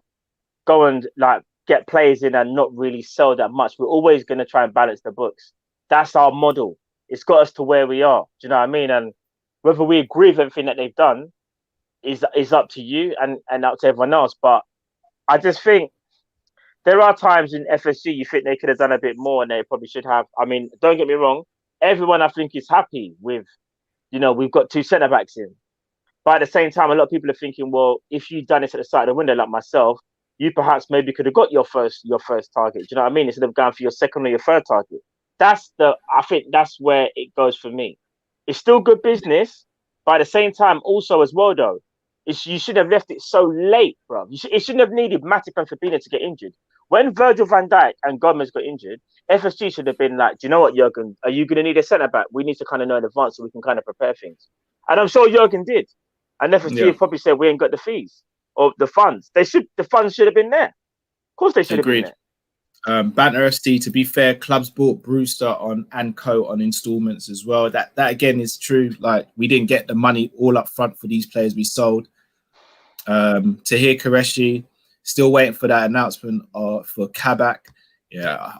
go and like get players in and not really sell that much. We're always going to try and balance the books. That's our model. It's got us to where we are. Do you know what I mean? And whether we agree with everything that they've done is up to you and up to everyone else. But I just think there are times in FSG you think they could have done a bit more and they probably should have. I mean, don't get me wrong. Everyone I think is happy with, we've got 2 centre backs in. But at the same time, a lot of people are thinking, well, if you'd done this at the side of the window like myself, you perhaps maybe could have got your first target. Do you know what I mean? Instead of going for your second or your third target. I think that's where it goes for me. It's still good business, but at the same time, also as well though, you should have left it so late, bro. It shouldn't have needed Matip and Fabinho to get injured. When Virgil van Dijk and Gomez got injured, FSG should have been like, do you know what, Jurgen? Are you going to need a centre back? We need to kind of know in advance so we can kind of prepare things. And I'm sure Jurgen did. And FSG probably said we ain't got the fees or the funds. The funds should have been there. Of course they should have been there. Banter FC, to be fair, clubs bought Brewster and Co on installments as well. That again is true. Like, we didn't get the money all up front for these players we sold. Tahir Qureshi, still waiting for that announcement for Kabak. Yeah,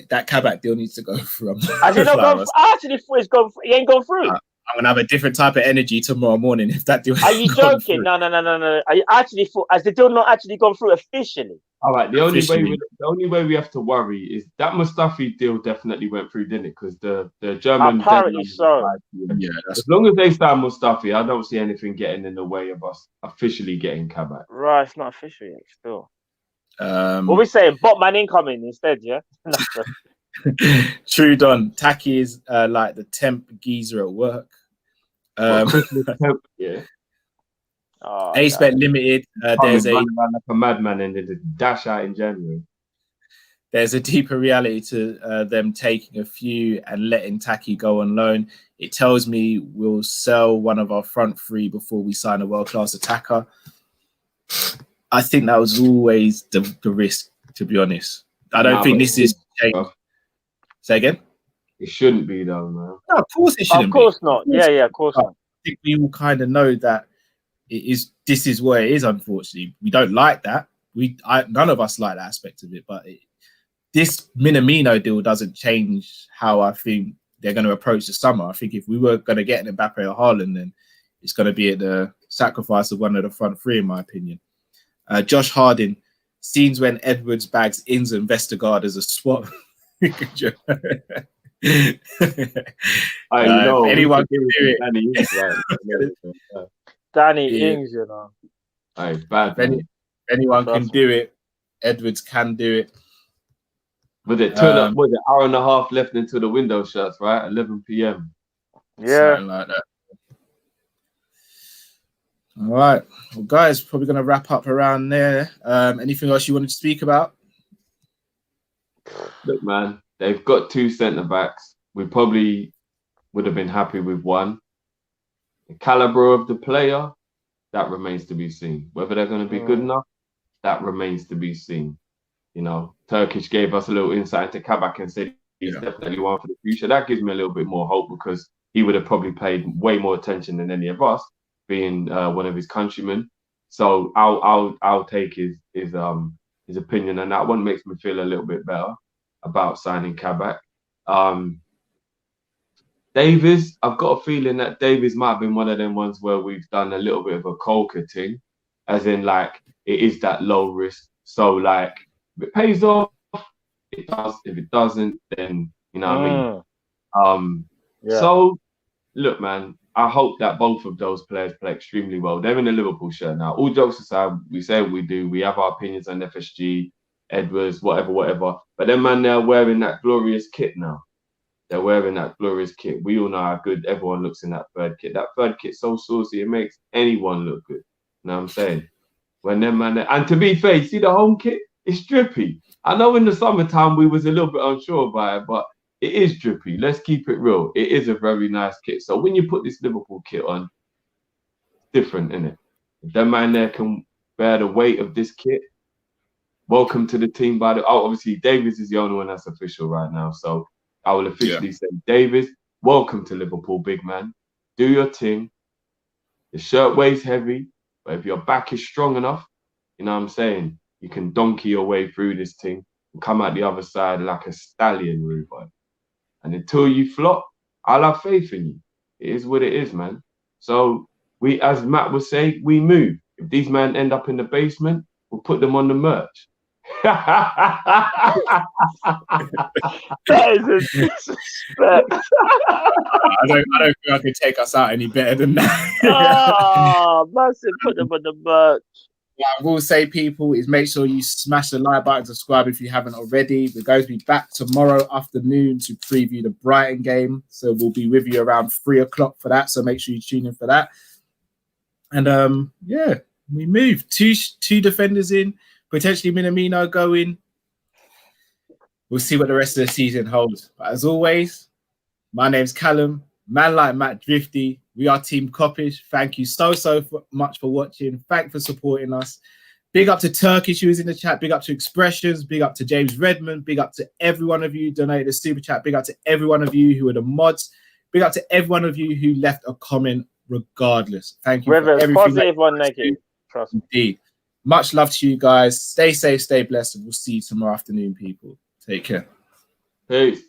that Kabak deal needs to go through. Has it not gone? I actually thought it's gone. He ain't gone through. I'm gonna have a different type of energy tomorrow morning if that deal. Are you joking? No. Are you actually has the deal not actually gone through officially? All right. The only way we have to worry is that Mustafi deal definitely went through, didn't it? Because the German apparently so. Yeah, as long as they sign Mustafi, I don't see anything getting in the way of us officially getting Kabak. Right, it's not official yet. Still. What we saying? Botman incoming instead, yeah. True, Don. Taki is like the temp geezer at work. Yeah. A-Spec Limited. There's like a madman and then dash out in January. There's a deeper reality to them taking a few and letting Taki go on loan. It tells me we'll sell one of our front three before we sign a world-class attacker. I think that was always the risk, to be honest. I don't think this is change. Say again? It shouldn't be, though, man. No, of course it shouldn't be. Of course not. Yeah, of course not. I think we all kind of know that this is where it is, unfortunately. We don't like that. None of us like that aspect of it, but this Minamino deal doesn't change how I think they're going to approach the summer. I think if we were going to get an Mbappe or Haaland, then it's going to be at the sacrifice of one of the front three, in my opinion. Josh Harding, scenes when Edwards bags Ings and Vestergaard as a swap. I know. Anyone can do it. Danny Ings, you know. Bad. Anyone can do it. Edwards can do it. Was it an hour and a half left until the window shuts, right? 11 p.m. Yeah. Something like that. All right. Well, guys, probably going to wrap up around there. Anything else you wanted to speak about? Look, man, they've got 2 centre-backs. We probably would have been happy with one. The calibre of the player, that remains to be seen. Whether they're going to be good enough, that remains to be seen. You know, Turkish gave us a little insight into Kabak and said he's definitely one for the future. That gives me a little bit more hope because he would have probably paid way more attention than any of us, being one of his countrymen. So I'll take his opinion, and that one makes me feel a little bit better about signing Kabak. Davies, I've got a feeling that Davies might have been one of them ones where we've done a little bit of a Colker thing, as in like it is that low risk. So like if it pays off, it does. If it doesn't, then you know what I mean. So look, man, I hope that both of those players play extremely well. They're in a Liverpool shirt now. All jokes aside, we say what we do. We have our opinions on FSG, Edwards, whatever. But then, man, they're wearing that glorious kit now. They're wearing that glorious kit. We all know how good everyone looks in that third kit. That third kit's so saucy, it makes anyone look good. You know what I'm saying? When them, man, and to be fair, you see the home kit? It's drippy. I know in the summertime we was a little bit unsure about it, but it is drippy. Let's keep it real. It is a very nice kit. So when you put this Liverpool kit on, different, innit? If that man there can bear the weight of this kit, welcome to the team. Obviously, Davies is the only one that's official right now. So I will officially say, Davies, welcome to Liverpool, big man. Do your thing. The shirt weighs heavy. But if your back is strong enough, you know what I'm saying, you can donkey your way through this thing and come out the other side like a stallion, Ruben. And until you flop, I'll have faith in you. It is what it is, man. So we, as Matt would say, we move. If these men end up in the basement, we'll put them on the merch. That is a disrespect. I don't think I can take us out any better than that. Oh, massive, put them on the merch. What I will say, people, is make sure you smash the like button, subscribe if you haven't already. We're going to be back tomorrow afternoon to preview the Brighton game. So we'll be with you around 3 o'clock for that. So make sure you tune in for that. And yeah, we move. Two defenders in, potentially Minamino going. We'll see what the rest of the season holds. But as always, my name's Callum, man like Matt Drifty. We are Team Kop-Ish. Thank you so much for watching. Thanks for supporting us. Big up to Turkish who was in the chat. Big up to Expressions. Big up to James Redmond. Big up to every one of you who donated a super chat. Big up to every one of you who are the mods. Big up to every one of you who left a comment regardless. Thank you. Whether for it's everything positive or negative. Trust me. Indeed. Much love to you guys. Stay safe, stay blessed, and we'll see you tomorrow afternoon, people. Take care. Peace.